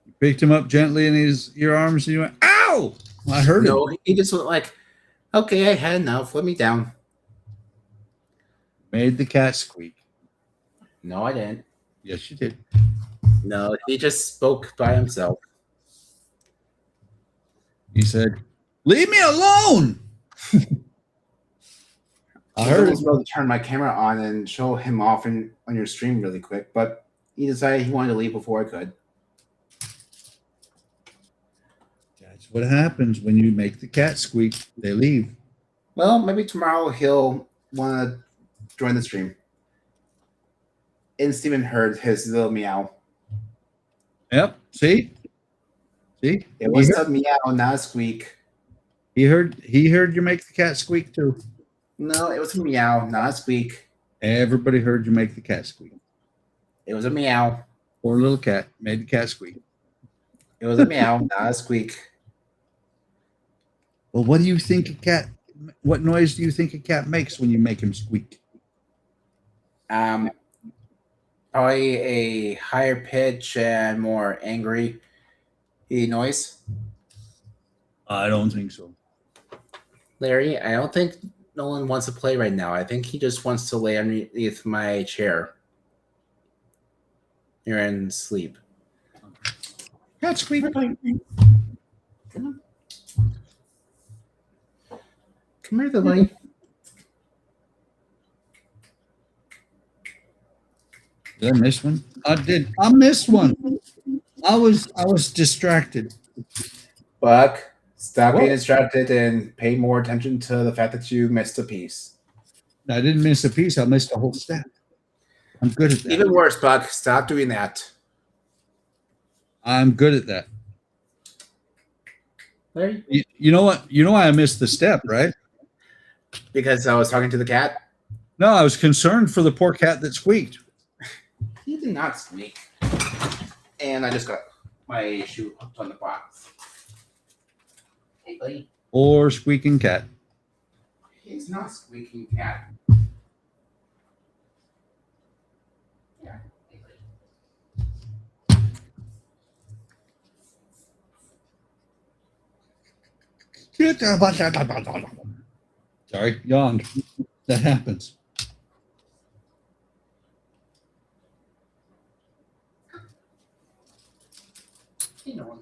You picked him up gently in your arms, and you went, "Ow!" I heard it. No, he just went like, "Okay, I had enough. Let me down." Made the cat squeak. No, I didn't. Yes, you did. No, he just spoke by himself. He said, "Leave me alone." I heard I it. was about to turn my camera on and show him off on your stream really quick, but he decided he wanted to leave before I could. That's what happens when you make the cat squeak. They leave. Well, maybe tomorrow he'll want to join the stream. And Steven heard his little meow. Yep. See? It was a meow, not a squeak. He heard you make the cat squeak too. No, it was a meow, not a squeak. Everybody heard you make the cat squeak. It was a meow. Poor little cat made the cat squeak. It was a meow, not a squeak. Well, what noise do you think a cat makes when you make him squeak? Probably a higher pitch and more angry noise. I don't think so. Larry, I don't think Nolan wants to play right now. I think he just wants to lay underneath my chair here and sleep. Cat squeak. Come on. Come here, buddy. Did I miss one? I did. I missed one. I was distracted. Buck, stop being What? distracted and pay more attention to the fact that you missed a piece. I didn't miss a piece. I missed a whole step. I'm good at that. Even worse, Buck, stop doing that. I'm good at that. Larry? You know what? You know why I missed the step, right? Because I was talking to the cat. No, I was concerned for the poor cat that squeaked. He did not squeak. And I just got my shoe hooked on the box. Hey, buddy. Or squeaking cat. He's not squeaking cat. Yeah. Hey, buddy. Sorry, yawned. That happens. Hey, Nolan.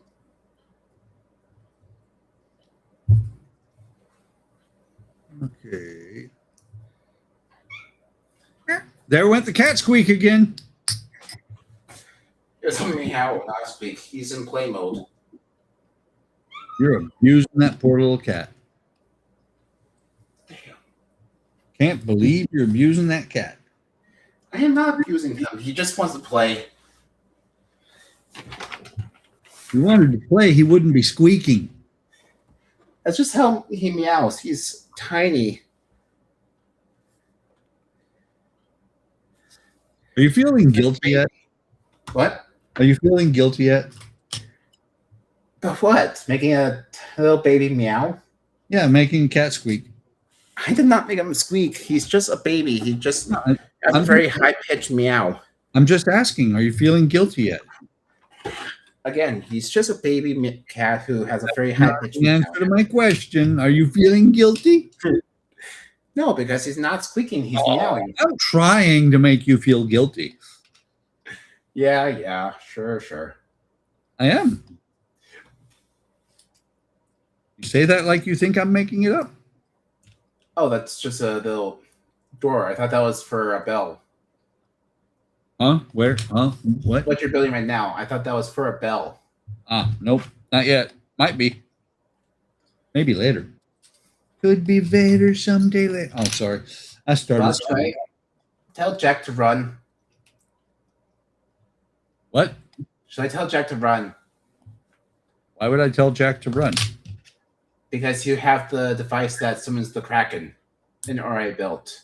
Okay. There went the cat squeak again. It was something how last week. He's in play mode. You're abusing that poor little cat. Can't believe you're abusing that cat. I am not abusing him. He just wants to play. If he wanted to play, he wouldn't be squeaking. That's just how he meows. He's tiny. Are you feeling guilty yet? What? Are you feeling guilty yet? But what? Making a little baby meow? Yeah, making cat squeak. I did not make him squeak. He's just a baby. He just has a I'm- very high-pitched meow. I'm just asking, are you feeling guilty yet? Again, he's just a baby cat who has a very high-pitched The meow. answer to my question, are you feeling guilty? No, because he's not squeaking. He's meowing. I'm trying to make you feel guilty. Yeah, sure. I am. You say that like you think I'm making it up. Oh, that's just a little door. I thought that was for a bell. Huh? Where? Huh? What? What you're building right now, I thought that was for a bell. Nope. Not yet. Might be. Maybe later. Could be later someday later. Oh, sorry. I started. That's right. Tell Jack to run. What? Should I tell Jack to run? Why would I tell Jack to run? Because you have the device that summons the Kraken in RA built.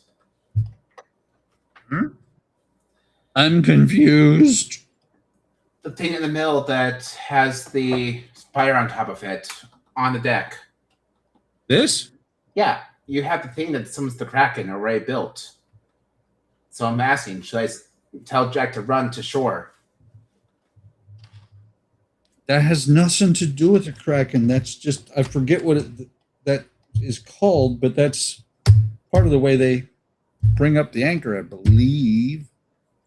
I'm confused. The thing in the middle that has the spire on top of it on the deck. This? Yeah, you have the thing that summons the Kraken already built. So I'm asking, should I tell Jack to run to shore? That has nothing to do with the Kraken. That's just, I forget what that is called, but that's part of the way they bring up the anchor, I believe.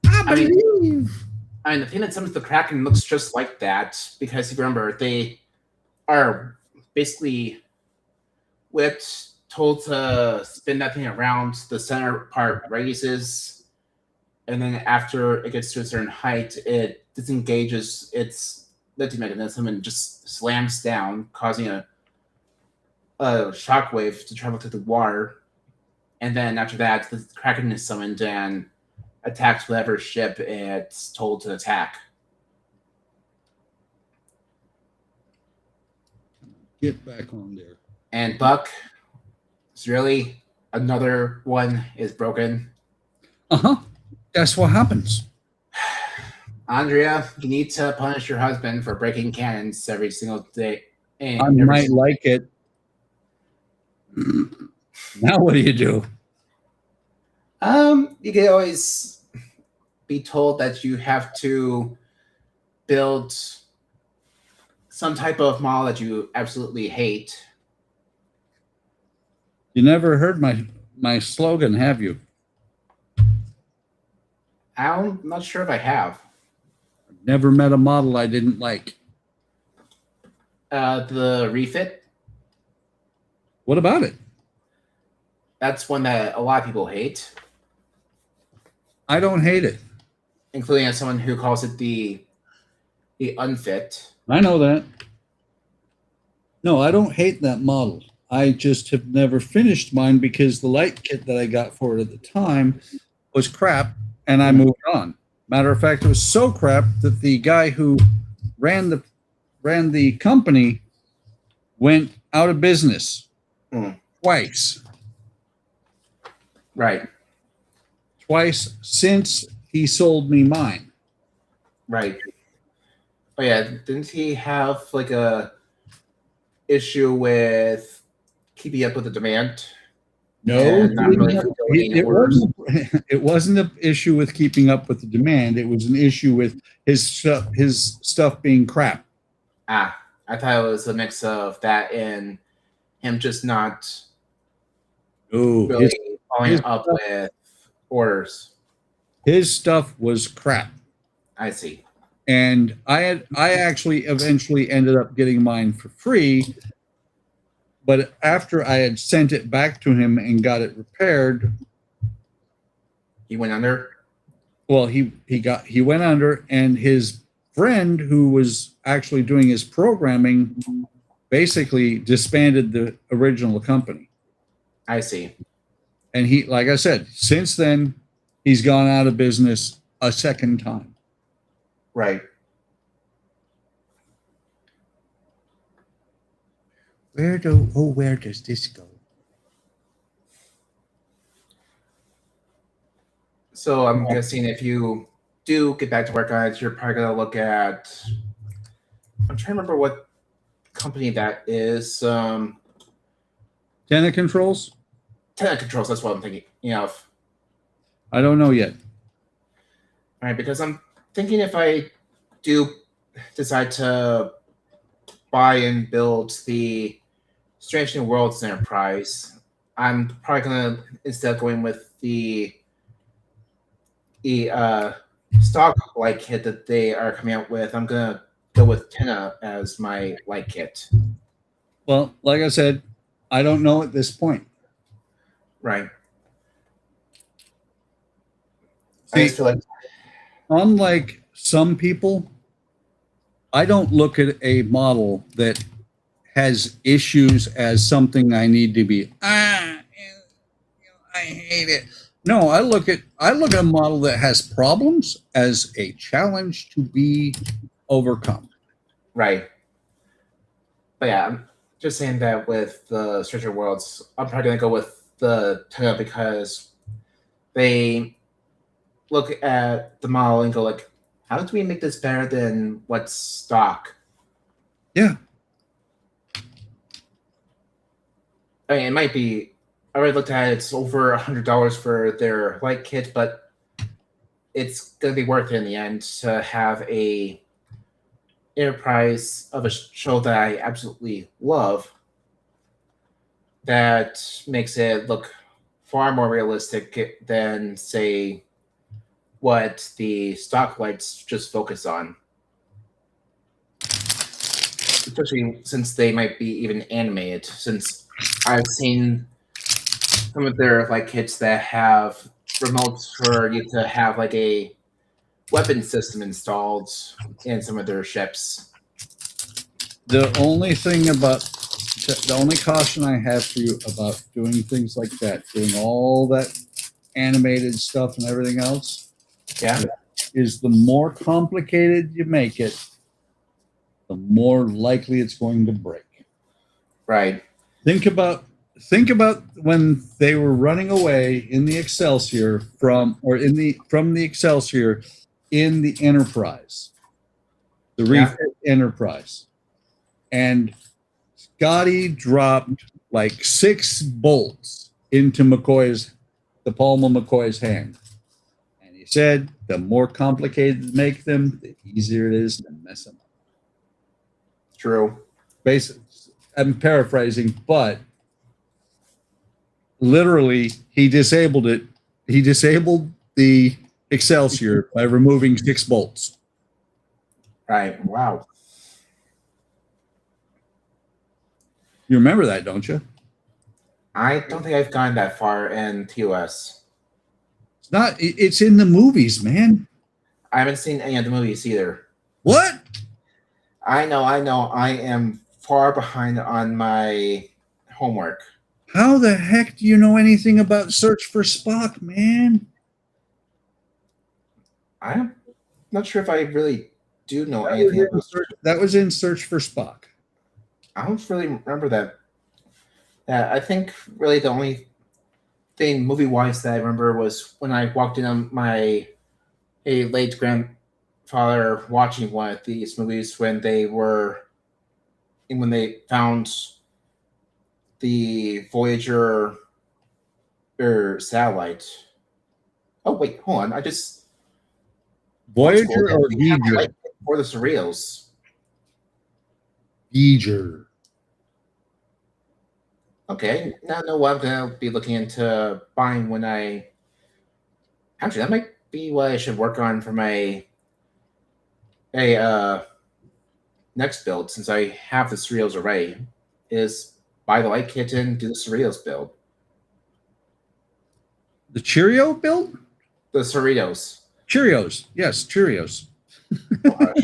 I mean, the thing that summons the Kraken looks just like that, because if you remember, they are basically told to spin that thing around, the center part raises, and then after it gets to a certain height, it disengages its lifting mechanism and just slams down, causing a shockwave to travel through the water. And then after that, the Kraken is summoned and attacks whatever ship it's told to attack. Get back on there. And Buck, it's really another one is broken. That's what happens. Andrea, you need to punish your husband for breaking cannons every single day. I might like it. Now what do you do? You can always be told that you have to build some type of model that you absolutely hate. You never heard my slogan, have you? I'm not sure if I have. Never met a model I didn't like. The refit, What about it? that's one that a lot of people hate, I don't hate it. including as someone who calls it the unfit. I know that. No, I don't hate that model. I just have never finished mine because the light kit that I got for it at the time was crap, and I moved on. Matter of fact, it was so crap that the guy who ran the company went out of business twice. Right. Twice since he sold me mine. Right. Oh yeah, didn't he have like a issue with keeping up with the demand? No, And not really fulfilling orders? it wasn't an issue with keeping up with the demand. It was an issue with his stuff being crap. I thought it was a mix of that and him just not really following up with orders. His stuff was crap. I see. And I actually eventually ended up getting mine for free but after I had sent it back to him and got it repaired, He went under. well, he went under, and his friend who was actually doing his programming basically disbanded the original company. I see. And he, like I said, since then he's gone out of business a second time. Right. Where does this go? So I'm guessing if you do get back to work on it, you're probably gonna look at. I'm trying to remember what company that is. Tenant controls? Tenant controls. That's what I'm thinking. Of. I don't know yet. All right, because I'm thinking if I do decide to buy and build the Strange New Worlds Enterprise, I'm probably gonna, instead of going with the stock light kit that they are coming out with, I'm gonna go with Tenna as my light kit. Well, like I said, I don't know at this point. Right. I See, just feel like unlike some people, I don't look at a model that has issues as something I need to be. I hate it. No, I look at a model that has problems as a challenge to be overcome. right. But yeah, I'm just saying that with the Stranger Worlds, I'm probably gonna go with the Tenna because they look at the model and go like, how do we make this better than what's stock? Yeah. I mean, it might be. I already looked at it. It's over $100 for their light kit, but it's gonna be worth it in the end to have a enterprise of a show that I absolutely love. That makes it look far more realistic than, say, what the stock lights just focus on. Especially since they might be even animated, since I've seen some of their like kits that have remotes for you to have like a weapon system installed in some of their ships. The only caution I have for you about doing things like that, doing all that animated stuff and everything else, Yeah. is the more complicated you make it, the more likely it's going to break. Right. Think about when they were running away in the Excelsior from the Excelsior in the Enterprise, the refit Enterprise, and Scotty dropped like 6 bolts into the palm of McCoy's hand, and he said, "The more complicated to make them, the easier it is to mess them up." True. Basically, I'm paraphrasing, but literally, he disabled it. He disabled the Excelsior by removing 6 bolts. Right. Wow. You remember that, don't you? I don't think I've gone that far in TOS. It's not. It's in the movies, man. I haven't seen any of the movies either. What? I know. I am far behind on my homework. How the heck do you know anything about Search for Spock, man? I'm not sure if I really do know anything about That was in Search for Spock. I don't really remember that. Yeah, I think really the only thing movie-wise that I remember was when I walked in on my late grandfather watching one of these movies when they found the Voyager satellite. Oh wait, hold on. I just Voyager or Voyager? Or the surreals. Voyager. Okay, now I know what I'm gonna be looking into buying when I. Actually, that might be what I should work on for my next build, since I have the surreals already. Is buy the Light Kitten, do the Cerritos build. The Cheerio build? The Cerritos. Cheerios. Yes, Cheerios. Oh, hush.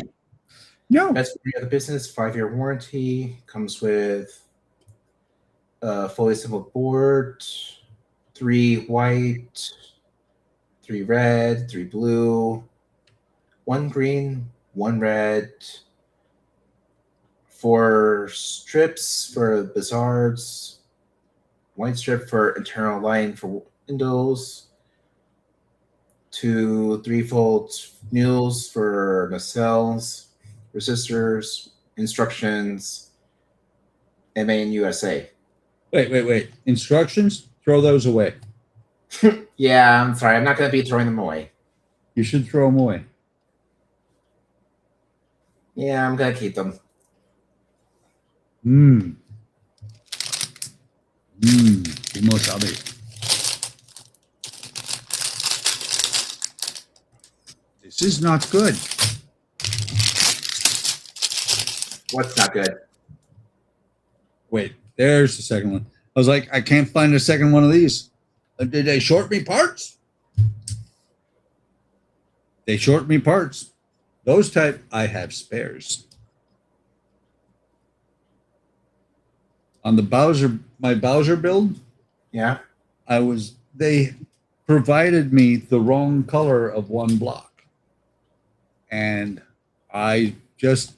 No. Best for the business, 5-year warranty, comes with a fully assembled board, 3 white, 3 red, 3 blue, 1 green, 1 red, 4 strips for Bizarres, white strip for internal lighting for windows, 2 3-fold mules for nacelles, resistors, instructions, MA and USA. Wait. Instructions? Throw those away. Yeah, I'm sorry. I'm not going to be throwing them away. You should throw them away. Yeah, I'm going to keep them. Kimosabi. This is not good. What's not good? Wait, there's the second one. I was like, I can't find a second one of these. Did they short me parts? They short me parts. Those type, I have spares. On the my Bowser build, Yeah. they provided me the wrong color of one block. And I just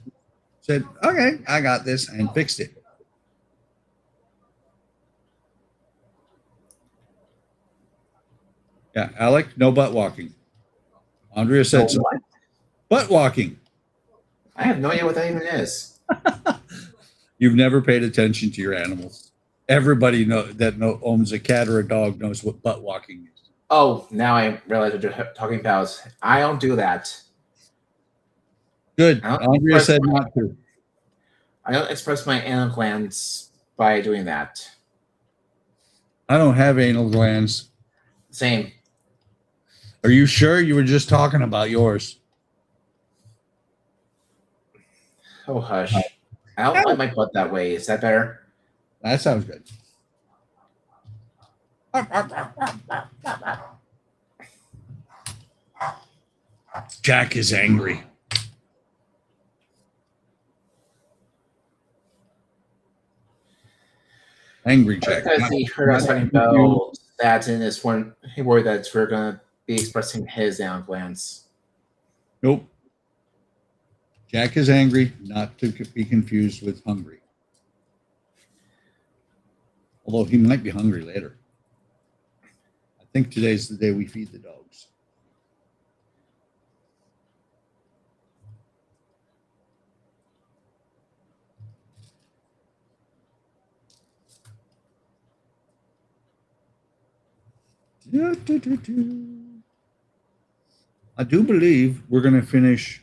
said, okay, I got this, and fixed it. Yeah, Alec, no butt walking. Andrea said so. What? Butt walking. I have no idea what that even is. You've never paid attention to your animals. Everybody owns a cat or a dog knows what butt walking is. Oh, now I realize what you're talking about. I don't do that. Good. Andrea said not to. I don't express my anal glands by doing that. I don't have anal glands. Same. Are you sure you were just talking about yours? Oh, hush. I don't like my butt that way. Is that better? That sounds good. Jack is angry. Angry Jack. Because he heard us talking about that in this one, he worried that we're going to be expressing his anal glands. Nope. Jack is angry, not to be confused with hungry. Although he might be hungry later. I think today's the day we feed the dogs. I do believe we're going to finish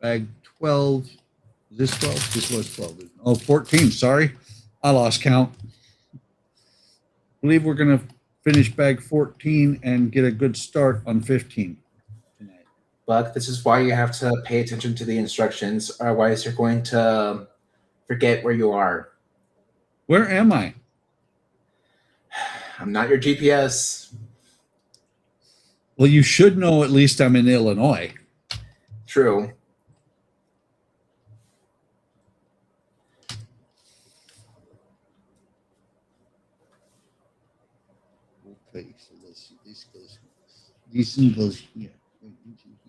bag 12. Is this 12? This was 12. Oh, 14. Sorry. I lost count. I believe we're going to finish bag 14 and get a good start on 15 tonight. But this is why you have to pay attention to the instructions, otherwise you're going to forget where you are. Where am I? I'm not your GPS. Well, you should know at least I'm in Illinois. True. Okay, so let's see. This goes here.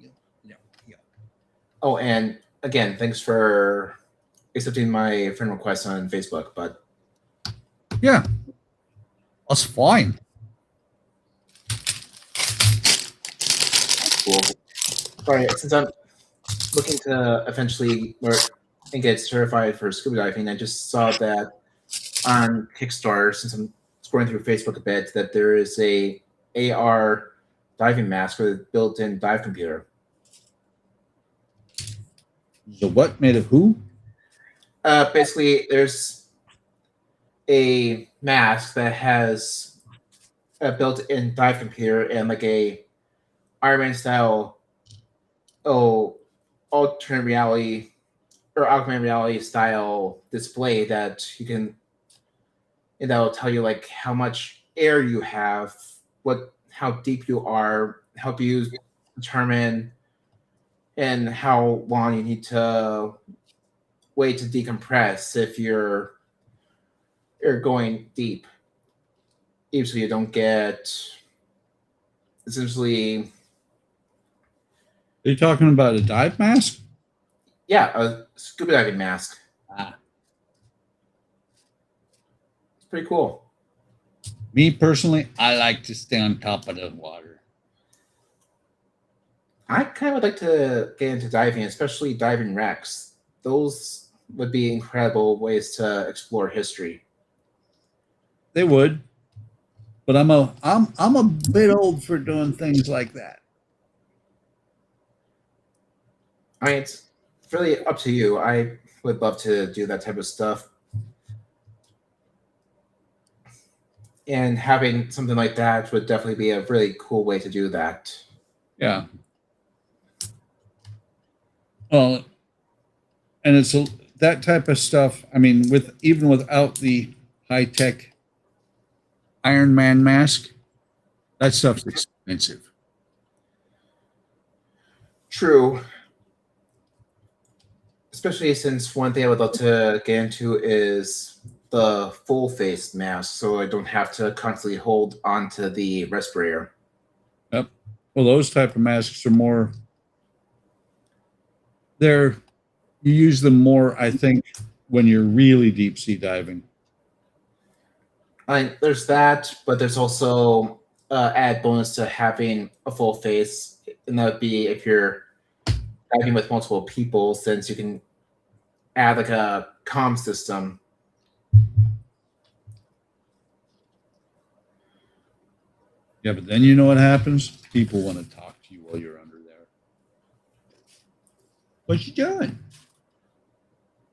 Yeah. Oh, and again, thanks for accepting my friend request on Facebook, but yeah, that's fine. Cool. Sorry, since I'm looking to eventually and get certified for scuba diving, I just saw that on Kickstarter, since I'm scrolling through Facebook a bit, that there is a AR diving mask with a built-in dive computer. So what made of who? Basically, there's a mask that has a built-in dive computer and like a Iron Man style, alternate reality or augmented reality style display that you can and that'll tell you like how much air you have, how deep you are, help you determine and how long you need to wait to decompress if you're going deep. Even so you don't get essentially Are you talking about a dive mask? a scuba diving mask. Ah. It's pretty cool. Me personally, I like to stay on top of the water. I kind of would like to get into diving, especially diving wrecks. Those would be incredible ways to explore history. They would, but I'm a bit old for doing things like that. I mean, it's really up to you. I would love to do that type of stuff. And having something like that would definitely be a really cool way to do that. Yeah. Well, and it's that type of stuff. I mean, even without the high tech Iron Man mask, that stuff's expensive. True. Especially since one thing I would love to get into is the full face mask, so I don't have to constantly hold onto the respirator. Yep. Well, those type of masks are more. You use them more, I think, when you're really deep sea diving. There's that, but there's also add bonus to having a full face, and that would be if you're diving with multiple people, since you can add like a comm system. Yeah, but then you know what happens? People want to talk to you while you're under there. What you doing?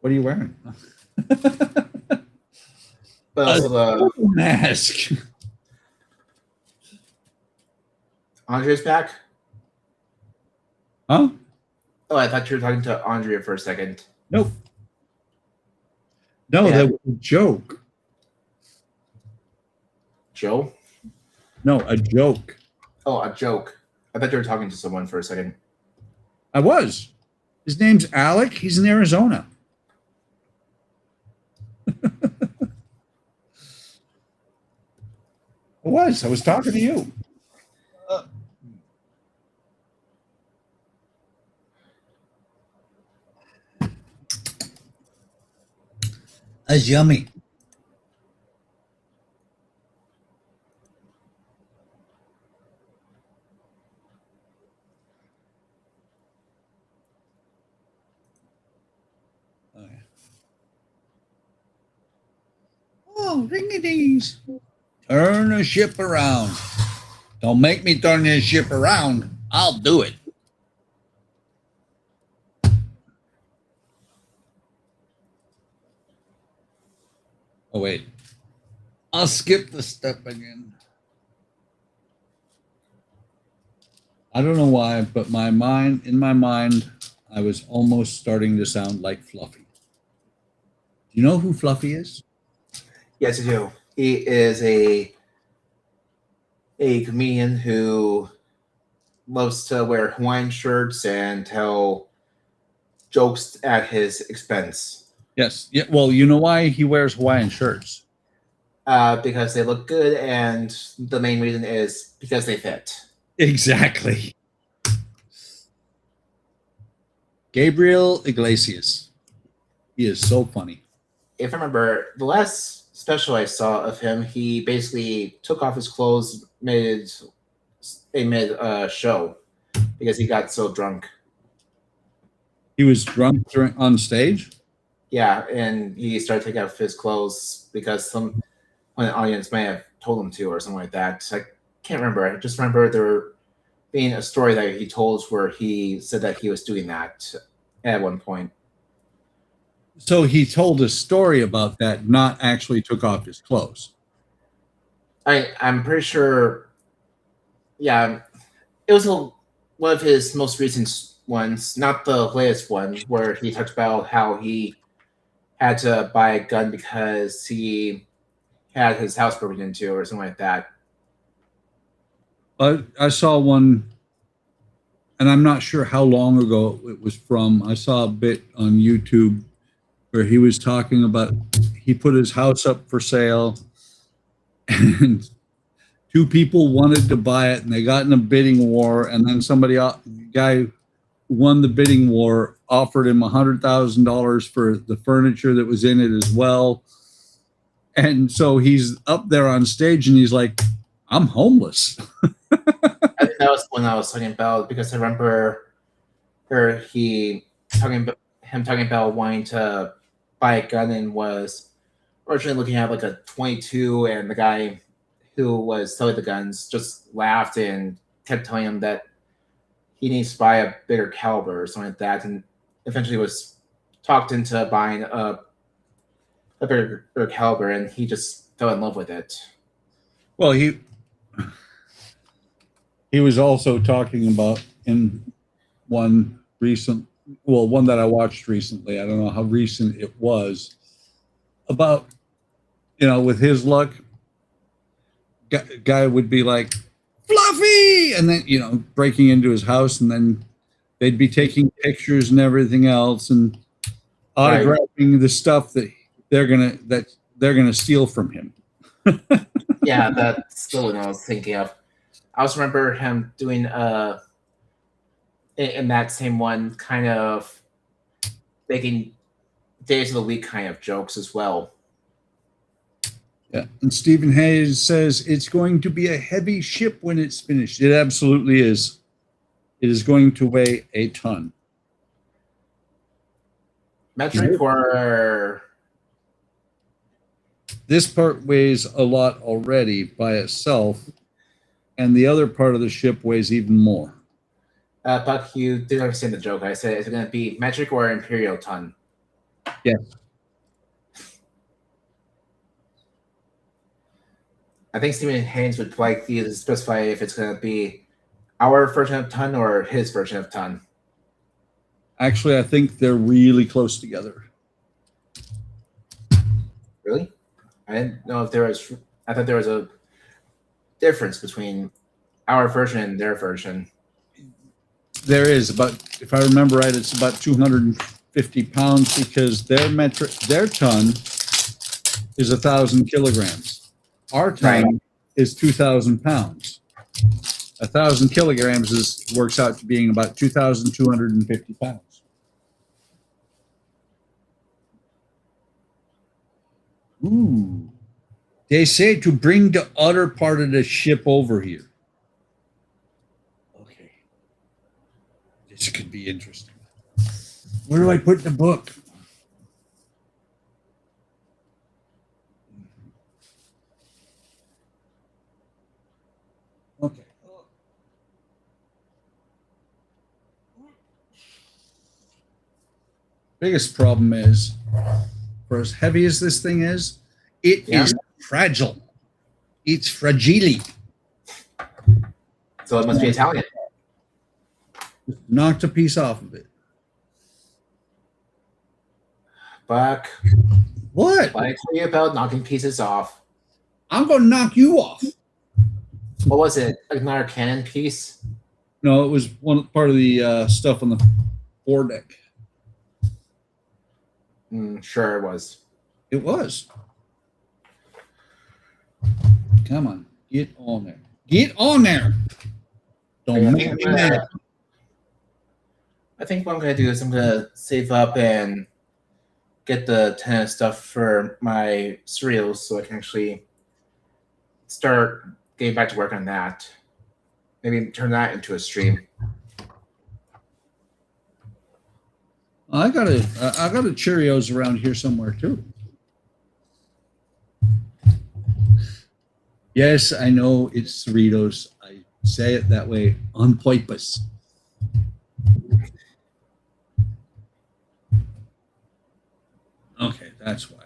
What are you wearing? But also the mask. Andrea's back. Huh? Oh, I thought you were talking to Andrea for a second. Nope. No, Yeah. that was a joke. Joe? No, a joke. Oh, a joke. I thought you were talking to someone for a second. I was. His name's Alec. He's in Arizona. I was talking to you. That's yummy. Oh, ring-a-dings. Turn the ship around. Don't make me turn this ship around. I'll do it. Oh, wait. I'll skip the step again. I don't know why, but in my mind, I was almost starting to sound like Fluffy. Do you know who Fluffy is? Yes, I do. He is a comedian who loves to wear Hawaiian shirts and tell jokes at his expense. Yes. Yeah. Well, you know why he wears Hawaiian shirts? Because they look good, and the main reason is because they fit. Exactly. Gabriel Iglesias. He is so funny. If I remember, the last special I saw of him, he basically took off his clothes mid show because he got so drunk. He was drunk on stage? Yeah, and he started taking off his clothes because one of the audience may have told him to or something like that. I can't remember. I just remember there being a story that he told where he said that he was doing that at one point. So he told a story about that, not actually took off his clothes. I'm pretty sure. Yeah, it was one of his most recent ones, not the latest one, where he talked about how he had to buy a gun because he had his house broken into or something like that. I saw one, and I'm not sure how long ago it was from. I saw a bit on YouTube where he was talking about he put his house up for sale, and two people wanted to buy it, and they got in a bidding war, and then guy who won the bidding war offered him $100,000 for the furniture that was in it as well. And so he's up there on stage, and he's like, "I'm homeless." I think that was when I was talking about, because I remember him talking about wanting to buy a gun and was originally looking at like a 22, and the guy who was selling the guns just laughed and kept telling him that he needs to buy a bigger caliber or something like that, and eventually was talked into buying a bigger caliber, and he just fell in love with it. Well, he was also talking about in one that I watched recently. I don't know how recent it was, about, with his luck, guy would be like, "Fluffy," and then, breaking into his house, and then they'd be taking pictures and everything else and autographing the stuff that they're gonna steal from him. Yeah, that's still what I was thinking of. I also remember him doing in that same one, kind of making days of the week kind of jokes as well. Yeah, and Stephen Hayes says it's going to be a heavy ship when it's finished. It absolutely is. It is going to weigh a ton. Metric or this part weighs a lot already by itself, and the other part of the ship weighs even more. Buck, you didn't understand the joke. I said, is it going to be metric or imperial ton? Yes. I think Stephen Haynes would like you to specify if it's going to be our version of ton or his version of ton. Actually, I think they're really close together. Really? I didn't know if there was. I thought there was a difference between our version and their version. There is, if I remember right, it's about 250 pounds, because their ton is 1,000 kilograms. Our ton is 2,000 pounds. 1,000 kilograms works out to being about 2,250 pounds. Ooh. They say to bring the other part of the ship over here. Okay. This could be interesting. Where do I put the book? Okay. Biggest problem is, for as heavy as this thing is, it is fragile. It's fragile. So it must be Italian. Just knocked a piece off of it. Buck, What? what I tell you about knocking pieces off? I'm going to knock you off. What was it? Another cannon piece? No, it was part of the stuff on the foredeck. Sure it was. It was. Come on, get on there. Get on there. Don't make me mad. I think what I'm going to do is I'm going to save up and get the tennis stuff for my cereals so I can actually start getting back to work on that. Maybe turn that into a stream. I got a Cheerios around here somewhere too. Yes, I know it's Cerritos. I say it that way on purpose. Okay, that's why.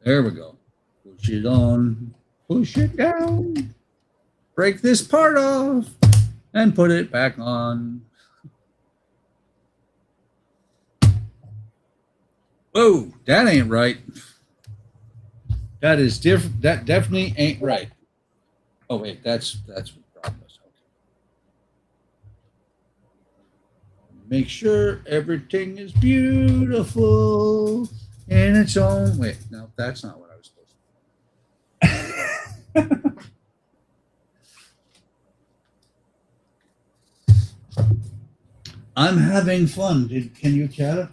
There we go. Push it on, push it down, break this part off, and put it back on. Whoa, that ain't right. That is different. That definitely ain't right. Oh wait, that's regardless. Okay. Make sure everything is beautiful in its own way. No, that's not what I was supposed to. I'm having fun. Can you tell?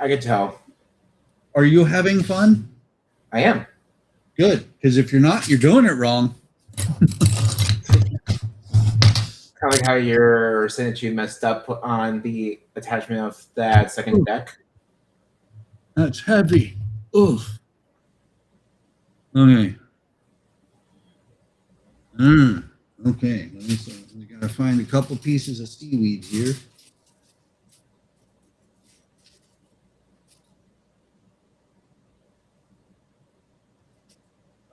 I can tell. Are you having fun? I am. Good, because if you're not, you're doing it wrong. Kind of like how you're saying that you messed up on the attachment of that second deck. That's heavy. Oof. Okay. Okay. Let me see. We gotta find a couple pieces of seaweed here.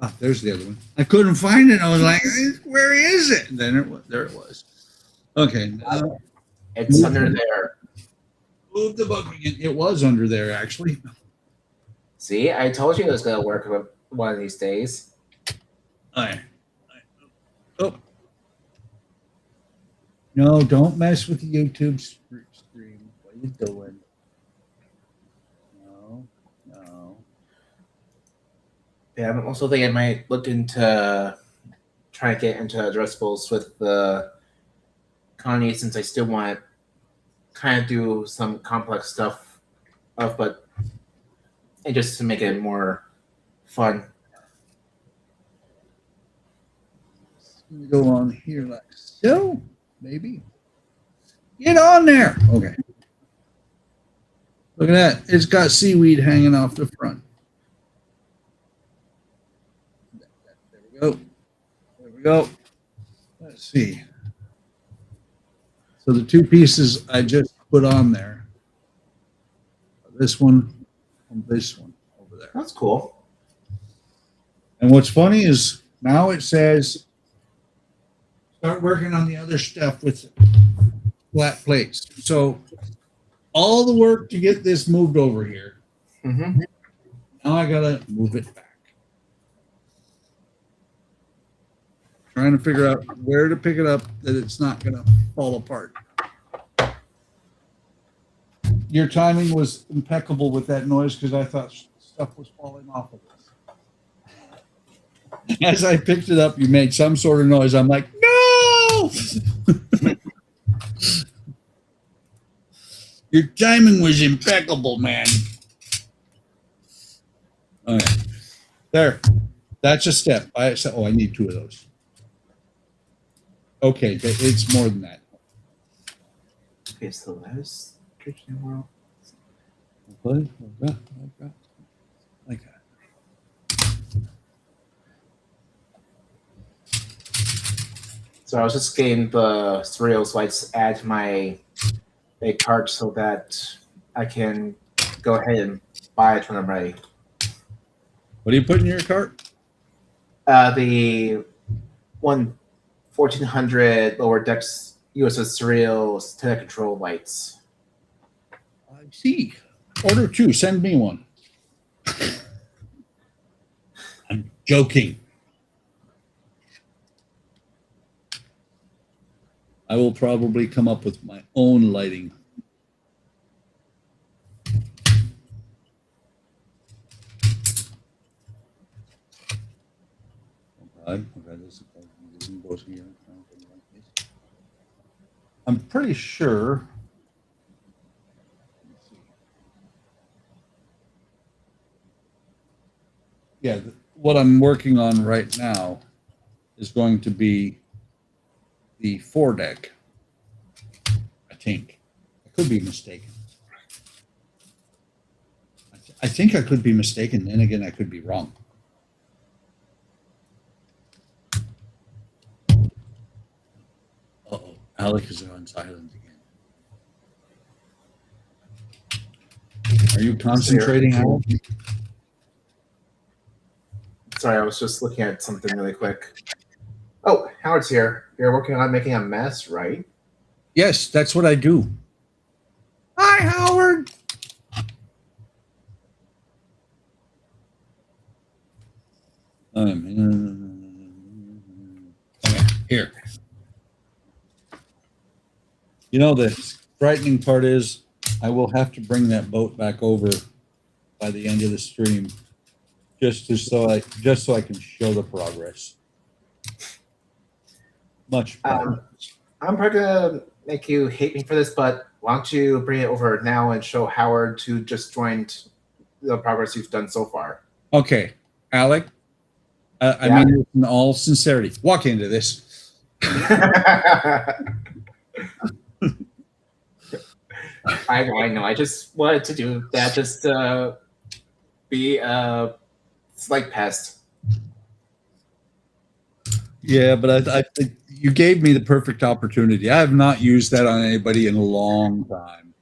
Ah, there's the other one. I couldn't find it. I was like, "Where is it?" And then there it was. Okay. Now It's under there. move the book again. It was under there actually. See, I told you it was going to work one of these days. Oh. No, don't mess with the YouTube stream. What are you doing? No. Yeah, I'm also thinking I might look into trying to get into addressables with the Connie since I still want to kind of do some complex stuff and just to make it more fun. Go on here like so, maybe. Get on there. Okay. Look at that. It's got seaweed hanging off the front. There we go. There we go. Let's see. So the two pieces I just put on there. This one and this one over there. That's cool. And what's funny is now it says start working on the other stuff with flat plates. So all the work to get this moved over here. Mm-hmm. Now I gotta move it back. Trying to figure out where to pick it up that it's not gonna fall apart. Your timing was impeccable with that noise because I thought stuff was falling off of this. As I picked it up, you made some sort of noise. I'm like, no! Your timing was impeccable, man. All right. There. That's a step. I need two of those. Okay, it's more than that. Okay, so that is world. Like that. So I was just getting the cereal so I just add to my big cart so that I can go ahead and buy it when I'm ready. What do you put in your cart? The 1400 lower decks USS cereals to control lights. I see. Order two. Send me one. I'm joking. I will probably come up with my own lighting. I'm pretty sure. Yeah, what I'm working on right now is going to be the 4-deck. I think. I could be mistaken. I think I could be mistaken. Then again, I could be wrong. Uh-oh. Alec is on silent again. Are you concentrating, Alec? Sorry, I was just looking at something really quick. Oh, Howard's here. You're working on making a mess, right? Yes, that's what I do. Hi, Howard. Here. You know, the frightening part is I will have to bring that boat back over by the end of the stream just so I can show the progress. Much better. I'm probably gonna make you hate me for this, but why don't you bring it over now and show Howard to just join the progress you've done so far? Okay, Alec, I Yeah? mean this in all sincerity. Walk into this. I know. I just wanted to do that just to be a slight pest. Yeah, but I think you gave me the perfect opportunity. I have not used that on anybody in a long time.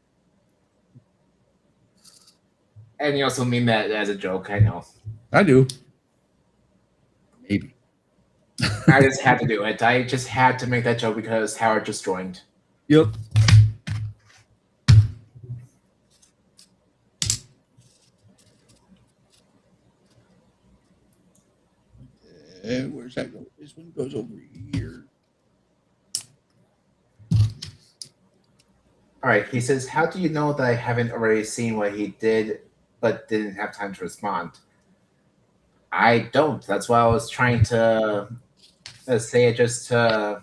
And you also mean that as a joke, I know. I do. Maybe. I just had to do it. I just had to make that joke because Howard just joined. Yep. Where's that go? This one goes over here. All right. He says, "How do you know that I haven't already seen what he did, but didn't have time to respond?" I don't. That's why I was trying to say it just to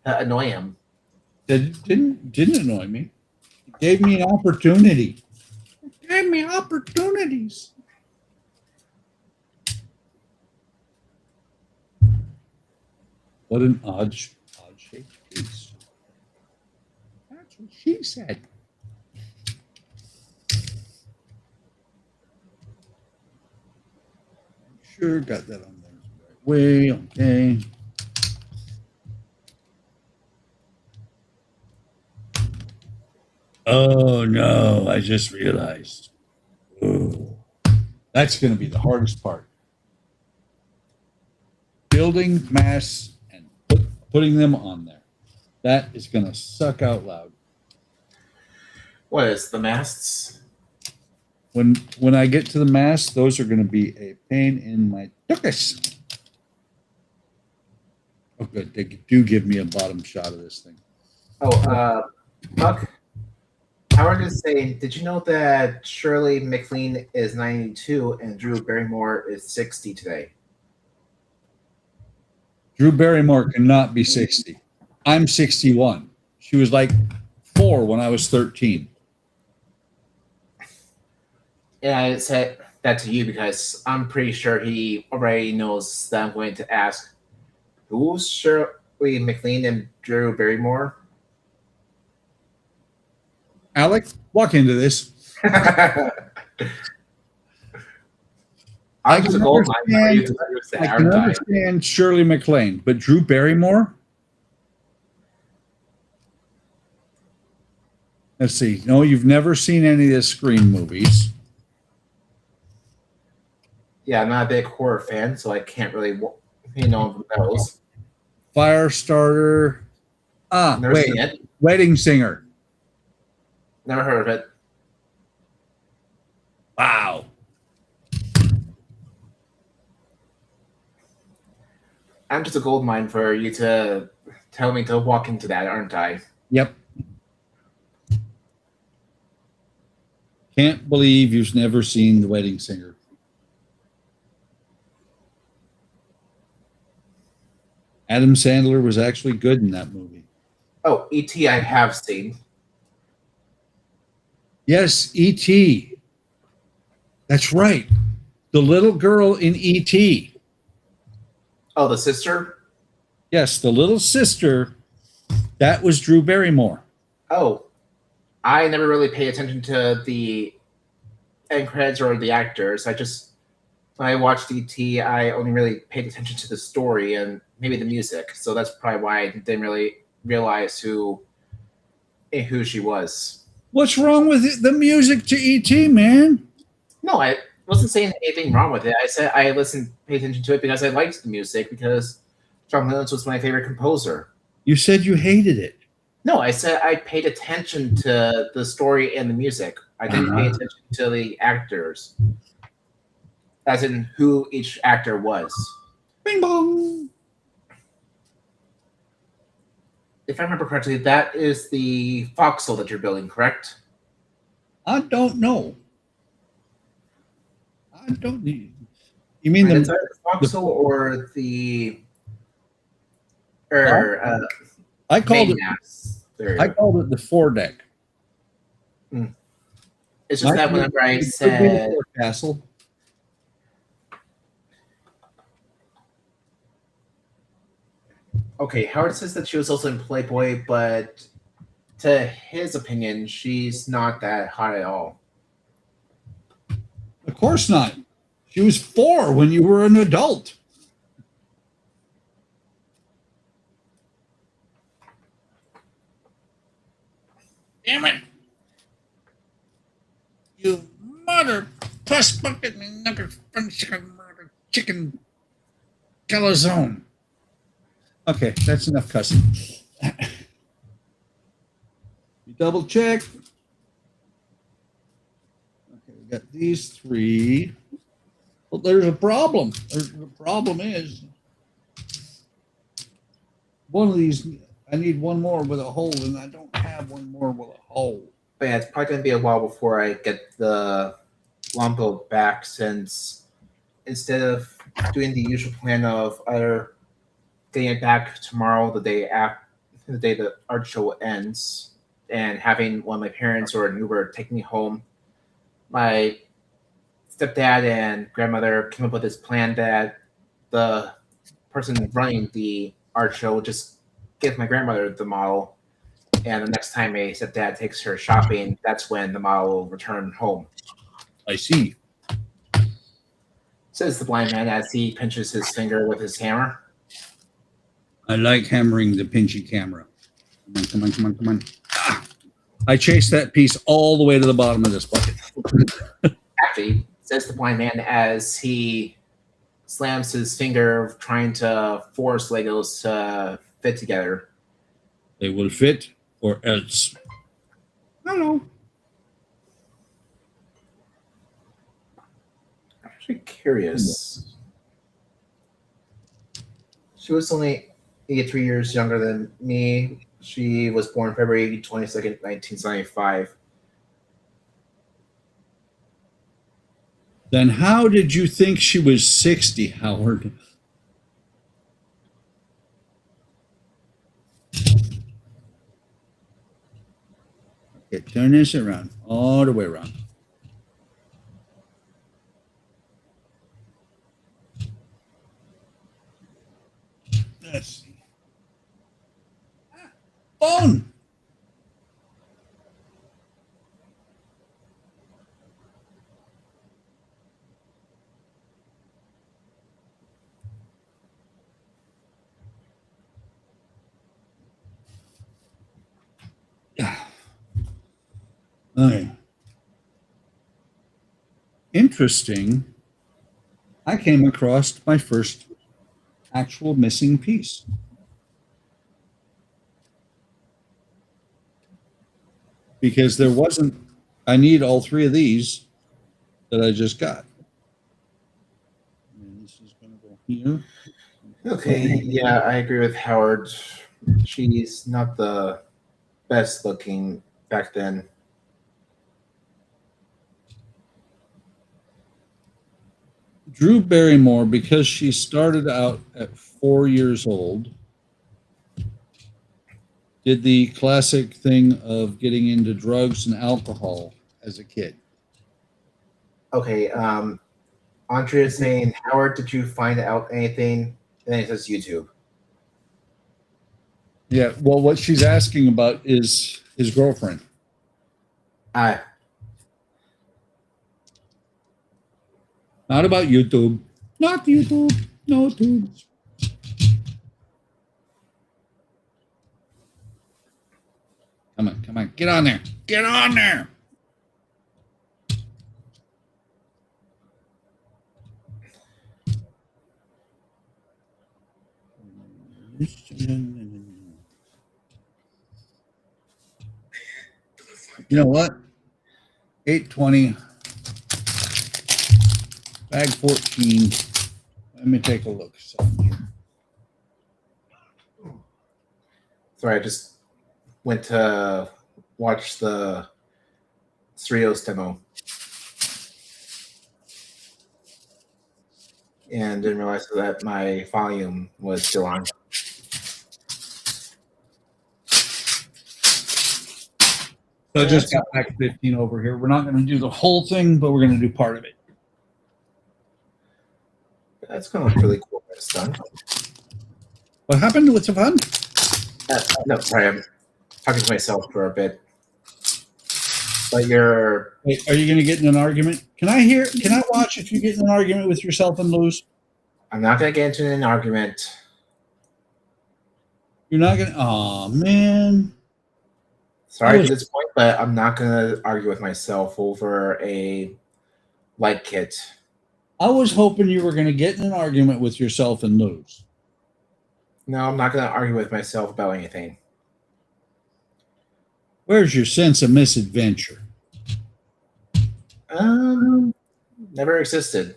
annoy him. That didn't annoy me. It gave me an opportunity. It gave me opportunities. What an odd shaped piece. That's what she said. Sure, got that on there the right way. Okay. Oh no, I just realized. Oh, that's going to be the hardest part. Building masks and putting them on there. That is going to suck out loud. What is the masts? When I get to the masks, those are going to be a pain in my tuchus. Oh, good. They do give me a bottom shot of this thing. Oh, Buck. Howard is saying, did you know that Shirley MacLaine is 92 and Drew Barrymore is 60 today? Drew Barrymore cannot be 60. I'm 61. She was like 4 when I was 13. And I said that to you because I'm pretty sure he already knows that I'm going to ask, who's Shirley MacLaine and Drew Barrymore? Alec, walk into this. I can understand Shirley MacLaine, but Drew Barrymore? Let's see. No, you've never seen any of the Scream movies. Yeah, I'm not a big horror fan, so I can't really, know those. Firestarter. Never seen it. Wedding Singer. Never heard of it. Wow. I'm just a gold mine for you to tell me to walk into that, aren't I? Yep. Can't believe you've never seen The Wedding Singer. Adam Sandler was actually good in that movie. Oh, E.T. I have seen. Yes, E.T. That's right. The little girl in E.T. Oh, the sister? Yes, the little sister. That was Drew Barrymore. Oh, I never really paid attention to the end credits or the actors. When I watched E.T., I only really paid attention to the story and maybe the music. So that's probably why I didn't really realize who she was. What's wrong with the music to E.T., man? No, I wasn't saying anything wrong with it. I said I paid attention to it because I liked the music, because John Williams was my favorite composer. You said you hated it. No, I said I paid attention to the story and the music. I didn't pay attention to the actors. as in who each actor was. Bing bong. If I remember correctly, that is the foxhole that you're building, correct? I don't know. I don't need. You mean It's the? either the foxhole or the I called it. mainmast. There I you go. called it the foredeck. It's just that whenever I said castle. okay, Howard says that she was also in Playboy, but to his opinion, she's not that hot at all. Of course not. She was 4 when you were an adult. Damn it. You mother puss bucket me knucker chicken calzone. Okay, that's enough cussing. You double check. Okay, we got these 3. Well, there's a problem. The problem is one of these, I need one more with a hole, and I don't have one more with a hole. But yeah, it's probably going to be a while before I get the Lombo back, since instead of doing the usual plan of either getting it back tomorrow, the day after the day the art show ends, and having one of my parents or an Uber take me home, my stepdad and grandmother came up with this plan that the person running the art show will just give my grandmother the model, and the next time my stepdad takes her shopping, that's when the model will return home. I see. Says the blind man as he pinches his finger with his hammer. I like hammering the pinchy camera. Come on. Ah, I chased that piece all the way to the bottom of this bucket. Actually, says the blind man as he slams his finger trying to force Legos to fit together. They will fit or else. Hello. I'm actually curious. She was only 83 years younger than me. She was born February 22nd, 1975. Then how did you think she was 60, Howard? Okay, turn this around, all the way around. Let's see. Phone. Okay. Interesting. I came across my first actual missing piece. Because there wasn't, I need all 3 of these that I just got. And this is going to go here. Okay, yeah, I agree with Howard. She's not the best looking back then. Drew Barrymore, because she started out at 4 years old, did the classic thing of getting into drugs and alcohol as a kid. Okay, Andrea is saying, Howard, did you find out anything? And then it says YouTube. Yeah, well, what she's asking about is his girlfriend. Ah, Not about YouTube. Not YouTube. No tubes. Come on. Get on there. Get on there. You know what? 8:20. Bag 14. Let me take a look. Sorry, I just went to watch the Cerritos demo and didn't realize that my volume was still on. So I just got back 15 over here. We're not going to do the whole thing, but we're going to do part of it. That's going to look really cool when it's done. What happened? What's the fun? No, sorry, I'm talking to myself for a bit. But you're... Wait, are you going to get in an argument? Can I watch if you get in an argument with yourself and lose? I'm not going to get into an argument. You're not going to... Oh, man. Sorry to this point, but I'm not going to argue with myself over a light kit. I was hoping you were going to get in an argument with yourself and lose. No, I'm not going to argue with myself about anything. Where's your sense of misadventure? Never existed.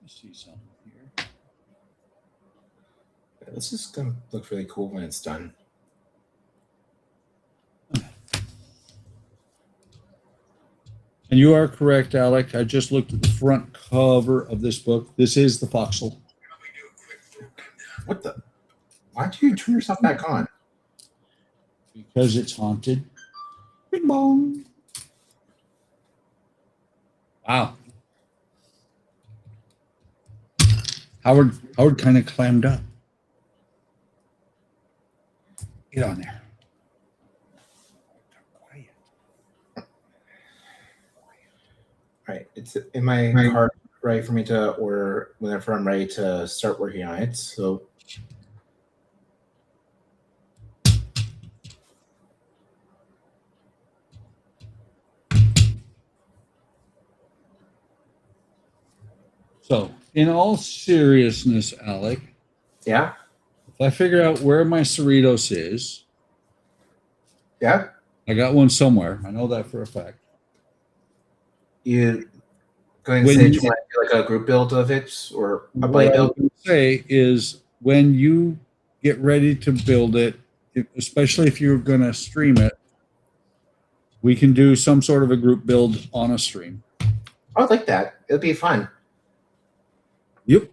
Let's see something here. This is going to look really cool when it's done. And you are correct, Alec. I just looked at the front cover of this book. This is the Foxhole. What the? Why do you turn yourself back on? Because it's haunted. Bing bong. Wow. Howard kind of clammed up. Get on there. Right, it's in my cart ready for me to order whenever I'm ready to start working on it. So, in all seriousness, Alec, yeah, if I figure out where my Cerritos is, yeah, I got one somewhere. I know that for a fact. you going to say you want to do like a group build of it or a blade build? What I would say is when you get ready to build it, especially if you're going to stream it, we can do some sort of a group build on a stream. I would like that. It would be fun. Yep.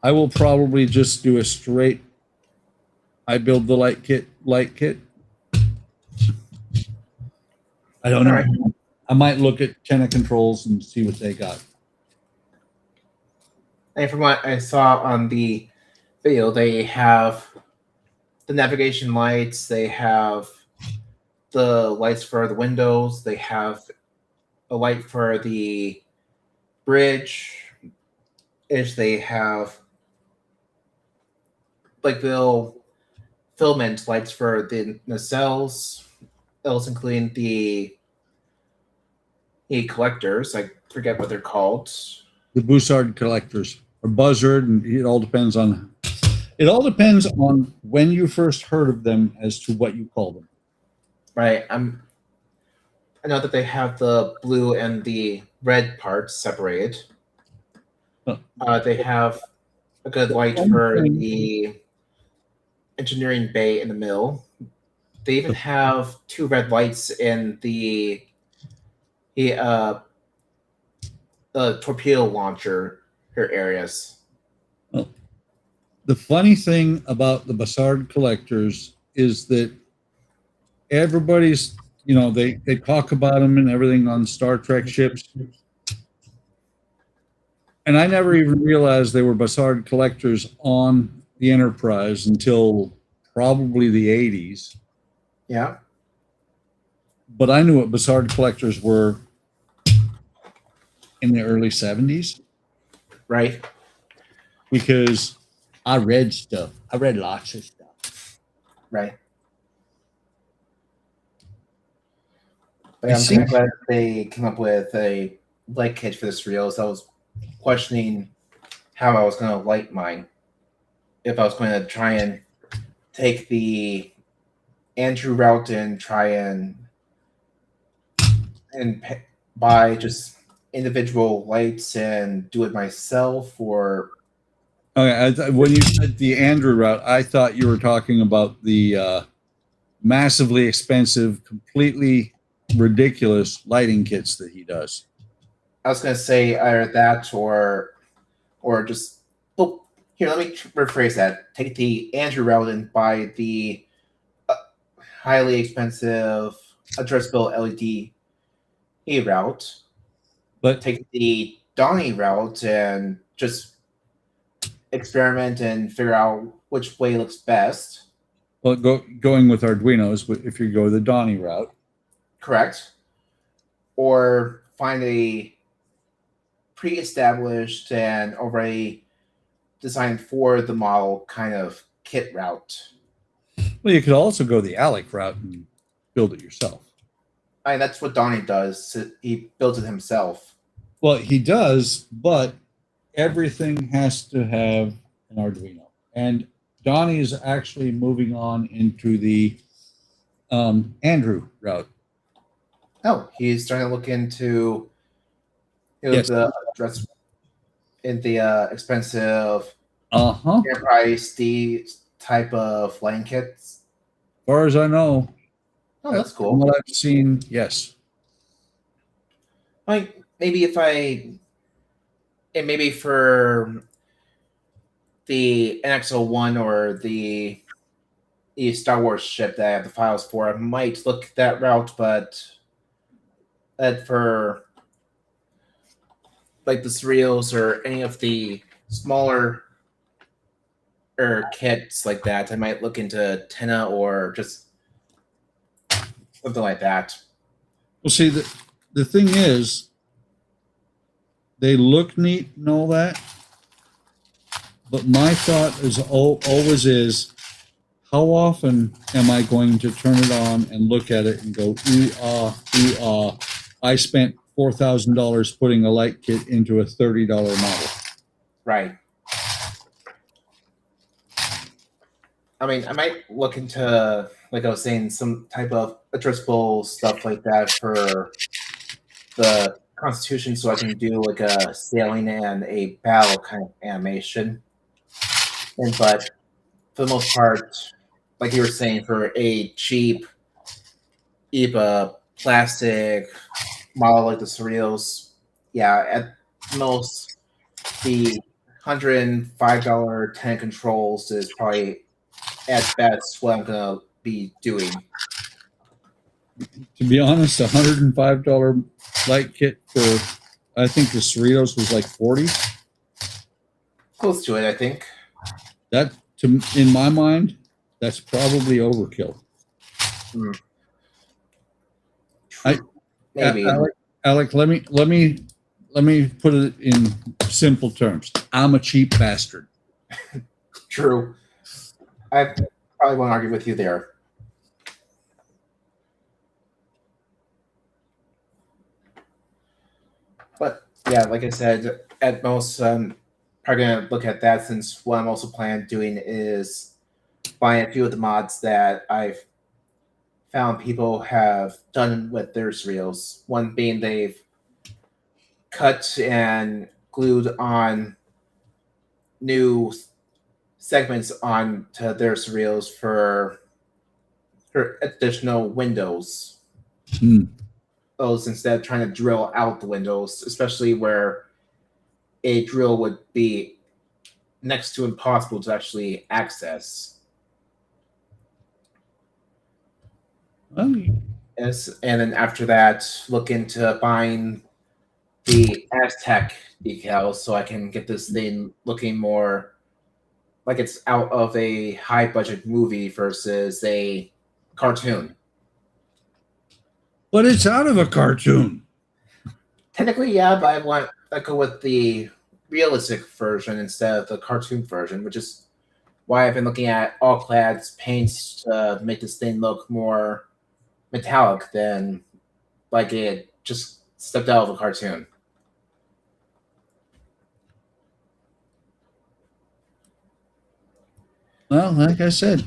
I will probably just do a straight, I build the light kit. I don't know. Right. I might look at Tenna Controls and see what they got. And from what I saw on the video, they have the navigation lights, they have the lights for the windows, they have a light for the bridge, they have like little filament lights for the nacelles, else including the collectors. I forget what they're called. The Bussard collectors or buzzard, and it all depends on when you first heard of them as to what you call them. Right. I know that they have the blue and the red parts separated. They have a good light for the engineering bay in the middle. They even have two red lights in the torpedo launcher areas. Well, the funny thing about the Bussard collectors is that everybody's, they talk about them and everything on Star Trek ships. And I never even realized they were Bussard collectors on the Enterprise until probably the 80s. Yeah. But I knew what Bussard collectors were in the early 70s. Right. Because I read stuff. I read lots of stuff. Right. But I'm glad they came up with a light kit for this Cerritos. I was questioning how I was going to light mine. If I was going to try and take the Andrew route and try and buy just individual lights and do it myself, or Okay, when you said the Andrew route, I thought you were talking about the massively expensive, completely ridiculous lighting kits that he does. I was gonna say either that or just here. Let me rephrase that. Take the Andrew route and buy the highly expensive addressable LED route. But Take the Donnie route and just experiment and figure out which way looks best. well, going with Arduinos, if you go the Donnie route, Correct. Or find a pre-established and already designed for the model kind of kit route. well, you could also go the Alec route and build it yourself. I mean, that's what Donnie does. He builds it himself. Well, he does, but everything has to have an Arduino. And Donnie is actually moving on into the Andrew route. Oh, he's starting to look into Yes. the dress in the expensive Uh-huh. enterprise D type of lighting kits. As far as I know, Oh, that's from cool. what I've seen, yes. Like maybe maybe for the NXO-1 or the Star Wars ship that I have the files for, I might look that route, but for like the surreals or any of the smaller kits like that, I might look into Tenna or just something like that. Well, see, the thing is, they look neat and all that, but my thought is always is, how often am I going to turn it on and look at it and go, ooh, ah, I spent $4,000 putting a light kit into a $30 model. Right. I mean, I might look into, like I was saying, some type of addressable stuff like that for the Constitution, so I can do like a sailing and a battle kind of animation. But for the most part, like you were saying, for a cheap EPA plastic model like the Surreals, yeah, at most the $105 10 controls is probably at best what I'm gonna be doing. To be honest, $105 light kit for, I think the Cerritos was like 40. Close to it, I think. That, in my mind, that's probably overkill. Maybe. Alec, let me put it in simple terms. I'm a cheap bastard. True. I probably won't argue with you there. But yeah, like I said, at most, I'm probably gonna look at that, since what I'm also planning on doing is buying a few of the mods that I've found people have done with their surreals. One being they've cut and glued on new segments onto their surreals for additional windows. Those, instead of trying to drill out the windows, especially where a drill would be next to impossible to actually access. Yes, and then after that, look into buying the Aztec decals so I can get this thing looking more like it's out of a high budget movie versus a cartoon. But it's out of a cartoon. Technically, yeah, but I go with the realistic version instead of the cartoon version, which is why I've been looking at all clads paints to make this thing look more metallic than like it just stepped out of a cartoon. Well, like I said,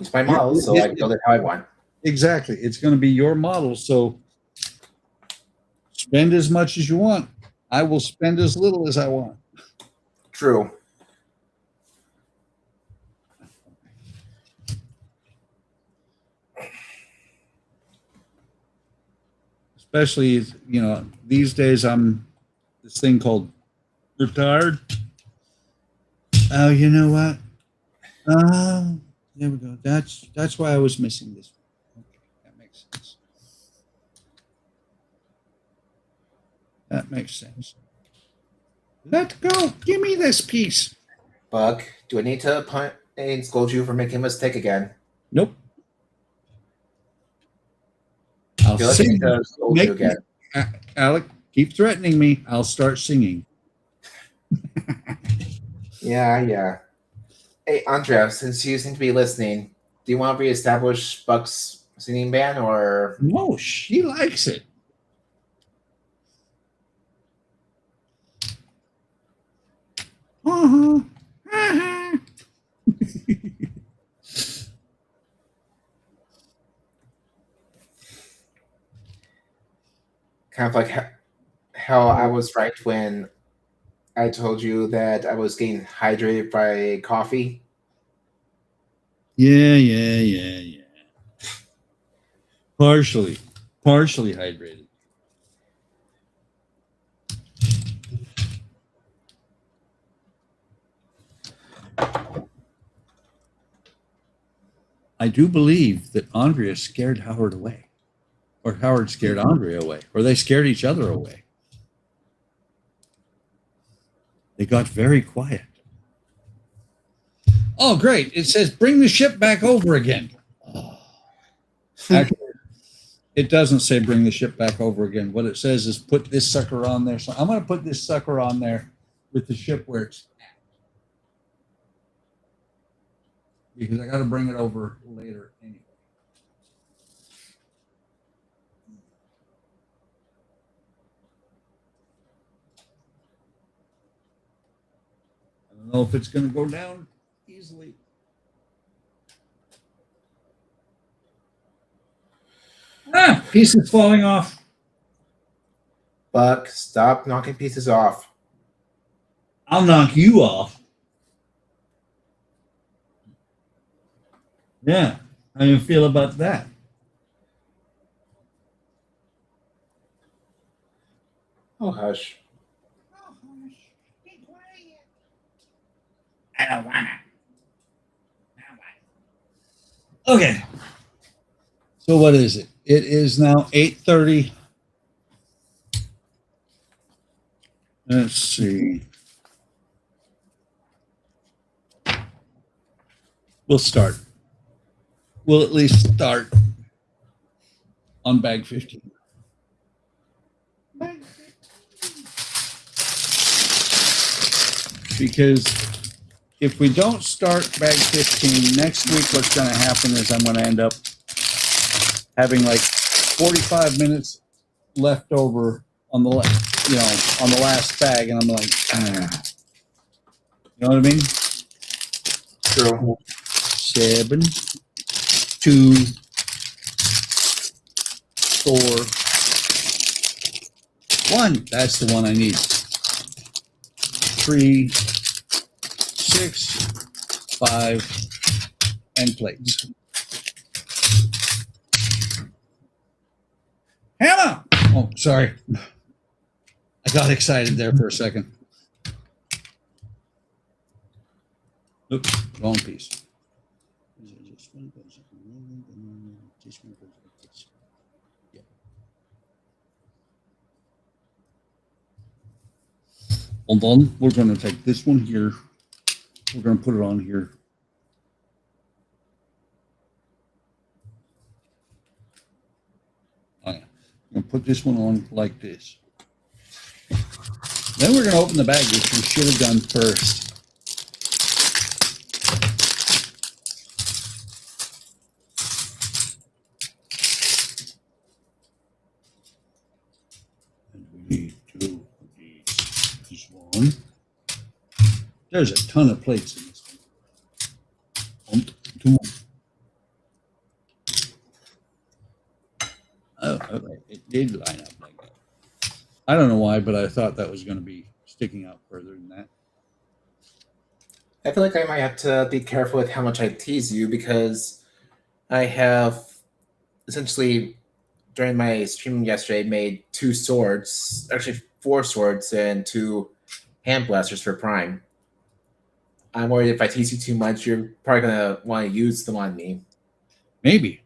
It's my model, so I build it how I want. exactly. It's going to be your model. So Spend as much as you want. I will spend as little as I want. True. Especially, these days I'm this thing called retired. Oh, you know what? There we go. That's why I was missing this one. Okay, that makes sense. That makes sense. Let go. Give me this piece. Bug, do I need to punt and scold you for making a mistake again? Nope. I I'll feel like I sing. need to scold you again. Alec, keep threatening me. I'll start singing. Yeah. Hey, Andrea, since you seem to be listening, do you want to reestablish Buck's singing band or? No, she likes it. Uh-huh. Uh-huh. Kind of like how I was right when I told you that I was getting hydrated by coffee. Yeah. Partially hydrated. I do believe that Andrea scared Howard away, or Howard scared Andrea away, or they scared each other away. They got very quiet. Oh, great. It says, bring the ship back over again. Actually, it doesn't say bring the ship back over again. What it says is put this sucker on there. So I'm going to put this sucker on there with the ship where it's at. Because I got to bring it over later anyway. I don't know if it's going to go down easily. Pieces falling off. Buck, stop knocking pieces off. I'll knock you off. Yeah. How do you feel about that? Oh, hush. Be quiet. I don't wanna. Okay. So what is it? It is now 8:30. Let's see. We'll start. We'll at least start on bag 15. Because if we don't start bag 15, next week what's going to happen is I'm going to end up having like 45 minutes left over on the on the last bag, and I'm like, you know what I mean? True. 7, 2, 4, 1. That's the one I need. 3, 6, 5, and plates. Hannah! Oh, sorry. I got excited there for a second. Oops, wrong piece. Yeah. Hold on, we're going to take this one here. We're going to put it on here. Oh, yeah. I'm going to put this one on like this. Then we're going to open the bag, which we should have done first. And we need 2 of these. This one. There's a ton of plates in this one. 1, 2. Oh, okay. It did line up like that. I don't know why, but I thought that was going to be sticking out further than that. I feel like I might have to be careful with how much I tease you because I have essentially during my stream yesterday made 2 swords, actually 4 swords and 2 hand blasters for Prime. I'm worried if I tease you too much, you're probably gonna want to use them on me. Maybe.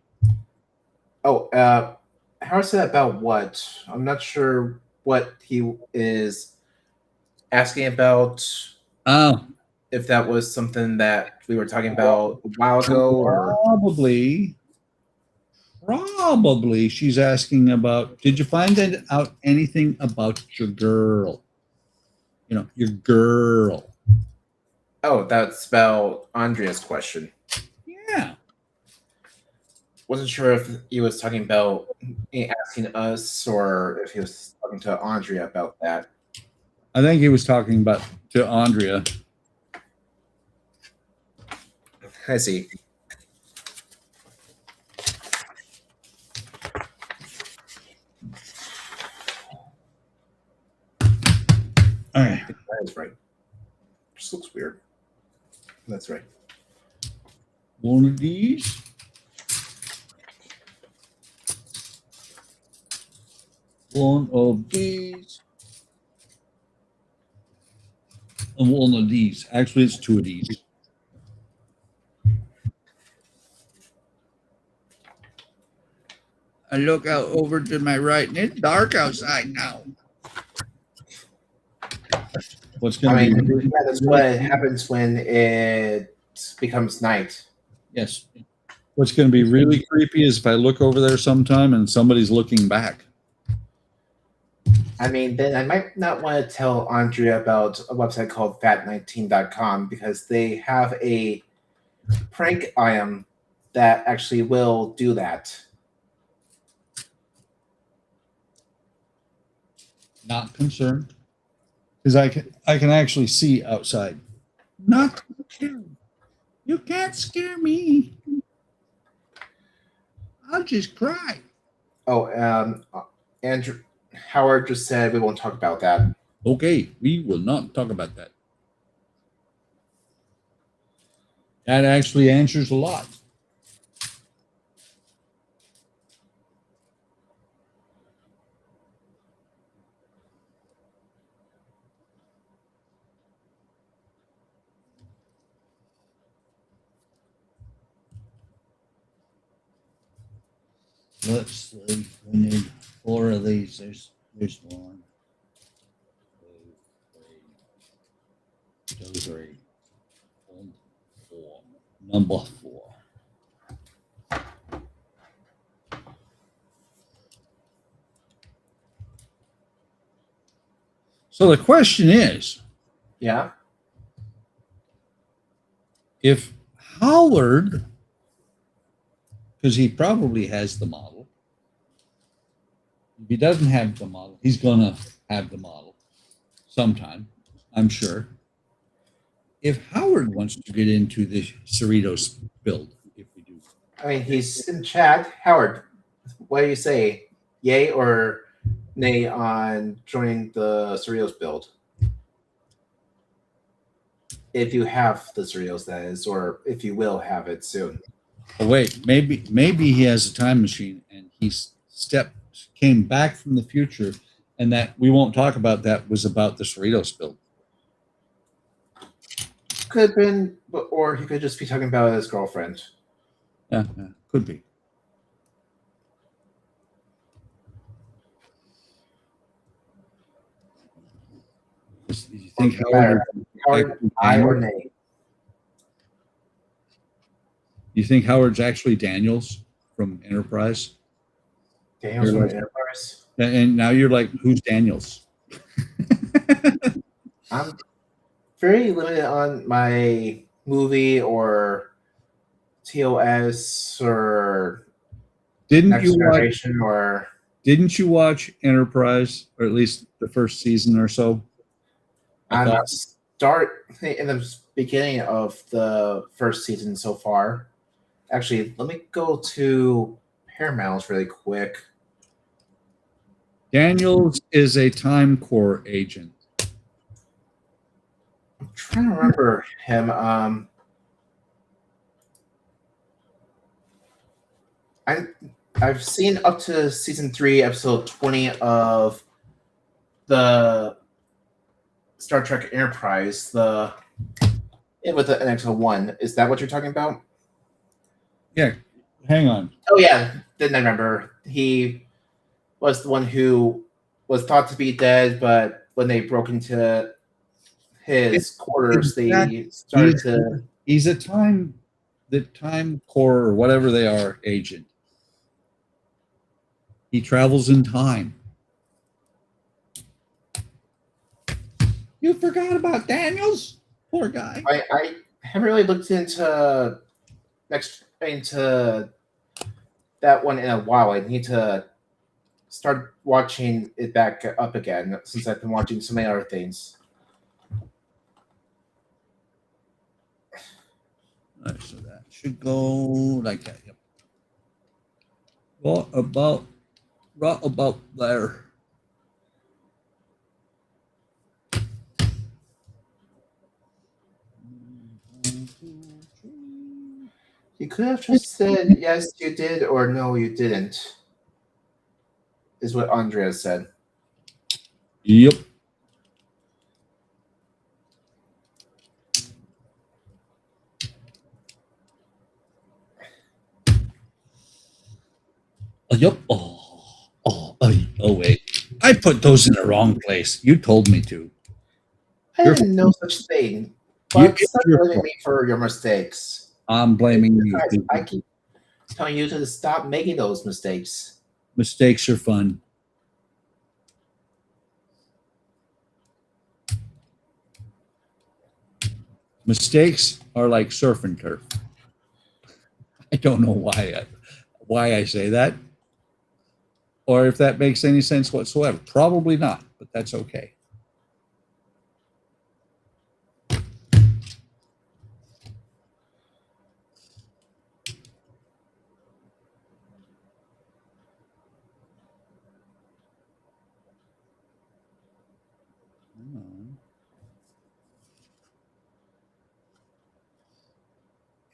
Oh, Howard said about what? I'm not sure what he is asking about. Oh, If that was something that we were talking about a while ago, or probably she's asking about, did you find out anything about your girl? You know, your girl. oh, that's about Andrea's question. Yeah. Wasn't sure if he was talking about asking us or if he was talking to Andrea about that. I think he was talking about to Andrea. I see. All right. That is right. Just looks weird. That's right. One of these. One of these. And one of these. Actually, it's 2 of these. I look out over to my right, and it's dark outside now. What's going to be? Yeah, that's what happens when it becomes night. Yes. What's going to be really creepy is if I look over there sometime and somebody's looking back. I mean, then I might not want to tell Andrea about a website called fat19.com because they have a prank item that actually will do that. Not concerned, because I can actually see outside. Not concerned. You can't scare me. I'll just cry. Oh, Andrew Howard just said we won't talk about that. Okay, we will not talk about that. That actually answers a lot. Let's see. We need 4 of these. There's 1, 2, 3, 4. Number 4. So the question is, Yeah. if Howard, because he probably has the model, if he doesn't have the model, he's going to have the model sometime, I'm sure. If Howard wants to get into the Cerritos build, if we do. I mean, he's in chat. Howard, what do you say? Yay or nay on joining the Cerritos build? If you have the Cerritos, that is, or if you will have it soon. Oh, wait, maybe he has a time machine and he came back from the future, and that we won't talk about that was about the Cerritos build. Could have been, or he could just be talking about his girlfriend. Yeah, could be. You think Howard, I or nay? You think Howard's actually Daniels from Enterprise? Daniels from Enterprise? And now you're like, who's Daniels? I'm very limited on my movie or TOS or Didn't you watch Enterprise, or at least the first season or so? I'm start in the beginning of the first season so far. Actually, let me go to Paramount really quick. Daniels is a Time Corps agent. I'm trying to remember him. I've seen up to season 3, episode 20 of the Star Trek Enterprise, with the NX-01. Is that what you're talking about? Yeah, hang on. Oh yeah, then I remember. He was the one who was thought to be dead, but when they broke into his quarters, they started to. He's a Time Corps or whatever they are agent. He travels in time. You forgot about Daniels? Poor guy. I haven't really looked into that one in a while. I need to start watching it back up again since I've been watching so many other things. All right, so that should go like that. Yep. Right about there. You could have just said yes, you did, or no, you didn't. Is what Andrea said. Yep. Yep. Oh, wait. I put those in the wrong place. You told me to. I didn't know such thing. But stop blaming me for your mistakes. I'm blaming you. I keep telling you to stop making those mistakes. Mistakes are fun. Mistakes are like surf and turf. I don't know why I say that, or if that makes any sense whatsoever. Probably not, but that's okay.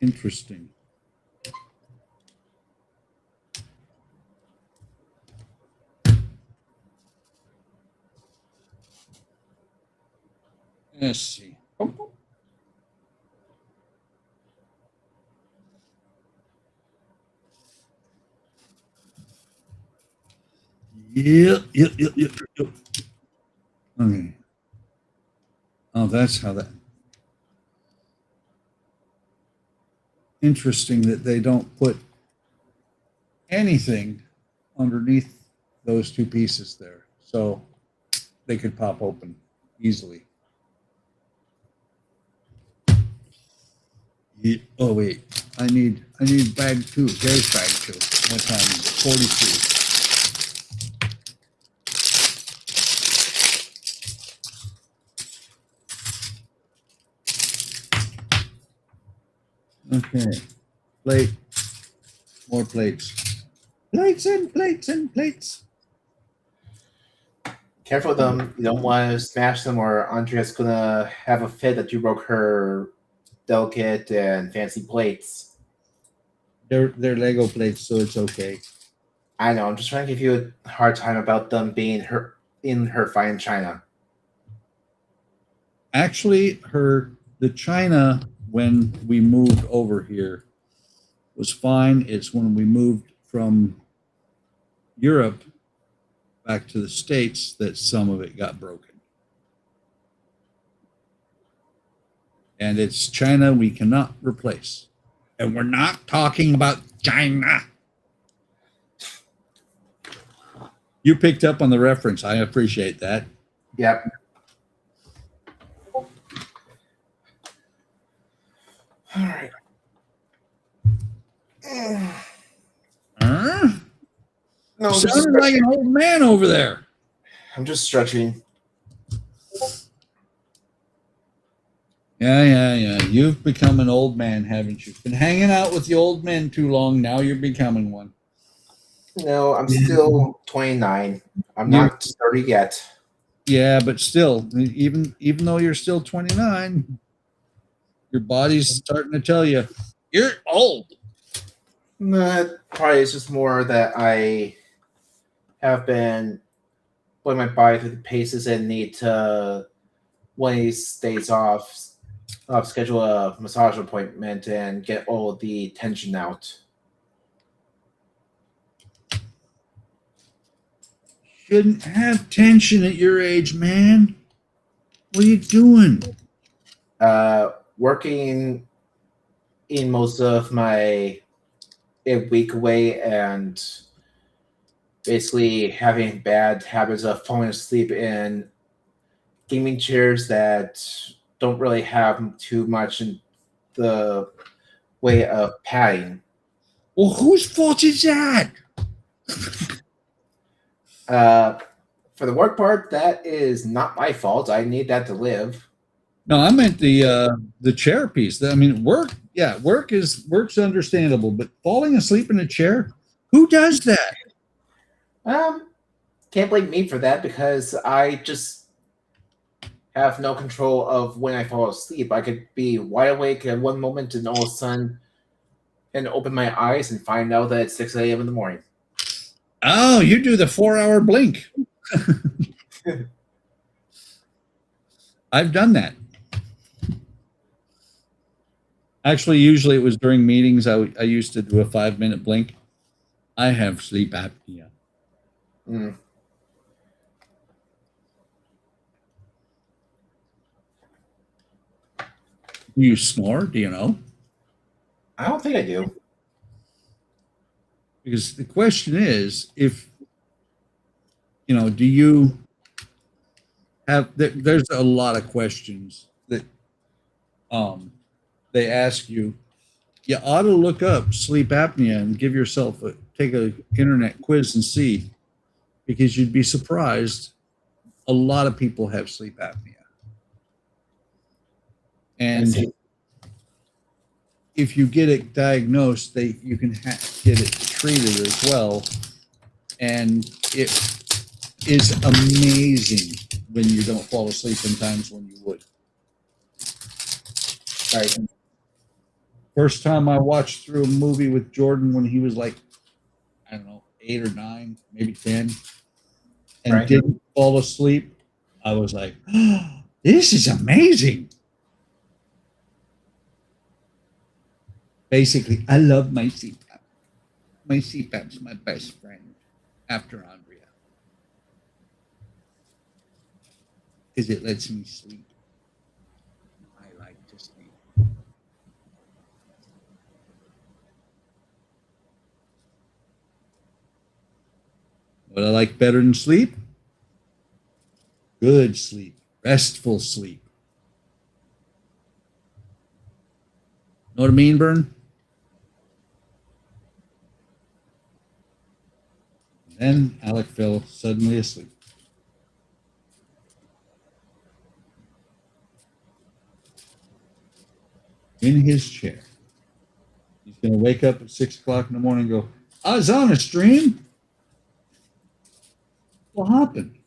Interesting. Let's see. Yep. Okay. Oh, that's how that. Interesting that they don't put anything underneath those two pieces there, so they could pop open easily. Yeah. Oh wait, I need bag 2. There's bag 2. What time is it? 43. Okay, plate, more plates. Plates and plates and plates. Careful with them. You don't want to smash them, or Andrea's gonna have a fit that you broke her delicate and fancy plates. They're Lego plates, so it's okay. I know. I'm just trying to give you a hard time about them being in her fine china. Actually, the china when we moved over here was fine. It's when we moved from Europe back to the States that some of it got broken. And it's china we cannot replace. And we're not talking about China. You picked up on the reference. I appreciate that. Yep. All right. No, You sounded like an old man over there. I'm just stretching. Yeah. You've become an old man, haven't you? Been hanging out with the old men too long. Now you're becoming one. No, I'm still 29. I'm You- not 30 yet. Yeah, but still, even though you're still 29, your body's starting to tell you you're old. Probably it's just more that I have been putting my body through the paces and need to, one of these days off, schedule a massage appointment and get all the tension out. Shouldn't have tension at your age, man. What are you doing? Working in most of my week away and basically having bad habits of falling asleep in gaming chairs that don't really have too much in the way of padding. Well, whose fault is that? For the work part, that is not my fault. I need that to live. No, I meant the chair piece. I mean, work. Yeah, work's understandable, but falling asleep in a chair, who does that? Can't blame me for that because I just have no control of when I fall asleep. I could be wide awake at one moment and all of a sudden and open my eyes and find out that it's 6 a.m. in the morning. Oh, you do the 4-hour blink. I've done that. Actually, usually it was during meetings. I used to do a 5-minute blink. I have sleep apnea. Mm. Do you snore? Do you know? I don't think I do. Because the question is, if do you have? There's a lot of questions that they ask you. You ought to look up sleep apnea and give yourself take a internet quiz and see, because you'd be surprised. A lot of people have sleep apnea, and if you get it diagnosed, you can get it treated as well, and it is amazing when you don't fall asleep in times when you would. Right. First time I watched through a movie with Jordan when he was like, I don't know, 8 or 9, maybe 10, and Right. didn't fall asleep, I was like, oh, this is amazing. Basically, I love my CPAP. My CPAP's my best friend after Andrea, because it lets me sleep. I like to sleep. What I like better than sleep? Good sleep, restful sleep. Know what I mean, Bern? Then Alec fell suddenly asleep. In his chair. He's going to wake up at 6 o'clock in the morning and go, I was on a stream. What happened?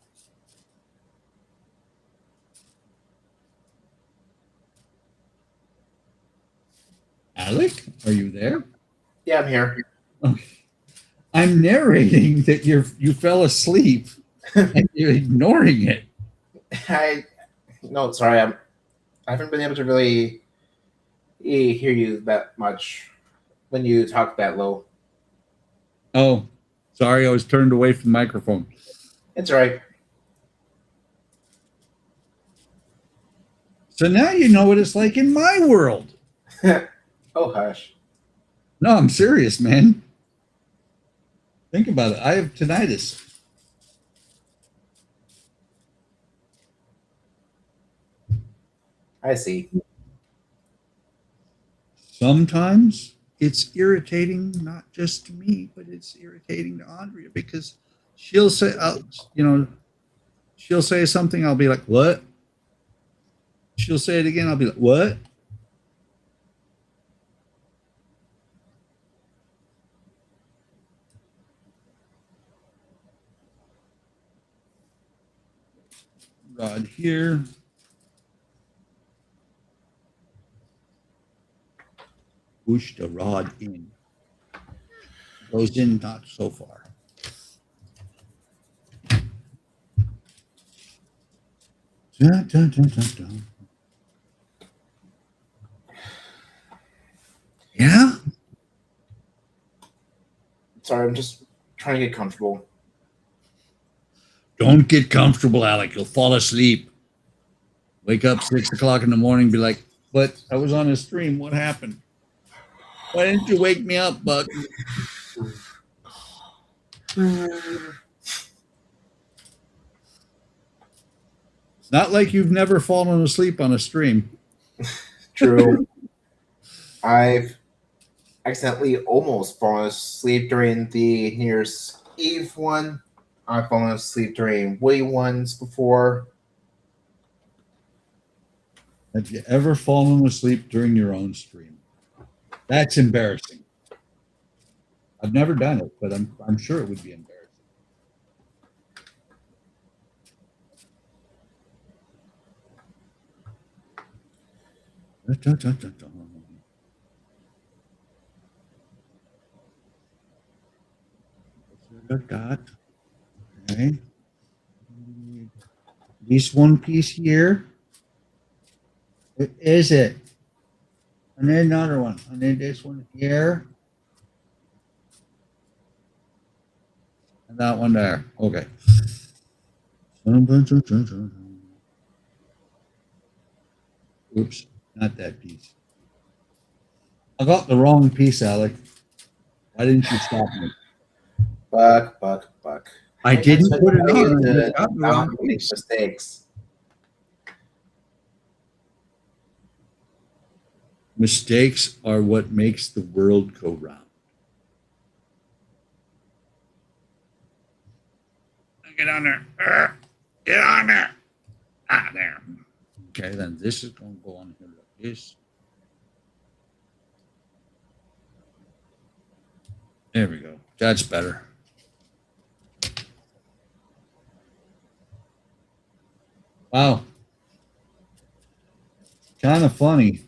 Alec, are you there? Yeah, I'm here. Okay. I'm narrating that you fell asleep and you're ignoring it. Sorry, I haven't been able to really hear you that much when you talk that low. Oh, sorry, I was turned away from the microphone. It's all right. So now you know what it's like in my world. Oh, hush. No, I'm serious, man. Think about it. I have tinnitus. I see. Sometimes it's irritating, not just to me, but it's irritating to Andrea, because she'll say, she'll say something. I'll be like, what? She'll say it again. I'll be like, what? rod here. Push the rod in. Goes in not so far. Dun, dun, dun, dun, dun. Yeah? Sorry, I'm just trying to get comfortable. Don't get comfortable, Alec. You'll fall asleep. Wake up 6 o'clock in the morning, be like, but I was on a stream. What happened? Why didn't you wake me up, Buck? It's not like you've never fallen asleep on a stream. True. I've accidentally almost fallen asleep during the New Year's Eve one. I've fallen asleep during Woody ones before. Have you ever fallen asleep during your own stream? That's embarrassing. I've never done it, but I'm sure it would be embarrassing. Dun, dun, dun, dun. Dot. Okay. This one piece here. What is it? And then another one. And then this one here. And that one there. Okay. Oops, not that piece. I got the wrong piece, Alec. Why didn't you stop me? Buck. I didn't put it on. I To just got the wrong not make piece. mistakes. Mistakes are what makes the world go round. Get on there. Get on there. Ah, there. Okay, then this is going to go on here like this. There we go. That's better. Wow. Kind of funny.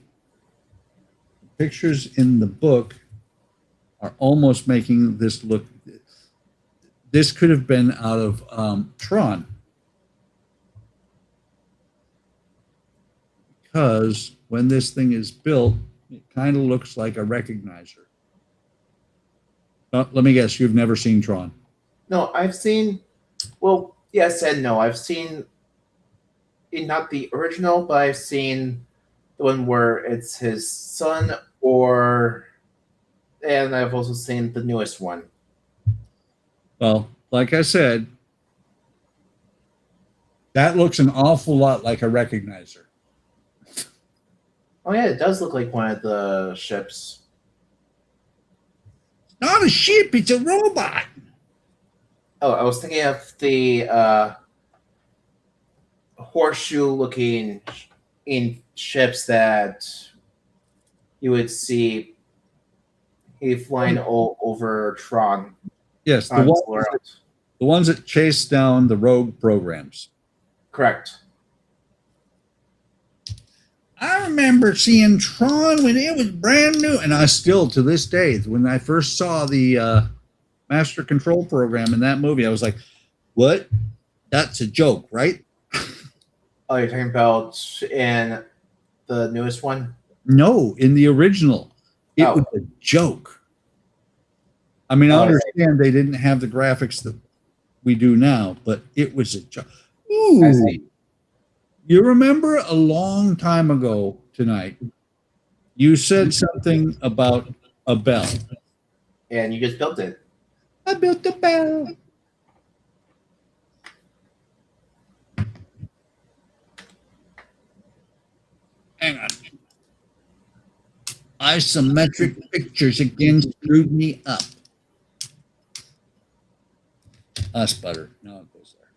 The pictures in the book are almost making this look. This could have been out of Tron. Because when this thing is built, it kind of looks like a recognizer. Let me guess, you've never seen Tron. No, I've seen, well, yes and no. I've seen, not the original, but I've seen the one where it's his son, and I've also seen the newest one. Well, like I said, that looks an awful lot like a recognizer. Oh yeah, it does look like one of the ships. Not a ship, it's a robot. Oh, I was thinking of the horseshoe-looking in ships that you would see flying all over Tron. Yes, the ones that chase down the rogue programs. Correct. I remember seeing Tron when it was brand new, and I still, to this day, when I first saw the Master Control program in that movie, I was like, what? That's a joke, right? Oh, you're talking about in the newest one? No, in the original, it was a joke. I mean, I understand they didn't have the graphics that we do now, but it was a joke. Ooh. I see. You remember a long time ago tonight, you said something about a bell. And you just built it. I built a bell. Hang on. Isometric pictures again screwed me up. That's better. No, it goes there.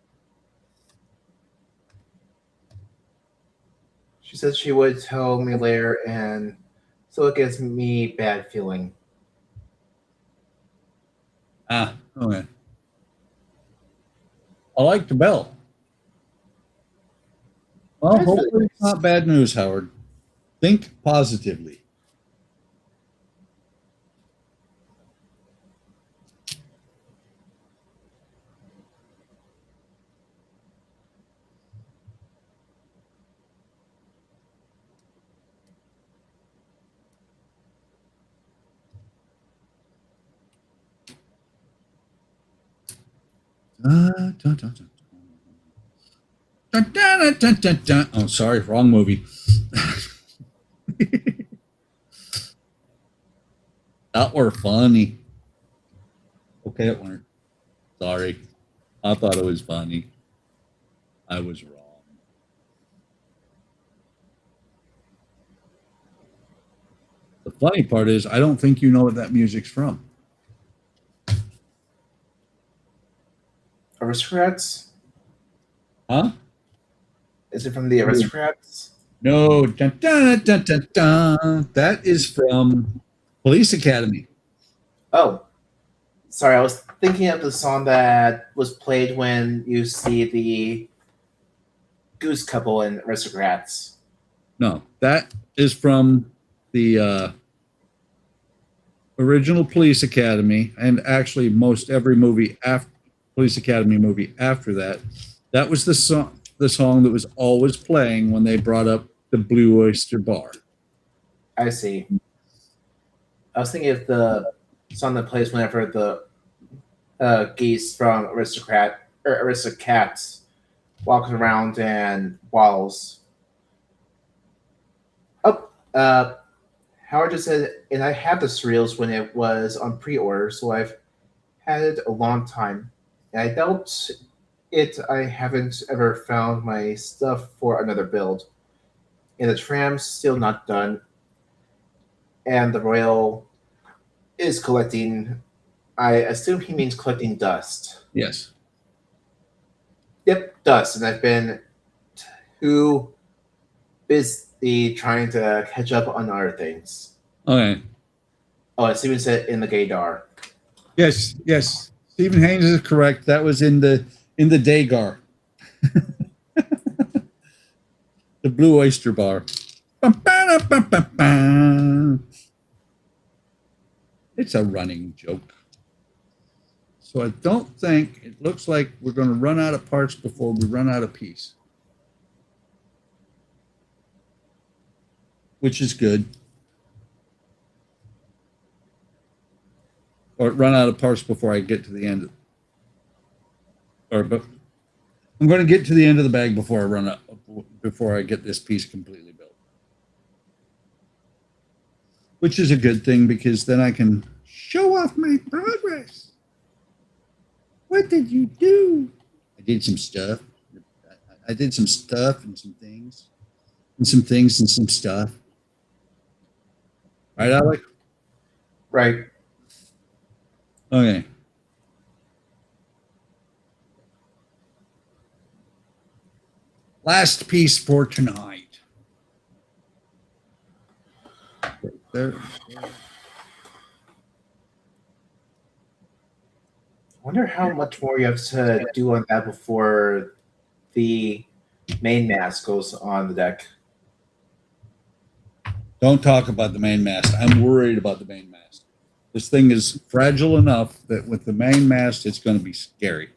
She said she would tell me later, and so it gives me bad feeling. Ah, okay. I like the bell. Well, hopefully it's not bad news, Howard. Think positively. Dun, dun, dun, dun. Dun, dun, dun, dun, dun. Oh, sorry, wrong movie. That were funny. Okay, it weren't. Sorry. I thought it was funny. I was wrong. The funny part is, I don't think you know what that music's from. Aristocrats? Huh? Is it from the Aristocrats? No. Dun, dun, dun, dun, dun. That is from Police Academy. Oh. Sorry, I was thinking of the song that was played when you see the Goose couple in Aristocrats. No, that is from the original Police Academy, and actually most every movie after Police Academy movie after that. That was the song that was always playing when they brought up the Blue Oyster Bar. I see. I was thinking of the song that plays whenever the geese from Aristocats walking around and waddles. Oh, Howard just said, and I had the cereals when it was on pre-order, so I've had it a long time. And I doubt I haven't ever found my stuff for another build. And the tram's still not done. And the Royal is collecting, I assume he means collecting dust. Yes. Yep, dust. And I've been too busy trying to catch up on other things. Okay. Oh, it's even said in the gaydar. Yes. Stephen Haynes is correct. That was in the Dagar. The Blue Oyster Bar. It's a running joke. So I don't think, it looks like we're going to run out of parts before we run out of piece. Which is good. Or run out of parts before I get to the end. But I'm going to get to the end of the bag before I get this piece completely built. Which is a good thing, because then I can show off my progress. What did you do? I did some stuff. I did some stuff and some things. And some things and some stuff. Right, Alec? Right. Okay. Last piece for tonight. There. I wonder how much more you have to do on that before the main mast goes on the deck. Don't talk about the main mast. I'm worried about the main mast. This thing is fragile enough that with the main mast, it's going to be scary.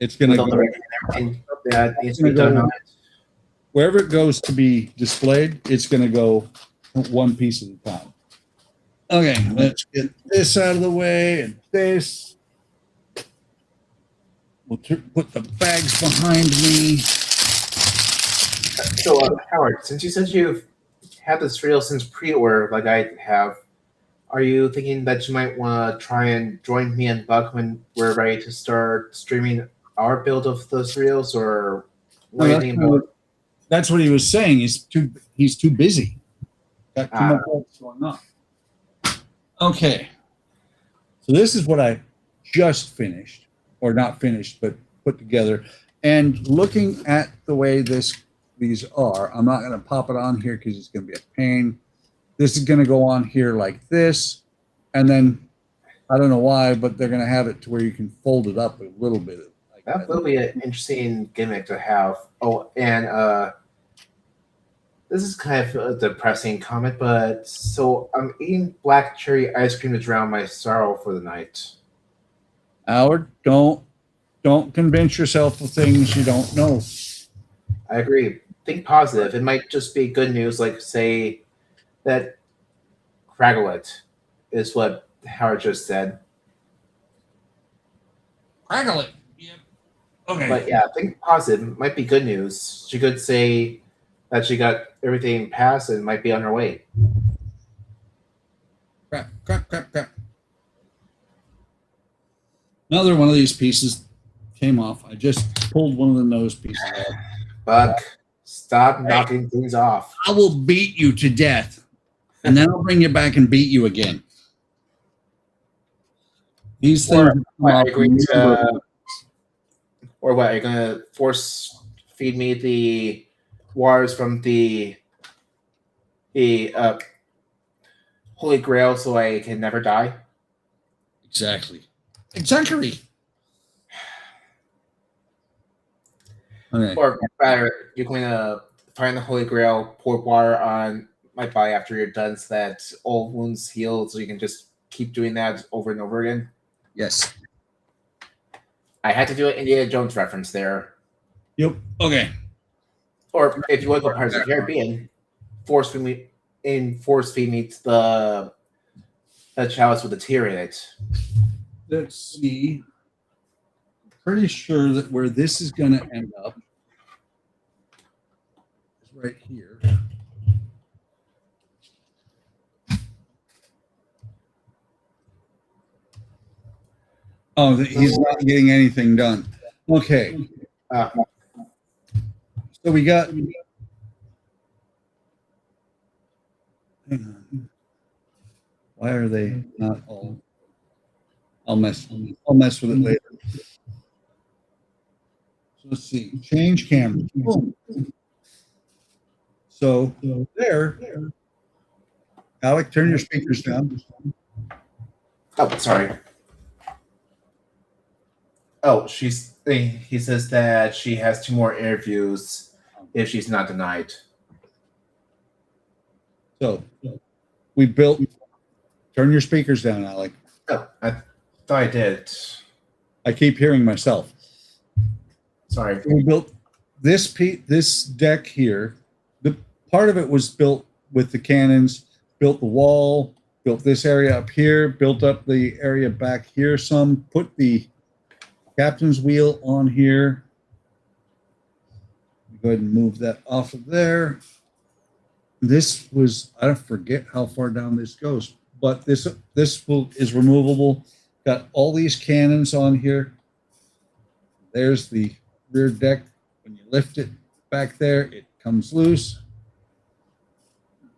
It's going to With all go, the rigging and everything that needs to be done on it. wherever it goes to be displayed, it's going to go one piece at a time. Okay, let's get this out of the way and this. We'll put the bags behind me. So, Howard, since you said you've had this reel since pre-order, like I have, are you thinking that you might want to try and join me and Buck when we're ready to start streaming our build of those reels, or what do you think about? That's what he was saying. He's too busy. Got too much else going on. Okay. So this is what I just finished, or not finished, but put together. And looking at the way these are, I'm not going to pop it on here because it's going to be a pain. This is going to go on here like this, and then I don't know why, but they're going to have it to where you can fold it up a little bit. Like That will be an interesting gimmick to have. Oh, and this is kind of a depressing comment, but so I'm eating black cherry ice cream to drown my sorrow for the night. Howard, don't convince yourself of things you don't know. I agree. Think positive. It might just be good news, like say that Cracklet is what Howard just said. Crackle it. Yep. Okay. But yeah, think positive. It might be good news. She could say that she got everything passed and might be on her way. Crap. Another one of these pieces came off. I just pulled one of the nose pieces out. Buck, stop knocking things off. I will beat you to death, and then I'll bring you back and beat you again. These things. Are you going to, or what? Are you going to force feed me the waters from the Holy Grail so I can never die? Exactly. Okay. Or rather, you're going to find the Holy Grail, pour water on my body after you're done so that all wounds heal so you can just keep doing that over and over again? Yes. I had to do an Indiana Jones reference there. Yep. Okay. Or if you want to go Pirates of the Caribbean, force feed me the chalice with a tear in it. Let's see. Pretty sure that where this is going to end up is right here. Oh, he's not getting anything done. Okay. So we got. Hang on. Why are they not all? I'll mess with it later. So let's see. Change camera. Boom. So there. Alec, turn your speakers down. Oh, sorry. Oh, he says that she has 2 more interviews if she's not denied. So we built. Turn your speakers down, Alec. Oh, I thought I did. I keep hearing myself. Sorry. We built this deck here. The part of it was built with the cannons. Built the wall. Built this area up here. Built up the area back here some. Put the captain's wheel on here. Go ahead and move that off of there. This was, I don't forget how far down this goes, but this is removable. Got all these cannons on here. There's the rear deck. When you lift it back there, it comes loose.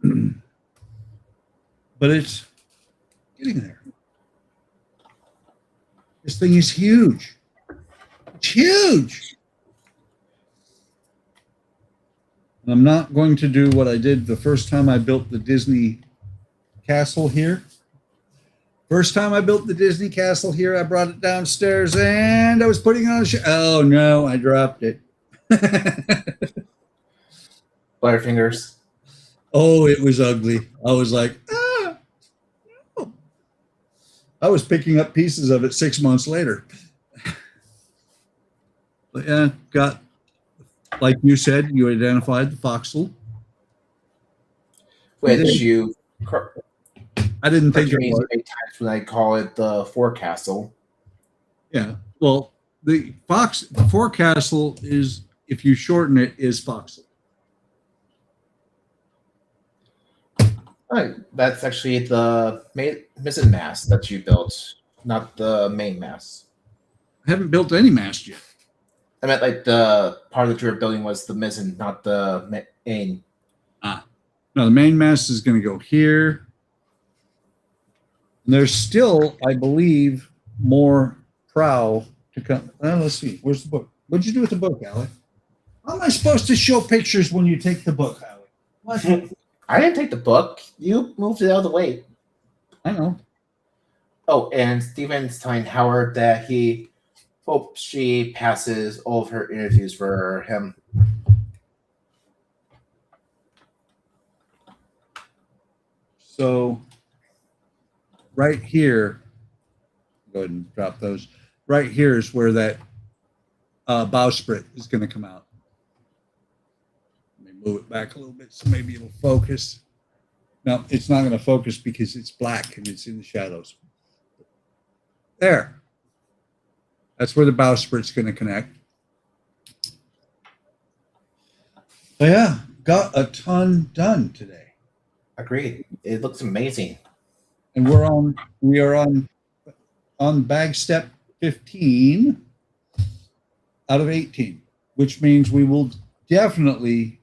But it's getting there. This thing is huge. It's huge. And I'm not going to do what I did the first time I built the Disney castle here. First time I built the Disney castle here, I brought it downstairs and I was putting it on a shelf. Oh no, I dropped it. Butterfingers. Oh, it was ugly. I was like, no. I was picking up pieces of it 6 months later. But yeah, got, like you said, you identified the foxhole. Which you I didn't think it me was. many times when I call it the forecastle. Yeah. Well, the forecastle is, if you shorten it, is foxhole. Right. That's actually the mizzen mast that you built, not the main mast. I haven't built any mast yet. I meant like the part that you were building was the mizzen, not the main. No, the main mast is going to go here. And there's still, I believe, more prow to come. Let's see. Where's the book? What'd you do with the book, Alec? How am I supposed to show pictures when you take the book, Alec? What? I didn't take the book. You moved it out of the way. I know. Oh, and Steven's telling Howard that he Hope she passes all of her interviews for him. So right here, go ahead and drop those. Right here is where that bowsprit is going to come out. Let me move it back a little bit so maybe it'll focus. No, it's not going to focus because it's black and it's in the shadows. There. That's where the bowsprit's going to connect. So yeah, got a ton done today. Agreed. It looks amazing. And we are on bag step 15 out of 18, which means we will definitely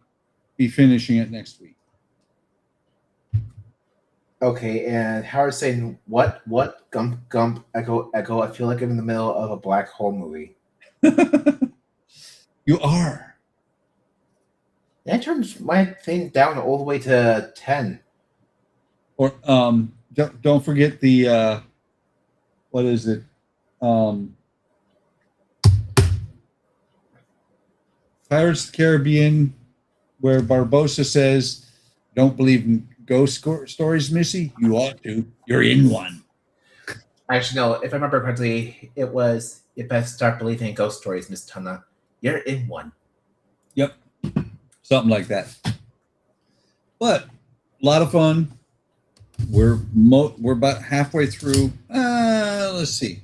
be finishing it next week. Okay, and Howard's saying, what, gump, echo. I feel like I'm in the middle of a black hole movie. You are. That turns my thing down all the way to 10. Or don't forget the what is it? Pirates of the Caribbean, where Barbossa says, "Don't believe in ghost stories, Missy. You ought to. You're in one." Actually, no. If I remember correctly, it was, "You best start believing in ghost stories, Miss Tuna. You're in one." Yep, something like that. But a lot of fun. We're about halfway through. Let's see,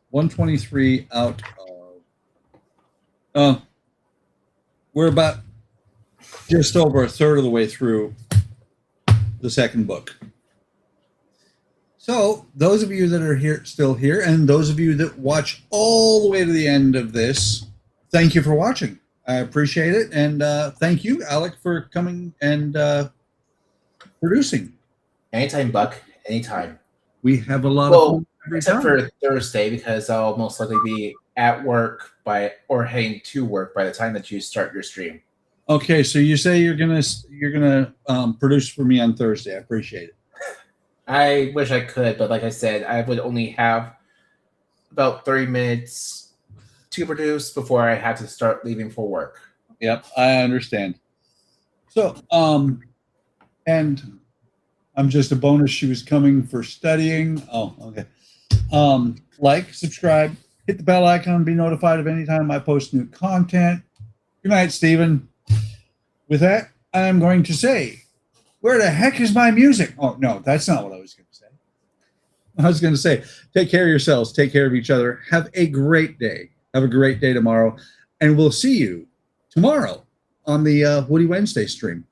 123 out of. We're about just over a third of the way through the second book. So those of you that are still here, and those of you that watch all the way to the end of this, thank you for watching. I appreciate it, and thank you, Alec, for coming and producing. Anytime, Buck. Anytime. We have a lot of fun every Except time. for Thursday, because I'll most likely be at work or heading to work by the time that you start your stream. Okay, so you say you're gonna produce for me on Thursday. I appreciate it. I wish I could, but like I said, I would only have about 30 minutes to produce before I have to start leaving for work. Yep, I understand. So, and I'm just a bonus. She was coming for studying. Oh, okay. Like, subscribe, hit the bell icon, be notified of any time I post new content. Good night, Stephen. With that, I'm going to say, where the heck is my music? Oh, no, that's not what I was going to say. I was going to say, take care of yourselves, take care of each other. Have a great day. Have a great day tomorrow. And we'll see you tomorrow on the Woody Wednesday stream.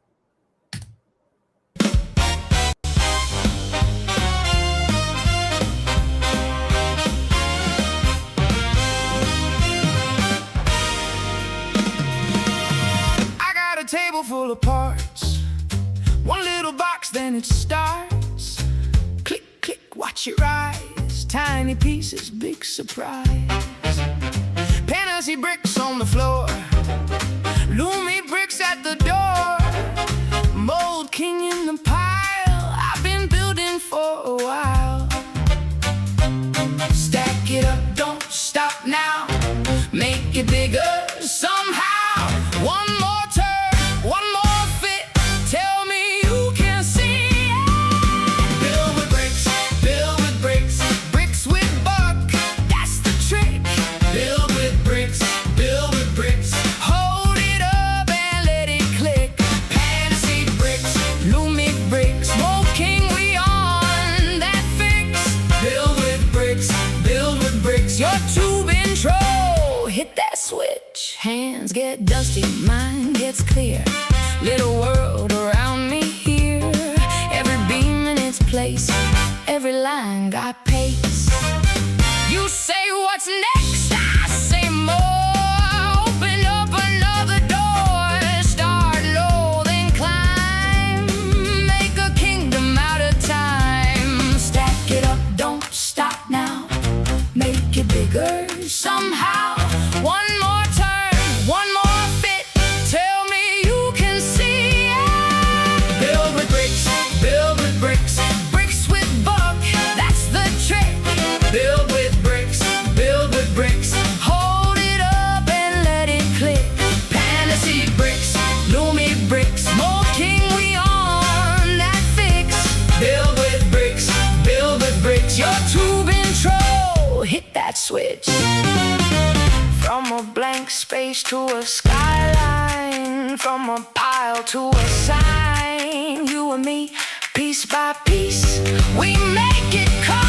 Table full of parts, one little box, then it starts. Click, click, watch it rise. Tiny pieces, big surprise. Fantasy bricks on the floor, Loomy bricks at the door. Mold king in the pile, I've been building for a while. Stack it up, don't stop now. Make it bigger somehow. One more turn. One more fit, tell me you can see it. Build with bricks, bricks with buck, that's the trick. Build with bricks, hold it up and let it click. Fantasy bricks, Loomy bricks, Mold King, we on that fix. Build with bricks, your tube intro, hit that switch. Hands get dusty, mind gets clear. Little world around me here. Every beam in its place, every line got pace. You say what's next, I say more. Open up another door. Start low, then climb. Make a kingdom out of time. Stack it up, don't stop now. Make it bigger somehow. One more turn, one more fit. Tell me you can see it. Build with bricks, bricks with buck. That's the blank space to a skyline, from a pile to a sign. You and me, piece by piece, we make it come.